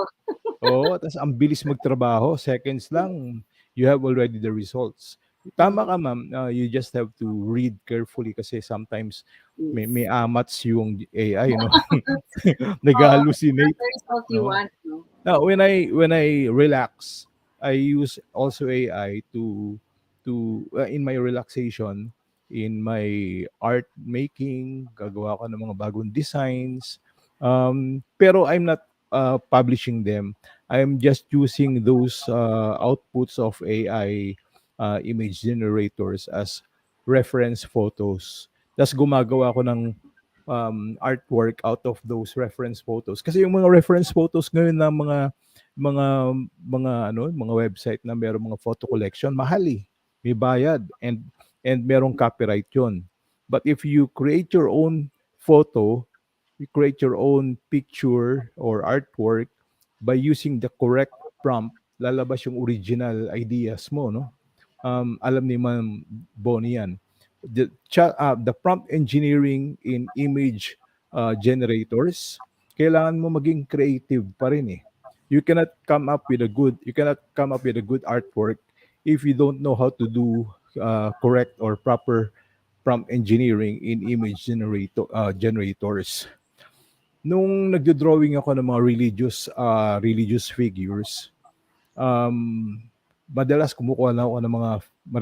Speaker 3: Oo, tas ang bilis magtrabaho, seconds lang you have already the results. Tama ka ma'am, you just have to read carefully kasi sometimes may
Speaker 6: Yes.
Speaker 3: amats yung AI,
Speaker 6: Oh, not
Speaker 3: nag-hallucinate,
Speaker 6: the result you
Speaker 3: no?
Speaker 6: want, no?
Speaker 3: Now, when I relax, I use also AI to in my relaxation, in my art making, gagawa ko ng mga bagong designs. Pero I'm not publishing them. I'm just using those outputs of AI image generators as reference photos. Tapos gumagawa ko ng artwork out of those reference photos. Kasi yung mga reference photos ngayon ng mga mga website na merong mga photo collection, mahal eh. May bayad and merong copyright 'yon. But if you create your own photo, you create your own picture or artwork by using the correct prompt, lalabas yung original ideas mo, no? Alam ni Ma'am Bonnie yan. The prompt engineering in image generators, kailangan mo maging creative pa rin eh. You cannot come up with a good artwork if you don't know how to do correct or proper prompt engineering in image generators. Nung nagdo-drawing ako ng mga religious figures, um, madalas kumukuha na ako ng mga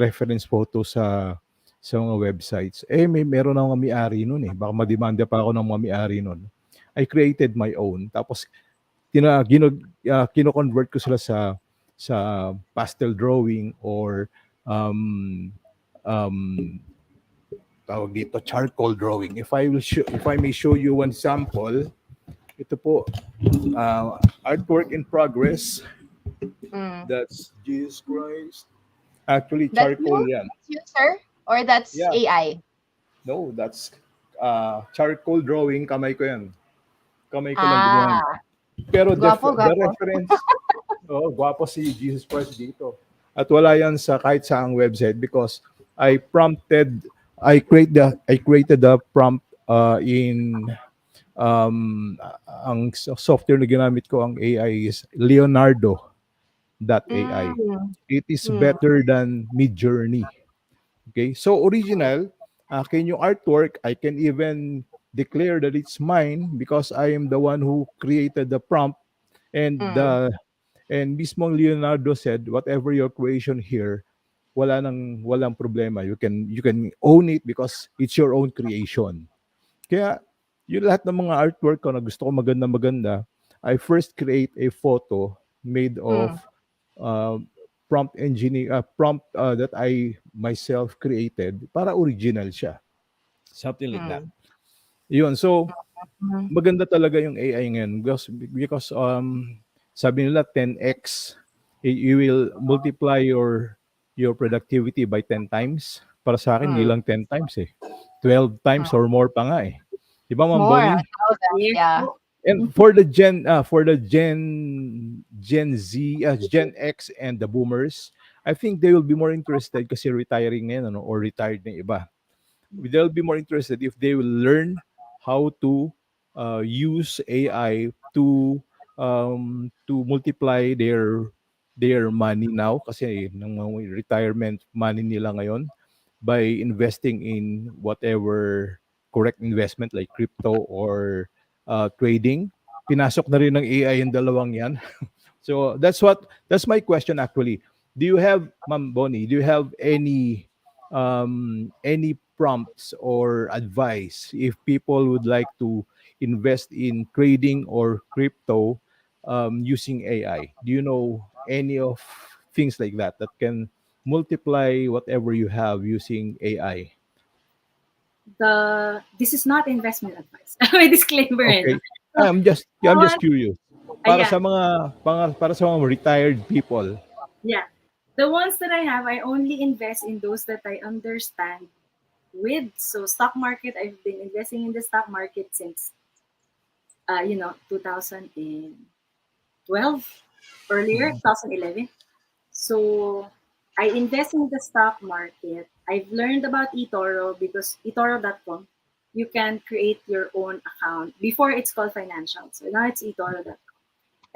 Speaker 3: reference photo sa mga websites. Meron akong may-ari nun eh. Baka mademanda pa ako ng mga may-ari nun. I created my own. Tapos kino-convert ko sila sa pastel drawing or um, um, tawag dito charcoal drawing. If I may show you one sample, ito po artwork in progress.
Speaker 5: Mm.
Speaker 3: That's Jesus Christ. Actually,
Speaker 5: That's
Speaker 3: charcoal
Speaker 5: you?
Speaker 3: yan.
Speaker 5: That's you, sir? Or that's
Speaker 3: Yeah.
Speaker 5: AI?
Speaker 3: No, that's charcoal drawing. Kamay ko yan. Kamay ko lang gumawa.
Speaker 5: Ah,
Speaker 3: Pero
Speaker 5: guwapo,
Speaker 3: the
Speaker 5: guwapo.
Speaker 3: reference, gwapo si Jesus Christ dito. At wala yan sa kahit saang website because I created the prompt in ang software na ginamit ko ang AI is Leonardo.ai.
Speaker 5: Mm.
Speaker 3: It is
Speaker 5: Mm.
Speaker 3: better than Midjourney. Okay? So original, akin yung artwork, I can even declare that it's mine because I am the one who created the prompt and
Speaker 5: Mm.
Speaker 3: mismong Leonardo said whatever your creation here, walang problema. You can own it because it's your own creation. Kaya yung lahat ng mga artwork ko na gusto ko maganda-maganda, I first create a photo made of
Speaker 5: Mm.
Speaker 3: uh, prompt that I myself created para original siya. Something like that.
Speaker 5: Mm.
Speaker 3: Yun. So,
Speaker 5: Mm.
Speaker 3: maganda talaga yung AI ngayon because sabi nila 10x, you will multiply your productivity by 10 times. Para sa akin, hindi
Speaker 5: Mm.
Speaker 3: lang 10 times eh. 12 times
Speaker 5: Mm.
Speaker 3: or more pa nga eh. Di ba, Ma'am
Speaker 5: More,
Speaker 3: Bonnie?
Speaker 5: 1,000.
Speaker 6: Yes
Speaker 5: Yeah.
Speaker 6: po.
Speaker 3: And
Speaker 6: Mhm.
Speaker 3: for the Gen Z, Gen X and the boomers, I think they will be more interested kasi retiring ngayon ano, or retired na yung iba. They'll be more interested if they will learn how to use AI to multiply their money now kasi ng mga retirement money nila ngayon by investing in whatever correct investment like crypto or trading. Pinasok na rin ng AI yung dalawang yan. So that's my question actually. Do you have, Ma'am Bonnie, do you have any prompts or advice if people would like to invest in trading or crypto using AI? Do you know any of things like that that can multiply whatever you have using AI?
Speaker 6: This is not investment advice. May disclaimer eh, no?
Speaker 3: Okay.
Speaker 6: So,
Speaker 3: I'm just
Speaker 6: one,
Speaker 3: curious.
Speaker 6: yeah,
Speaker 3: Para sa mga retired people.
Speaker 6: yeah. The ones that I have, I only invest in those that I understand with. So stock market, I've been investing in the stock market since 2012, earlier
Speaker 3: Mhm.
Speaker 6: 2011. So I invest in the stock market. I've learned about eToro because eToro.com, you can create your own account. Before it's called financial, so now it's eToro.com.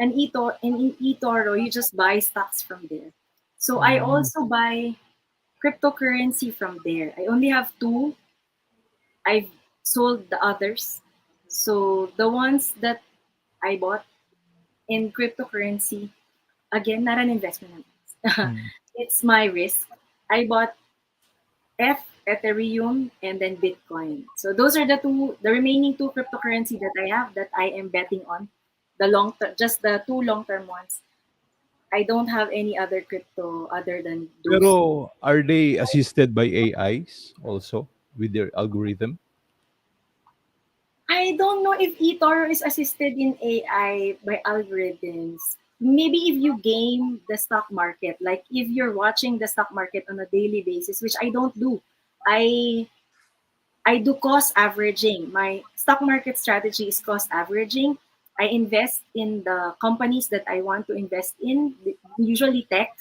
Speaker 6: And in eToro, you just buy stocks from there. So I
Speaker 3: Mm.
Speaker 6: also buy cryptocurrency from there. I only have two. I've sold the others. So the ones that I bought in cryptocurrency, again, not an investment.
Speaker 3: Mm.
Speaker 6: It's my risk. I bought Ethereum, and then Bitcoin. So those are the remaining two cryptocurrency that I have that I am betting on. The long term, just the two long term ones. I don't have any other crypto other than those two.
Speaker 3: Pero are they assisted by AIs also with their algorithm?
Speaker 6: I don't know if eToro is assisted in AI by algorithms. Maybe if you game the stock market, like if you're watching the stock market on a daily basis, which I don't do. I I do cost averaging. My stock market strategy is cost averaging. I invest in the companies that I want to invest in, usually tech,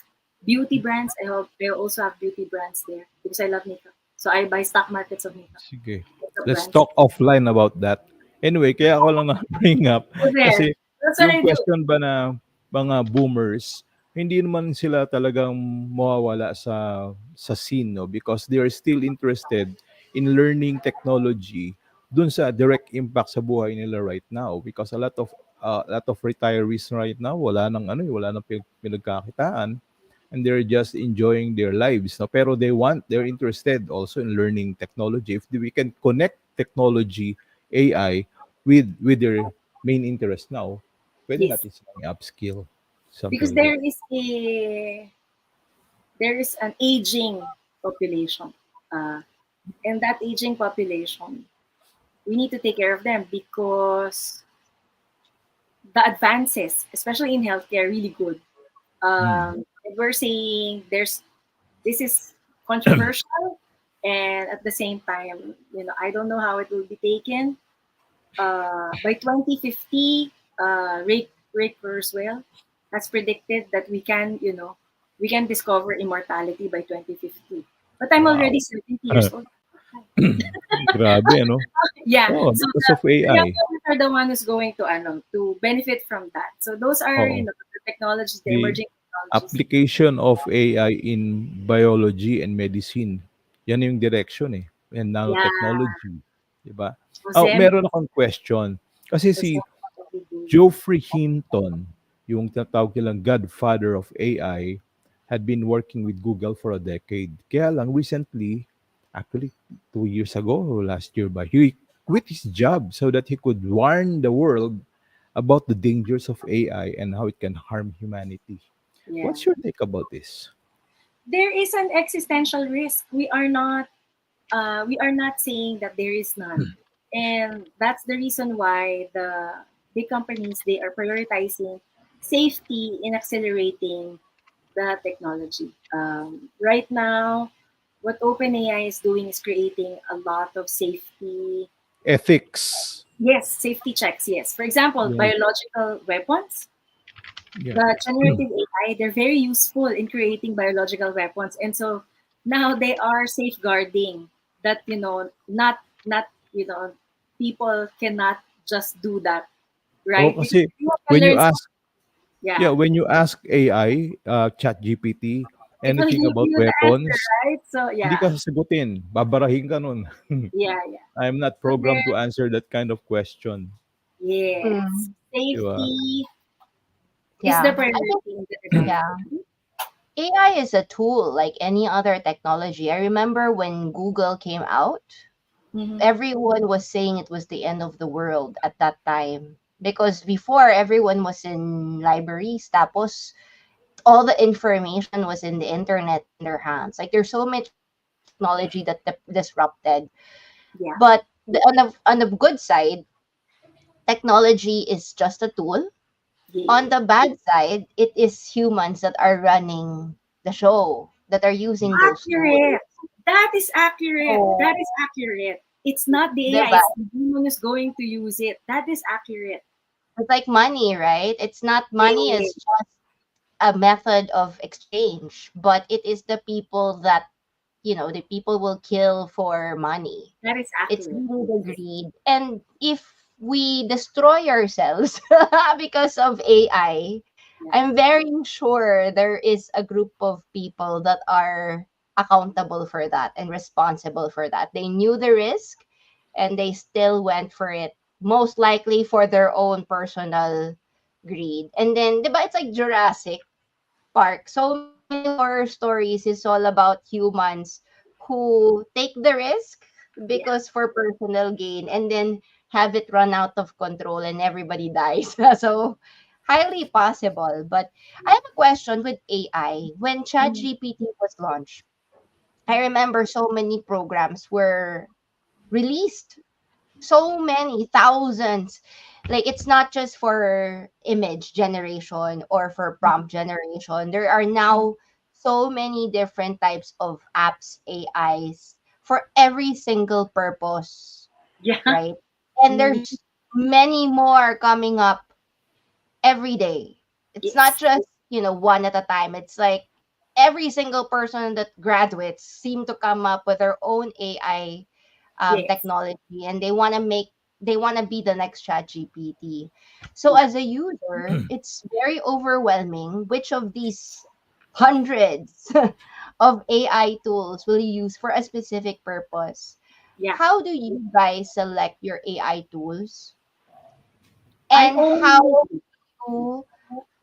Speaker 6: beauty brands. I also have beauty brands there because I love makeup. So I buy stock markets of
Speaker 3: Sige.
Speaker 6: makeup
Speaker 3: Let's
Speaker 6: brands.
Speaker 3: talk offline about that. Anyway, kaya ako lang na-bring up
Speaker 6: So there.
Speaker 3: kasi
Speaker 6: That's what
Speaker 3: yung
Speaker 6: I do.
Speaker 3: question ba na mga boomers, hindi naman sila talagang mawawala sa scene, no? Because they are still interested in learning technology dun sa direct impact sa buhay nila right now because a lot of retirees right now wala nang pinagkakitaan and they're just enjoying their lives, no? Pero they're interested also in learning technology. If we can connect technology, AI with their main interest now, pwede
Speaker 6: Yes.
Speaker 3: natin silang upskill, something
Speaker 6: Because
Speaker 3: like that.
Speaker 6: there is an aging population. Uh, and that aging population, we need to take care of them because the advances, especially in healthcare, are really good.
Speaker 3: Mm.
Speaker 6: We're saying this is controversial, and at the same time, I don't know how it will be taken. By 2050, Ray Kurzweil has predicted that we can discover immortality by 2050. But I'm already
Speaker 3: Wow.
Speaker 6: 70 years old.
Speaker 3: Grabe, ano?
Speaker 6: Yeah,
Speaker 3: Oh,
Speaker 6: so
Speaker 3: because of
Speaker 6: the
Speaker 3: AI.
Speaker 6: young ones are the one who's going to benefit from that. So those are
Speaker 3: Oo.
Speaker 6: the technologies, the
Speaker 3: The
Speaker 6: emerging technologies.
Speaker 3: application of AI in biology and medicine. Yan yung direction eh. And
Speaker 6: Yeah,
Speaker 3: nanotechnology. Diba? Oh,
Speaker 6: Jose,
Speaker 3: meron akong question. Kasi
Speaker 6: Jose,
Speaker 3: si
Speaker 6: what we do.
Speaker 3: Geoffrey Hinton, yung tinatawag nilang godfather of AI, had been working with Google for a decade. Kaya lang recently, actually 2 years ago or last year ba, he quit his job so that he could warn the world about the dangers of AI and how it can harm humanity.
Speaker 6: Yeah.
Speaker 3: What's your take about this?
Speaker 6: There is an existential risk. We are not saying that there is none. And that's the reason why the big companies, they are prioritizing safety in accelerating the technology. Right now, what OpenAI is doing is creating a lot of safety,
Speaker 3: Ethics.
Speaker 6: yes, safety checks, yes. For example,
Speaker 3: Yeah.
Speaker 6: biological weapons,
Speaker 3: Yeah.
Speaker 6: the generative AI, they're very useful in creating biological weapons. And so now they are safeguarding that, not people cannot just do that,
Speaker 3: Oh,
Speaker 6: right? Because
Speaker 3: kasi
Speaker 6: you have to
Speaker 3: when you
Speaker 6: learn,
Speaker 3: ask, yeah,
Speaker 6: yeah,
Speaker 3: when you ask AI, ChatGPT,
Speaker 6: it will
Speaker 3: anything
Speaker 6: give
Speaker 3: about
Speaker 6: you the answer,
Speaker 3: weapons,
Speaker 6: right? So
Speaker 3: hindi ka
Speaker 6: yeah,
Speaker 3: sasagutin. Babarahin ka nun.
Speaker 6: yeah, yeah.
Speaker 3: I'm not
Speaker 6: So
Speaker 3: programmed
Speaker 6: there,
Speaker 3: to answer that kind of question.
Speaker 6: yes,
Speaker 5: Mm,
Speaker 3: Di ba?
Speaker 6: safety is the
Speaker 5: yeah. I
Speaker 6: priority
Speaker 5: think,
Speaker 6: in the technology.
Speaker 5: yeah. AI is a tool like any other technology. I remember when Google came out,
Speaker 6: Mm-hmm.
Speaker 5: everyone was saying it was the end of the world at that time. Because before, everyone was in libraries, tapos all the information was in the internet in their hands. Like there's so much technology that disrupted.
Speaker 6: Yeah.
Speaker 5: But on the good side, technology is just a tool. On
Speaker 6: Yeah.
Speaker 5: the bad side, it is humans that are running the show, that are using those tools.
Speaker 6: Accurate. That is accurate.
Speaker 5: So,
Speaker 6: That is accurate. It's not the AI,
Speaker 5: diba?
Speaker 6: it's the human who's going to use it. That is accurate.
Speaker 5: It's like money, right? It's not money
Speaker 6: Yeah,
Speaker 5: is just a method of exchange, but it is the people that, the people will kill for money.
Speaker 6: that is
Speaker 5: It's
Speaker 6: accurate.
Speaker 5: really the greed. And if we destroy ourselves because of AI,
Speaker 6: Yeah.
Speaker 5: I'm very sure there is a group of people that are accountable for that and responsible for that. They knew the risk and they still went for it, most likely for their own personal greed. And then, diba, it's like Jurassic Park. So many horror stories is all about humans who take the risk
Speaker 6: Yeah.
Speaker 5: because for personal gain and then have it run out of control and everybody dies. So highly possible. But I have a question with AI. When
Speaker 6: Mm.
Speaker 5: ChatGPT was launched, I remember so many programs were released, so many thousands. Like it's not just for image generation or for prompt generation. There are now so many different types of apps, AIs for every single purpose,
Speaker 6: Yeah.
Speaker 5: right? And
Speaker 6: Mm.
Speaker 5: there's many more coming up every day. It's not
Speaker 6: Yes.
Speaker 5: just, one at a time. It's like every single person that graduates seem to come up with their own AI
Speaker 6: Yes.
Speaker 5: technology, and they want to be the next chat GPT. So
Speaker 6: Yeah.
Speaker 5: as a user, it's very overwhelming. Which of these hundreds of AI tools will you use for a specific purpose?
Speaker 6: Yeah.
Speaker 5: How do you guys select your AI tools?
Speaker 6: I
Speaker 5: And how
Speaker 6: only
Speaker 5: to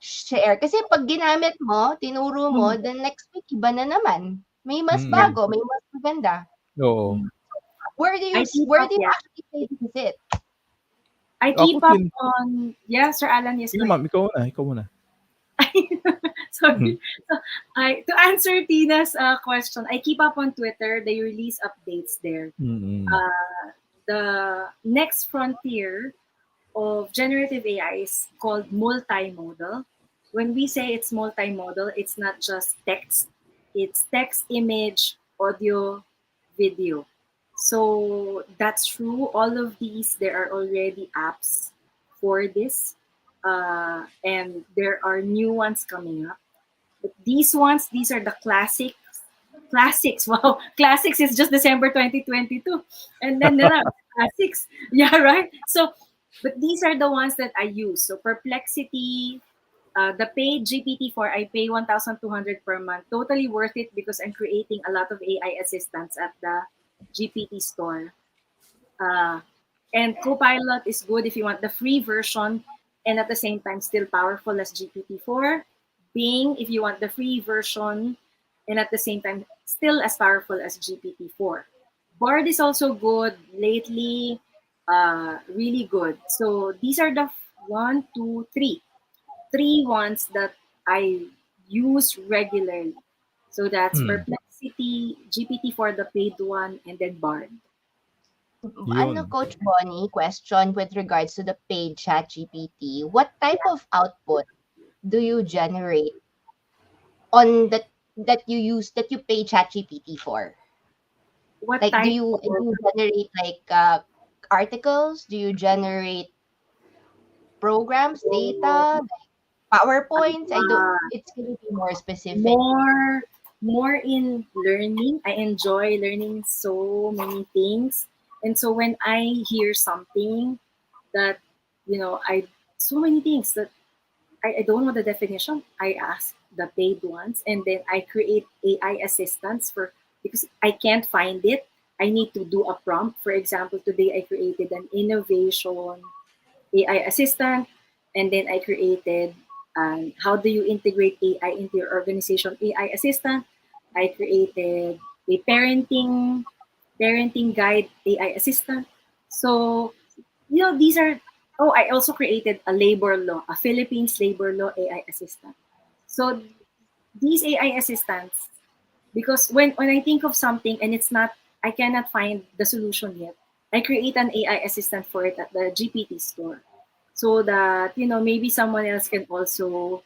Speaker 5: share? Kasi pag ginamit mo, tinuro mo,
Speaker 6: mm,
Speaker 5: then next week iba na naman. May mas
Speaker 6: yeah.
Speaker 3: Mm.
Speaker 5: bago, may mas maganda.
Speaker 3: Oo.
Speaker 6: Mm.
Speaker 5: Where do you
Speaker 6: Yeah.
Speaker 5: actually say this is it?
Speaker 6: I
Speaker 3: Ako
Speaker 6: keep up
Speaker 3: din.
Speaker 6: on, yeah, Sir Alan, yes,
Speaker 3: Sige
Speaker 6: go
Speaker 3: ma'am,
Speaker 6: ahead.
Speaker 3: ikaw na, ikaw muna.
Speaker 6: Sorry. So, to answer Tina's question, I keep up on Twitter. They release updates there.
Speaker 3: Mm.
Speaker 6: Uh, the next frontier of generative AI is called multimodal. When we say it's multimodal, it's not just text, it's text, image, audio, video. So that's true. All of these, there are already apps for this, and there are new ones coming up. But these ones, these are the classics. Classics, wow, classics is just December 2022, and then there are classics, yeah, right. So, but these are the ones that I use. So Perplexity, the paid GPT-4, I pay 1,200 per month. Totally worth it because I'm creating a lot of AI assistants at the GPT store. Uh, and Copilot is good if you want the free version and at the same time still powerful as GPT-4. Bing, if you want the free version and at the same time still as powerful as GPT-4. Bard is also good lately. really good. So these are the one, two, three ones that I use regularly. So that's
Speaker 3: Hmm.
Speaker 6: Perplexity, GPT for the paid one, and then Bard.
Speaker 5: Ano,
Speaker 3: Yun.
Speaker 5: Coach Bonnie, question with regards to the paid chat GPT. What type of output do you generate on that you use that you pay chat GPT for?
Speaker 6: What
Speaker 5: Like,
Speaker 6: type
Speaker 5: do
Speaker 6: of
Speaker 5: you generate like articles? Do you generate programs, data, PowerPoints? I don't.
Speaker 6: uh,
Speaker 5: It's gonna be more specific.
Speaker 6: more more in learning? I enjoy learning so many things, and so when I hear something that I so many things that I don't know the definition. I ask the paid ones, and then I create AI assistants for because I can't find it. I need to do a prompt. For example, today I created an innovation AI assistant, and then I created how do you integrate AI into your organization AI assistant. I created a parenting guide AI assistant. So these are. Oh, I also created a labor law, a Philippines labor law AI assistant. So these AI assistants, because when I think of something and it's not, I cannot find the solution yet, I create an AI assistant for it at the GPT store, so that maybe someone else can also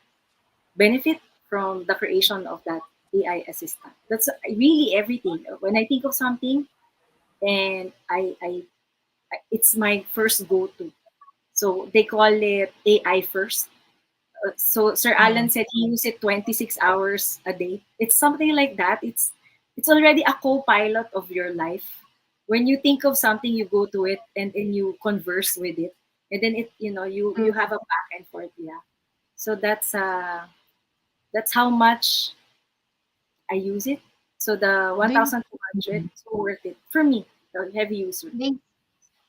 Speaker 6: benefit from the creation of that AI assistant. That's really everything. When I think of something and it's my first go-to. So they call it AI first. So Sir Alan
Speaker 5: Mm.
Speaker 6: said he used it 26 hours a day. It's something like that. It's already a co-pilot of your life. When you think of something, you go to it and you converse with it, and then you
Speaker 5: Mm.
Speaker 6: have a back and forth. Yeah. So that's how much I use it. So the
Speaker 5: Do you,
Speaker 6: 1,200 is so worth it for me, the heavy user.
Speaker 5: they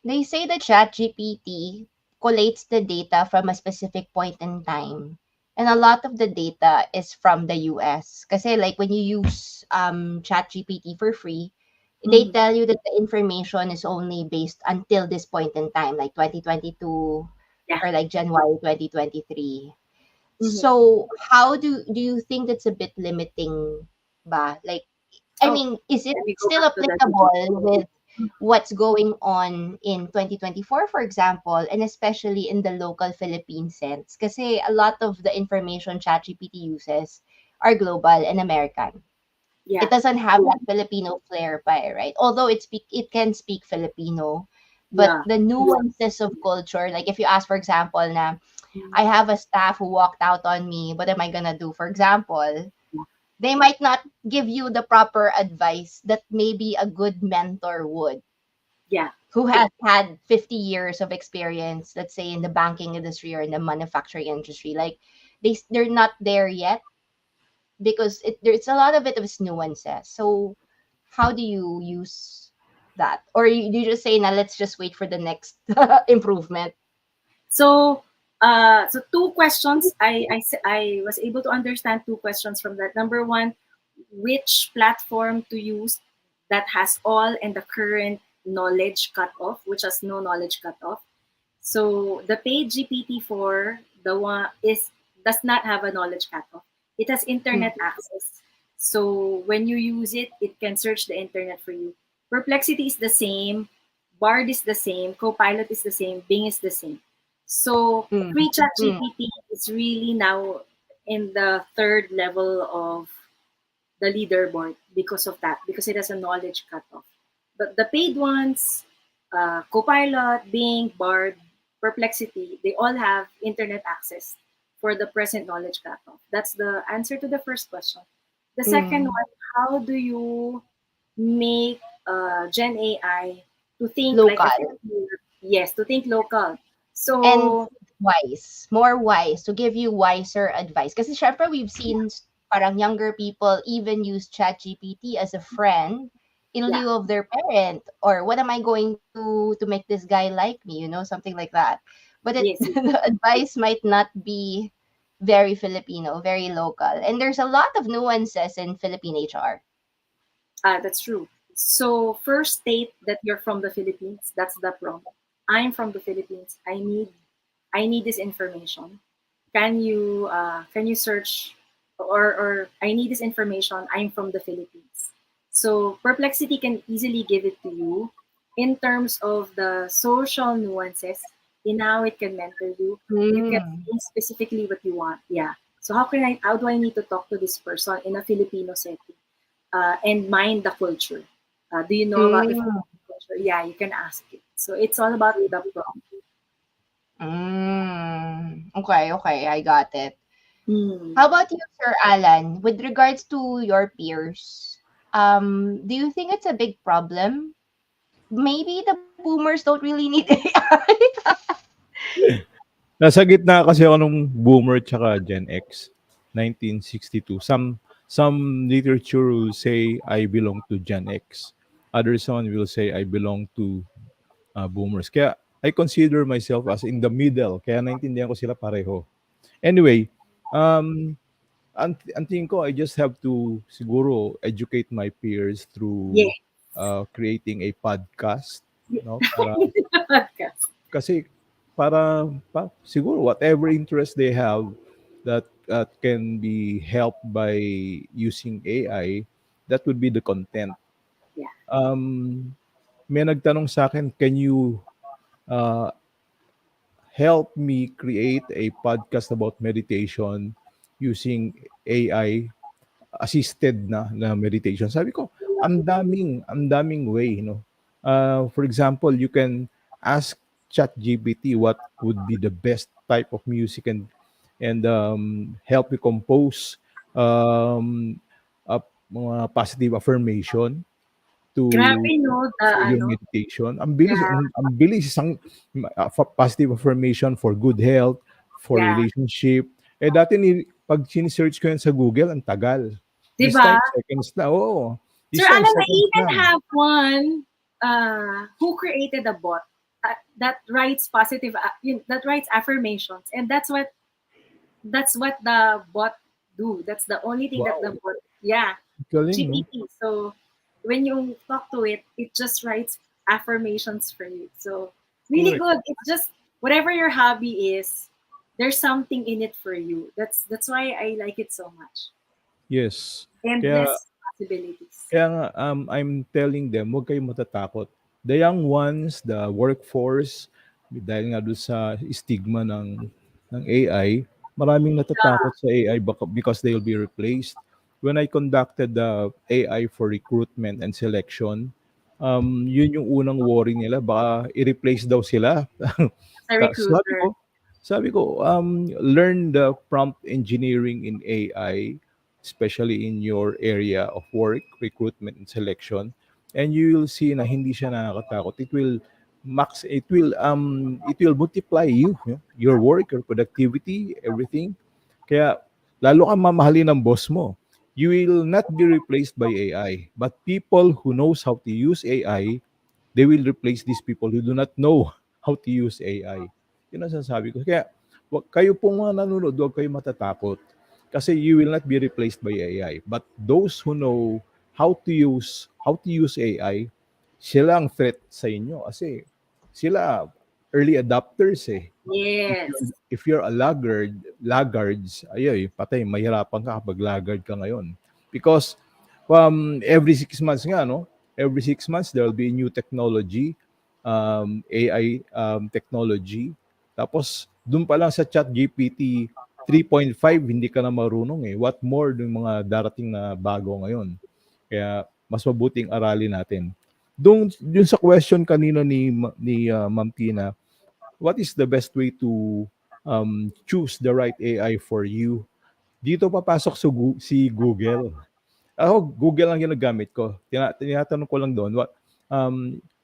Speaker 5: They say that ChatGPT collates the data from a specific point in time. And a lot of the data is from the US. Kasi like when you use ChatGPT for free, they
Speaker 6: Mm-hmm.
Speaker 5: tell you that the information is only based until this point in time, like 2022
Speaker 6: Yeah.
Speaker 5: or like January 2023.
Speaker 6: Mm-hmm.
Speaker 5: So how do you think that's a bit limiting ba? Like, I
Speaker 6: Oh,
Speaker 5: mean, is it
Speaker 6: let me go
Speaker 5: still
Speaker 6: back to the video.
Speaker 5: applicable with what's going on in 2024, for example, and especially in the local Philippine sense? Kasi a lot of the information ChatGPT uses are global and American. It
Speaker 6: Yeah.
Speaker 5: doesn't have that Filipino flair pa right? Although it can speak Filipino, but
Speaker 6: Yeah.
Speaker 5: the nuances of culture, like if you ask, for example, na
Speaker 6: Mm.
Speaker 5: I have a staff who walked out on me, what am I gonna do? For example, they might not give you the proper advice that maybe a good mentor would,
Speaker 6: Yeah.
Speaker 5: who has had 50 years of experience, let's say in the banking industry or in the manufacturing industry. Like they're not there yet because there's a lot of it of its nuances. So how do you use that? Or you just say, now let's just wait for the next improvement?
Speaker 6: So two questions. I was able to understand two questions from that. Number one, which platform to use that has all and the current knowledge cut off, which has no knowledge cut off. So the paid GPT-4, the one is does not have a knowledge cutoff. It has
Speaker 5: Mm,
Speaker 6: internet access. So when you use it, it can search the internet for you. Perplexity is the same, Bard is the same, Copilot is the same, Bing is the same. So
Speaker 5: mm,
Speaker 6: pre-chat
Speaker 5: mm,
Speaker 6: GPT is really now in the third level of the leaderboard because of that, because it has a knowledge cutoff. But the paid ones, Copilot, Bing, Bard, Perplexity, they all have internet access for the present knowledge cutoff. That's the answer to the first question. The second
Speaker 5: mm.
Speaker 6: one, how do you make Gen AI to think like a
Speaker 5: Local.
Speaker 6: Filipino? Yes, to think local.
Speaker 5: And
Speaker 6: So,
Speaker 5: wise, more wise, to give you wiser advice. Kasi syempre we've seen parang younger people even use ChatGPT as a friend in
Speaker 6: yeah,
Speaker 5: lieu of their parent. Or what am I going to do to make this guy like me? Something like that. But
Speaker 6: yes, yes.
Speaker 5: the advice might not be very Filipino, very local. And there's a lot of nuances in Philippine HR.
Speaker 6: That's true. So first state that you're from the Philippines. That's the prompt. I'm from the Philippines. I need this information. Can you search, or I need this information. I'm from the Philippines. So Perplexity can easily give it to you in terms of the social nuances in how it can mentor you. You can
Speaker 5: Mm.
Speaker 6: say specifically what you want. Yeah. So how do I need to talk to this person in a Filipino setting, and mind the culture? Do you know about the
Speaker 5: Mm.
Speaker 6: Filipino culture? Yeah, you can ask it. So it's all about the prompt.
Speaker 5: Mm. Okay, okay, I got it.
Speaker 6: Hmm.
Speaker 5: How about you, Sir Alan? With regards to your peers, do you think it's a big problem? Maybe the boomers don't really need AI.
Speaker 3: Nasa gitna kasi ako nung boomer tsaka Gen X, 1962. Some literature will say I belong to Gen X. Others one will say I belong to boomers. Kaya I consider myself as in the middle. Kaya naintindihan ko sila pareho. Anyway, um, ang tingin ko, I just have to siguro educate my peers
Speaker 6: Yeah.
Speaker 3: through creating a podcast, no? Para
Speaker 6: Podcast.
Speaker 3: kasi siguro whatever interest they have that can be helped by using AI, that would be the content.
Speaker 6: Yeah.
Speaker 3: Um, may nagtanong sa akin, can you uh, help me create a podcast about meditation using AI assisted na meditation. Sabi ko, ang daming way, for example, you can ask ChatGPT what would be the best type of music and help you compose um, a, mga positive affirmation to
Speaker 6: Grabe, no? The
Speaker 3: for your
Speaker 6: ano?
Speaker 3: meditation.
Speaker 6: Yeah.
Speaker 3: Ang bilis positive affirmation for good health, for
Speaker 6: Yeah.
Speaker 3: relationship. Eh dati pag sinesearch ko yan sa Google, ang tagal. This
Speaker 6: Diba?
Speaker 3: time seconds na. Oo.
Speaker 6: Sir
Speaker 3: This time
Speaker 6: Alan, I
Speaker 3: seconds
Speaker 6: even
Speaker 3: na.
Speaker 6: have one who created a bot that writes that writes affirmations, and that's what the bot do. That's the only thing that the
Speaker 3: Wow.
Speaker 6: bot, yeah,
Speaker 3: Galing, no?
Speaker 6: GPT. So when you talk to it, it just writes affirmations for you. So really
Speaker 3: Correct.
Speaker 6: good. It's just whatever your hobby is, there's something in it for you. That's why I like it so much.
Speaker 3: Yes. Kaya
Speaker 6: Endless possibilities.
Speaker 3: Kaya nga, I'm telling them, huwag kayong matatakot. The young ones, the workforce, dahil nga doon sa stigma ng AI, maraming natatakot sa AI because they will be replaced. When I conducted the AI for recruitment and selection, yun yung unang worry nila, baka i-replace daw sila.
Speaker 6: As a
Speaker 3: Sabi
Speaker 6: recruiter.
Speaker 3: ko, learn the prompt engineering in AI, especially in your area of work, recruitment and selection, and you will see na hindi siya nakakatakot. It will multiply your work, your productivity, everything. Kaya lalo kang mamahalin ng boss mo. You will not be replaced by AI, but people who knows how to use AI, they will replace these people who do not know how to use AI. Yun ang sasabi ko. Kaya kayo pong mga nanonood, huwag kayo matatakot. Kasi you will not be replaced by AI. But those who know how to use AI, sila ang threat sa inyo. Kasi sila early adopters eh. If
Speaker 6: Yes.
Speaker 3: you're, if you're a laggards, ayoy, patay, mahirapan ka kapag laggard ka ngayon. Because every 6 months nga, no? Every 6 months, there will be new technology, AI technology. Tapos, dun pa lang sa chat GPT 3.5, hindi ka na marunong eh. What more yung mga darating na bago ngayon? Kaya, mas mabuting aralin natin. Dun sa question kanina ni Ma'am Tina, what is the best way to choose the right AI for you? Dito papasok si Google. Ako, Google ang ginagamit ko. Tinatanong ko lang doon,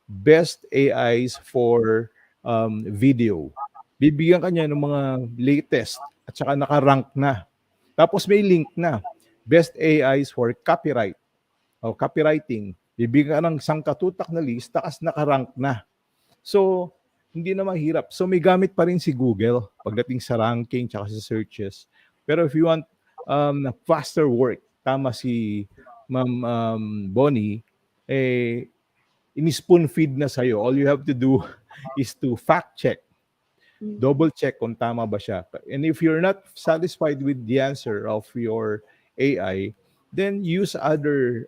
Speaker 3: best AIs for video. Bibigyan ka niya ng mga latest at saka naka-rank na. Tapos may link na. Best AIs for copyright o copywriting. Bibigyan ka ng sangkatutak na list, takas naka-rank na. So, hindi na mahirap. So, may gamit pa rin si Google pagdating sa ranking tsaka sa searches. Pero if you want faster work, tama si Ma'am Bonnie, eh, in-spoon feed na sa'yo. All you have to do is to fact check, double check kung tama ba siya. And if you're not satisfied with the answer of your AI, then use other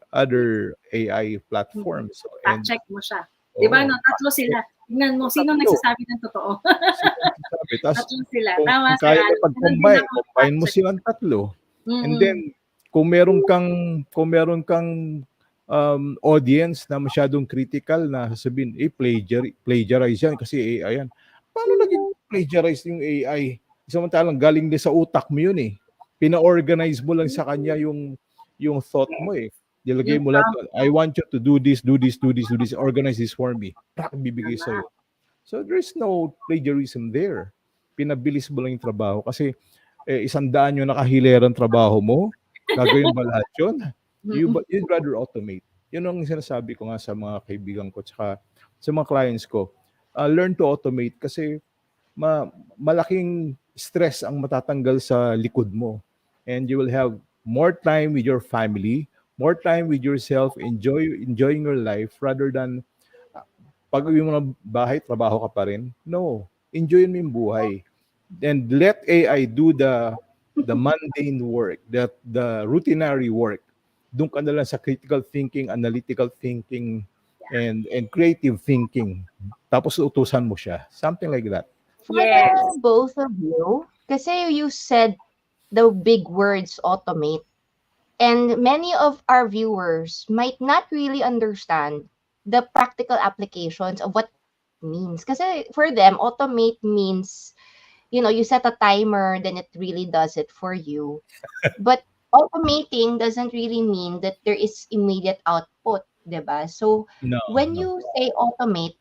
Speaker 3: AI platforms.
Speaker 6: Fact
Speaker 3: And
Speaker 6: check mo siya. 'Di ba,
Speaker 3: oh,
Speaker 6: 'no? Tatlo sila. Tingnan mo, sino
Speaker 3: tatlo.
Speaker 6: nagsasabi ng totoo?
Speaker 3: Sino nagsasabi? Tapos,
Speaker 6: Tatlo sila.
Speaker 3: kung,
Speaker 6: Tama,
Speaker 3: kung
Speaker 6: Sir
Speaker 3: kaya niya
Speaker 6: Alan. Meron din
Speaker 3: pag-combine,
Speaker 6: ako
Speaker 3: combine
Speaker 6: fact
Speaker 3: mo
Speaker 6: check.
Speaker 3: silang tatlo. And
Speaker 6: Mm.
Speaker 3: then, kung meron kang audience na masyadong critical na sabihin, plagiarize yan kasi AI yan. Paano naging plagiarize yung AI? Samantalang galing din sa utak mo yun eh. Pina-organize mo lang sa kanya yung thought mo eh. Nilagay
Speaker 6: Yung
Speaker 3: mo lahat,
Speaker 6: prompt,
Speaker 3: I want you to do this, do this, do this, do this, organize this for me. Prak, bibigay
Speaker 6: tama.
Speaker 3: sa'yo. So there's no plagiarism there. Pinabilis mo lang yung trabaho kasi 100 yung nakahilerang trabaho mo. Gagawin ba lahat yun?
Speaker 6: Mm.
Speaker 3: You'd rather automate. Yun ang sinasabi ko nga sa mga kaibigan ko tsaka sa mga clients ko. Learn to automate kasi malaking stress ang matatanggal sa likod mo. And you will have more time with your family, more time with yourself, enjoying your life rather than pag-uwi mo ng bahay, trabaho ka pa rin. No, enjoy mo yung buhay. And let AI do the mundane work, the routinary work. Doon ka na lang sa critical thinking, analytical thinking, and creative thinking. Tapos utusan mo siya. Something like that.
Speaker 5: For the
Speaker 6: Yes.
Speaker 5: both of you, kasi you said the big words automate, and many of our viewers might not really understand the practical applications of what automate means. Kasi for them, automate means, you set a timer, then it really does it for you. But automating doesn't really mean that there is immediate output, 'di ba? So
Speaker 3: No,
Speaker 5: when
Speaker 3: no.
Speaker 5: you say automate,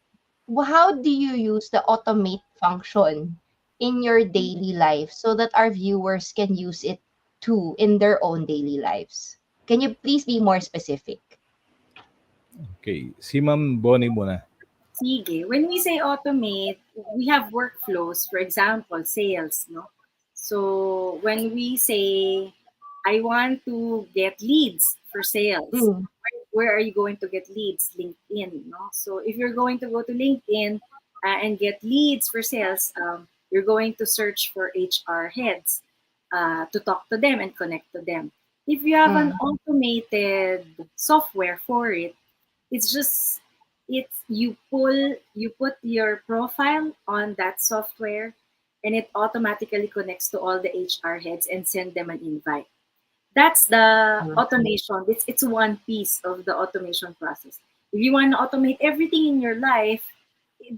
Speaker 5: how do you use the automate function in your daily life so that our viewers can use it too in their own daily lives? Can you please be more specific?
Speaker 3: Okay. Si Ma'am Bonnie muna.
Speaker 6: Sige. When we say automate, we have workflows. For example, sales, no? So when we say, I want to get leads for sales,
Speaker 5: Mm,
Speaker 6: where are you going to get leads? LinkedIn, no? So if you're going to go to LinkedIn and get leads for sales, you're going to search for HR heads to talk to them and connect to them. If you have an
Speaker 5: mm,
Speaker 6: automated software for it, it's just you put your profile on that software and it automatically connects to all the HR heads and send them an invite. That's the
Speaker 5: mm,
Speaker 6: automation. It's one piece of the automation process. If you want to automate everything in your life,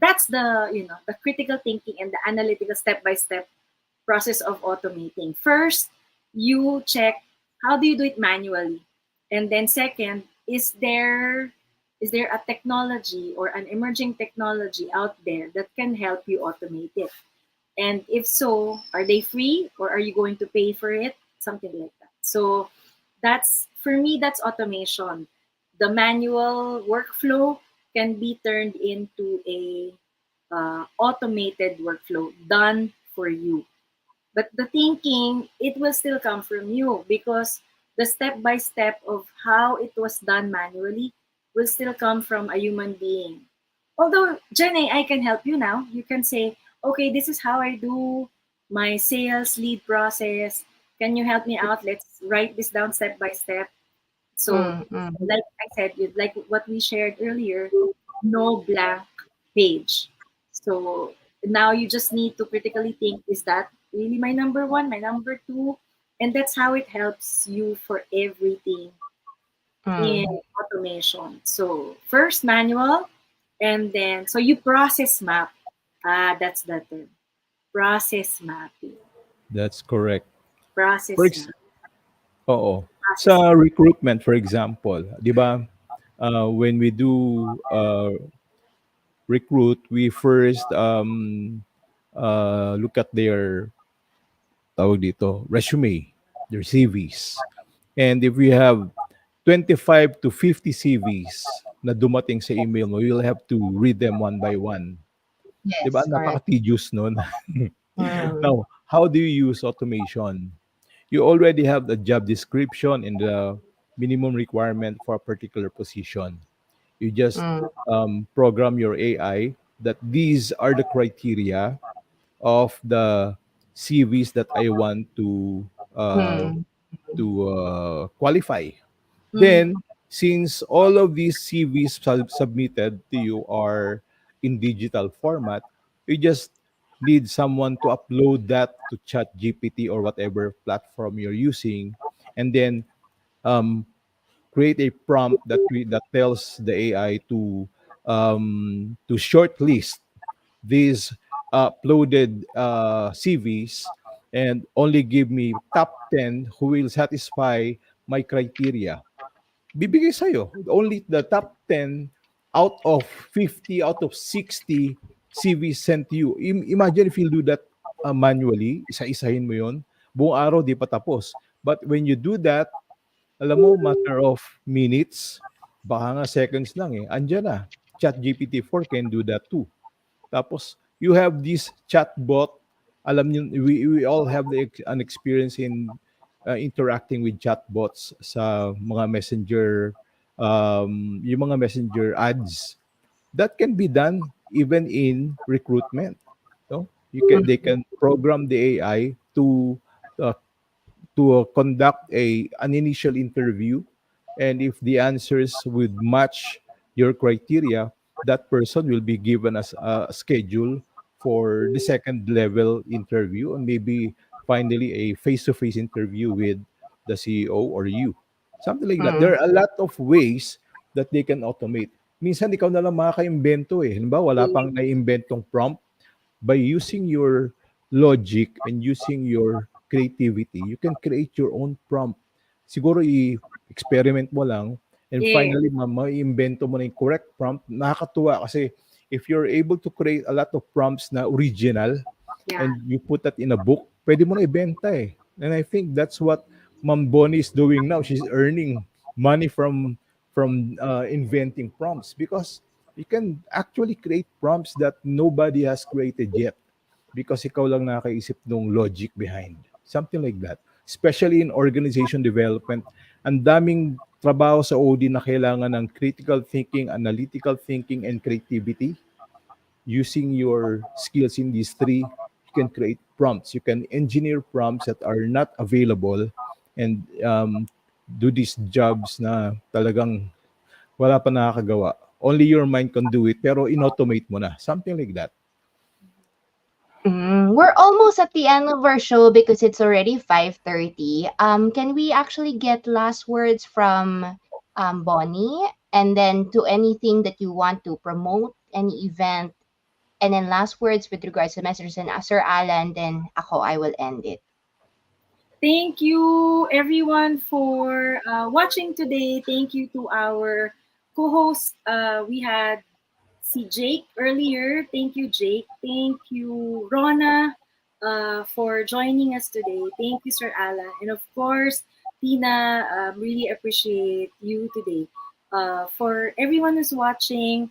Speaker 6: that's the critical thinking and the analytical step by step process of automating. First, you check how do you do it manually, and then second, is there a technology or an emerging technology out there that can help you automate it? And if so, are they free or are you going to pay for it? Something like that. So that's for me, that's automation. The manual workflow can be turned into a automated workflow done for you. But the thinking, it will still come from you because the step by step of how it was done manually will still come from a human being. Although, Jenny, I can help you now. You can say, okay, this is how I do my sales lead process. Can you help me out? Let's write this down step by step. So,
Speaker 5: mm, mm,
Speaker 6: like I said, like what we shared earlier, no blank page. So now you just need to critically think, is that really my number one, my number two? And that's how it helps you for everything in
Speaker 5: mm.
Speaker 6: automation. So first manual, and then so you process map. That's the term. Process mapping.
Speaker 3: That's correct. For
Speaker 6: Process
Speaker 3: ex-
Speaker 6: map.
Speaker 3: Oo.
Speaker 6: Process
Speaker 3: Sa
Speaker 6: map.
Speaker 3: recruitment, for example, di ba, when we do recruit, we first look at their tawag dito, resume, their CVs. And if we have 25 to 50 CVs na dumating sa email mo, you'll have to read them one by one. Di ba?
Speaker 5: Yes, correct.
Speaker 3: Napaka-tedious nun.
Speaker 5: Mm,
Speaker 3: Now, how do you use automation? You already have the job description and the minimum requirement for a particular position. You just
Speaker 5: mm,
Speaker 3: program your AI. that these are the criteria of the CVs that I want uh,
Speaker 5: Mm.
Speaker 3: qualify.
Speaker 5: Mm.
Speaker 3: Then, since all of these CVs submitted to you are in digital format, you just need someone to upload that to Chat GPT or whatever platform you're using, and then um, create a prompt that tells the AI to shortlist these uploaded CVs and only give me top 10 who will satisfy my criteria. Bibigay sa'yo only the top 10 out of 50 out of 60 CVs sent to you. Imagine if you do that manually, isa-isahin mo yon, buong araw di pa tapos. But when you do that, alam mo, matter of minutes, baka nga seconds lang eh, andyan na. ChatGPT 4 can do that too. Tapos, you have this chatbot. Alam niyo, we all have an experience in interacting with chatbots sa mga messenger, yung mga messenger ads. That can be done even in recruitment. No? They can program the AI uh, conduct an initial interview, and if the answers would match your criteria, that person will be given as a schedule for the second level interview, and maybe finally a face-to-face interview with the CEO or you, something like that.
Speaker 5: Mm.
Speaker 3: There are a lot of ways that they can automate. Minsan ikaw na lang makaka-imbento eh. Halimbawa, wala pang naiimbentong prompt, by using your logic and using your creativity, you can create your own prompt. Siguro i-experiment mo lang, and
Speaker 6: Yeah.
Speaker 3: finally ma-invento mo na yung correct prompt. Nakakatuwa kasi if you're able to create a lot of prompts na original
Speaker 6: Yeah.
Speaker 3: and you put that in a book, pwede mo na ibenta eh. And I think that's what Ma'am Bonnie is doing now. She's earning money from inventing prompts, because you can actually create prompts that nobody has created yet, because ikaw lang nakaisip ng logic behind. Something like that. Especially in organization development, ang daming trabaho sa OD na kailangan ng critical thinking, analytical thinking, and creativity. Using your skills in these three, you can create prompts. You can engineer prompts that are not available, and do these jobs na talagang wala pa nakakagawa. Only your mind can do it, pero in-automate mo na. Something like that.
Speaker 5: We're almost at the end of our show because it's already 5:30. Can we actually get last words from Bonnie, and then to anything that you want to promote, any event, and then last words with regards to messages, and Sir Alan, then ako, I will end it.
Speaker 6: Thank you, everyone, for watching today. Thank you to our co-host. We had see Jake earlier. Thank you, Jake. Thank you, Rona, for joining us today. Thank you, Sir Alan. And of course, Tina, really appreciate you today. For everyone who's watching,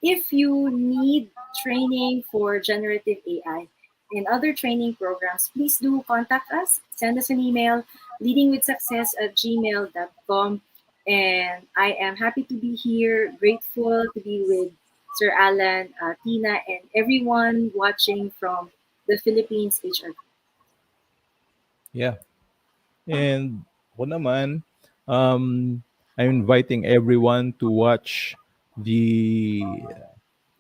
Speaker 6: if you need training for generative AI and other training programs, please do contact us. Send us an email, leadingwithsuccess@gmail.com. And I am happy to be here, grateful to be with Sir Alan, Tina, and everyone watching from the Philippines HR.
Speaker 3: Yeah. And ako naman, um, I'm inviting everyone to watch the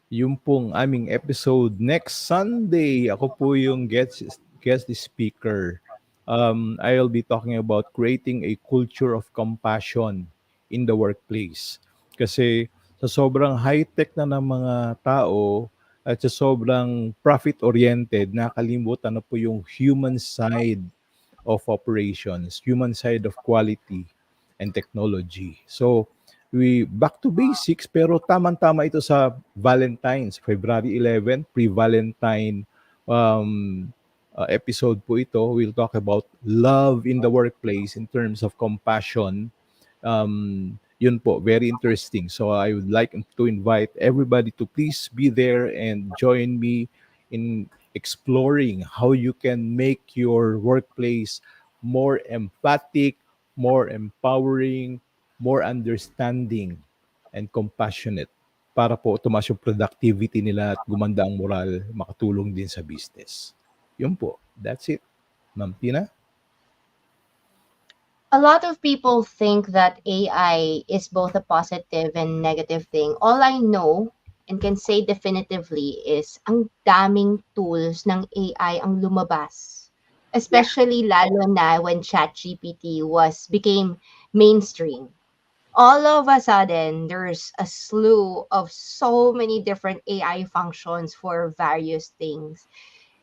Speaker 3: yung pong aming episode next Sunday. Ako po yung guest speaker. I'll be talking about creating a culture of compassion in the workplace. Kasi sa sobrang high-tech na ng mga tao at sa sobrang profit-oriented, nakalimutan na po yung human side of operations, human side of quality and technology. So, we back to basics, pero tamang-tama ito sa Valentine's, February 11, pre-Valentine episode po ito. We'll talk about love in the workplace in terms of compassion. Yun po, very interesting. So I would like to invite everybody to please be there and join me in exploring how you can make your workplace more empathic, more empowering, more understanding, and compassionate para po tumaas yung productivity nila at gumanda ang moral, makatulong din sa business. Yun po. That's it. Ma'am Tina?
Speaker 5: A lot of people think that AI is both a positive and negative thing. All I know and can say definitively is ang daming tools ng AI ang lumabas.
Speaker 6: Yeah.
Speaker 5: Especially lalo na when ChatGPT became mainstream. All of a sudden, there's a slew of so many different AI functions for various things.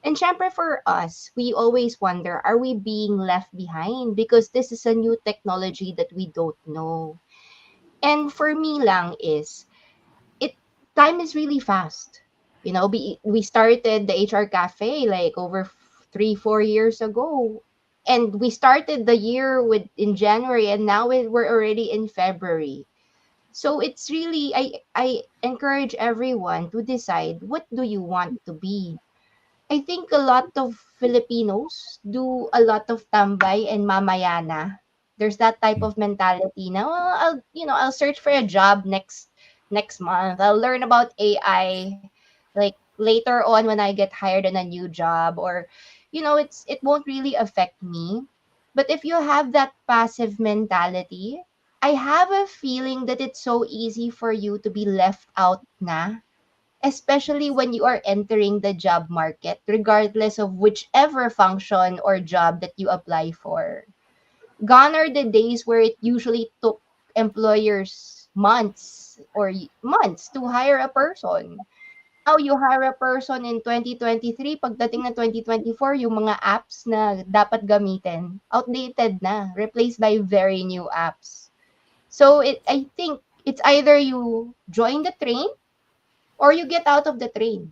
Speaker 5: And syempre for us, we always wonder, are we being left behind? Because this is a new technology that we don't know. And for me lang is, it time is really fast. We started the HR Cafe like over 3-4 years ago. And we started the year with in January and now we're already in February. So it's really I encourage everyone to decide what do you want to be. I think a lot of Filipinos do a lot of tambay and mamayana. There's that type of mentality now. Well, I'll search for a job next month. I'll learn about AI like later on when I get hired in a new job, or it won't really affect me. But if you have that passive mentality, I have a feeling that it's so easy for you to be left out na, especially when you are entering the job market, regardless of whichever function or job that you apply for. Gone are the days where it usually took employers months to hire a person. Now you hire a person in 2023, pagdating na 2024, yung mga apps na dapat gamitin, outdated na, replaced by very new apps. So I think it's either you join the train or you get out of the train.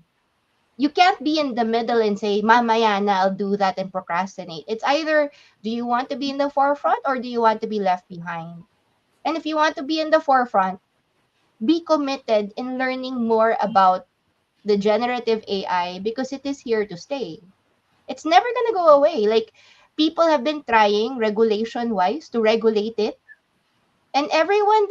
Speaker 5: You can't be in the middle and say, mamaya na, I'll do that and procrastinate. It's either, do you want to be in the forefront or do you want to be left behind? And if you want to be in the forefront, be committed in learning more about the generative AI because it is here to stay. It's never going to go away. Like, people have been trying regulation wise to regulate it, and everyone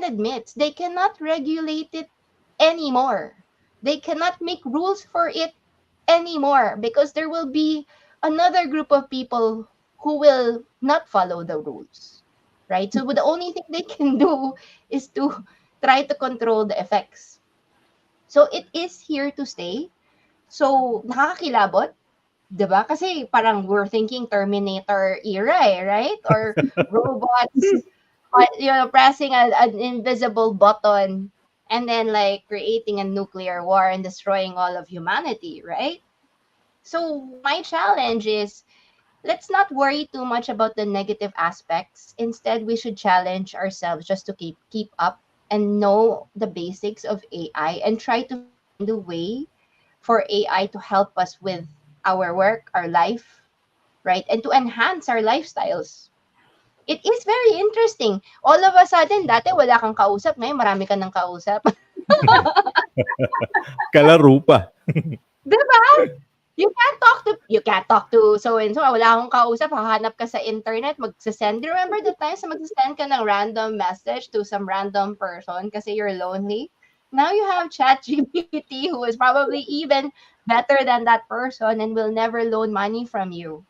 Speaker 5: admits they cannot regulate it anymore. They cannot make rules for it anymore because there will be another group of people who will not follow the rules. Right? So the only thing they can do is to try to control the effects. So it is here to stay. So nakakakilabot, 'di ba? Kasi parang we're thinking Terminator era, right? Or robots, pressing an invisible button and then like creating a nuclear war and destroying all of humanity, right? So my challenge is, let's not worry too much about the negative aspects. Instead, we should challenge ourselves just to keep up and know the basics of AI and try to find a way for AI to help us with our work, our life, right? And to enhance our lifestyles. It is very interesting. All of a sudden, dati wala kang kausap, ngayon marami ka ng kausap.
Speaker 3: Kalaro pa.
Speaker 5: Diba? You can't talk to so and so. Wala akong kausap, hahanap ka sa internet, magsasend. Remember the times na magsasend ka ng random message to some random person kasi you're lonely? Now you have ChatGPT who is probably even better than that person and will never loan money from you.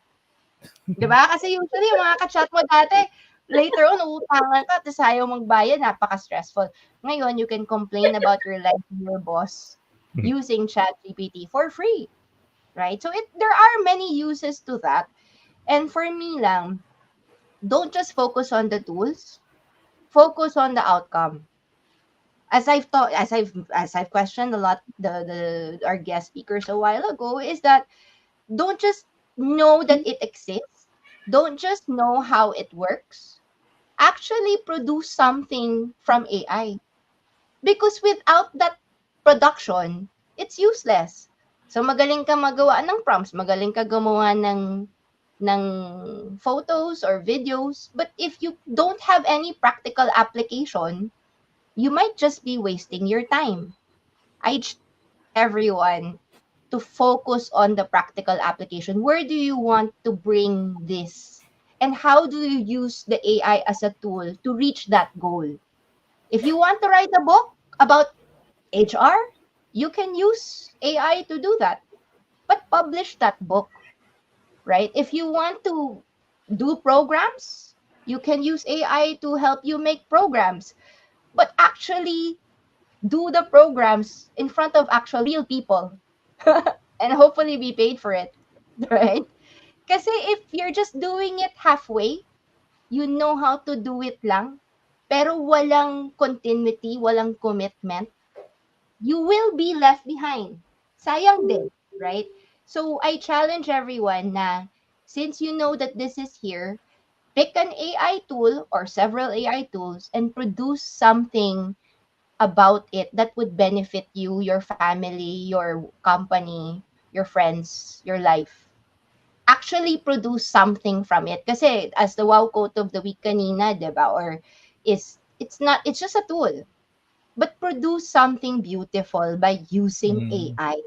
Speaker 5: 'Di ba? Kasi usually yung mga ka-chat mo dati, later on uutangan ka tapos ayaw magbayad, napaka-stressful. Ngayon, you can complain about your life to your boss using ChatGPT for free, right? So there are many uses to that. And for me lang, don't just focus on the tools, focus on the outcome. As I've questioned a lot the our guest speakers a while ago, is that don't just know that it exists, don't just know how it works, actually produce something from AI. Because without that production, it's useless. So magaling ka magawa ng prompts, magaling ka gumawa ng photos or videos, but if you don't have any practical application, you might just be wasting your time. I challenge everyone to focus on the practical application. Where do you want to bring this? And how do you use the AI as a tool to reach that goal? If you want to write a book about HR, you can use AI to do that, but publish that book, right? If you want to do programs, you can use AI to help you make programs, but actually do the programs in front of actual real people and hopefully be paid for it, right? Kasi if you're just doing it halfway, you know how to do it lang, pero walang continuity, walang commitment, you will be left behind. Sayang din, right? So I challenge everyone na since you know that this is here, pick an AI tool or several AI tools and produce something about it that would benefit you, your family, your company, your friends, your life. Actually produce something from it. Kasi as the wow quote of the week kanina, 'di ba? Or is it's not it's just a tool, but produce something beautiful by using
Speaker 3: Mm.
Speaker 5: AI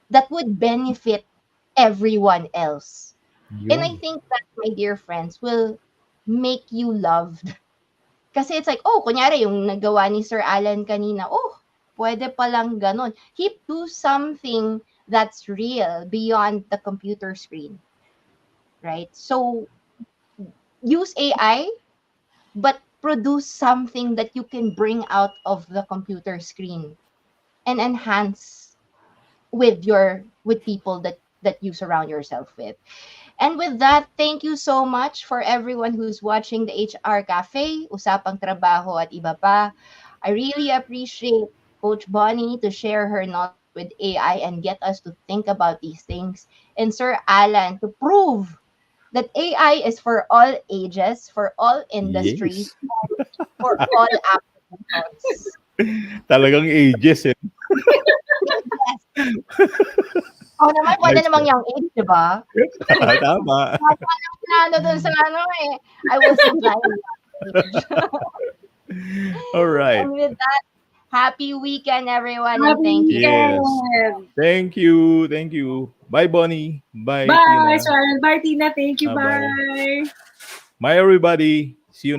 Speaker 5: that would benefit everyone else. And I
Speaker 3: Yun.
Speaker 5: think that, my dear friends, will make you loved. Kasi it's like, oh, kunyari, yung nagawa ni Sir Alan kanina, oh, pwede palang ganon. He do something that's real beyond the computer screen, right? So, use AI, but produce something that you can bring out of the computer screen and enhance with people that you surround yourself with. And with that, thank you so much for everyone who's watching the HR Cafe, Usapang Trabaho at iba pa. I really appreciate Coach Bonnie to share her knowledge with AI and get us to think about these things, and Sir Alan to prove that AI is for all ages, for all industries,
Speaker 3: Yes.
Speaker 5: for all applications.
Speaker 3: Talagang ages eh.
Speaker 5: Yes. Ako naman, pwede
Speaker 3: Nice
Speaker 5: namang
Speaker 3: one.
Speaker 5: young age, di ba?
Speaker 3: Tama.
Speaker 5: Ano dun sa ano eh. I was implying young age.
Speaker 3: All right.
Speaker 5: And with that, happy weekend, everyone, and
Speaker 6: Happy
Speaker 5: thank you.
Speaker 3: Yes.
Speaker 6: weekend.
Speaker 3: Thank you. Thank you. Bye, Bonnie. Bye,
Speaker 6: Bye,
Speaker 3: Tina.
Speaker 6: Sharon. Bye, Tina. Thank you.
Speaker 3: Bye.
Speaker 6: Bye.
Speaker 3: Bye, everybody.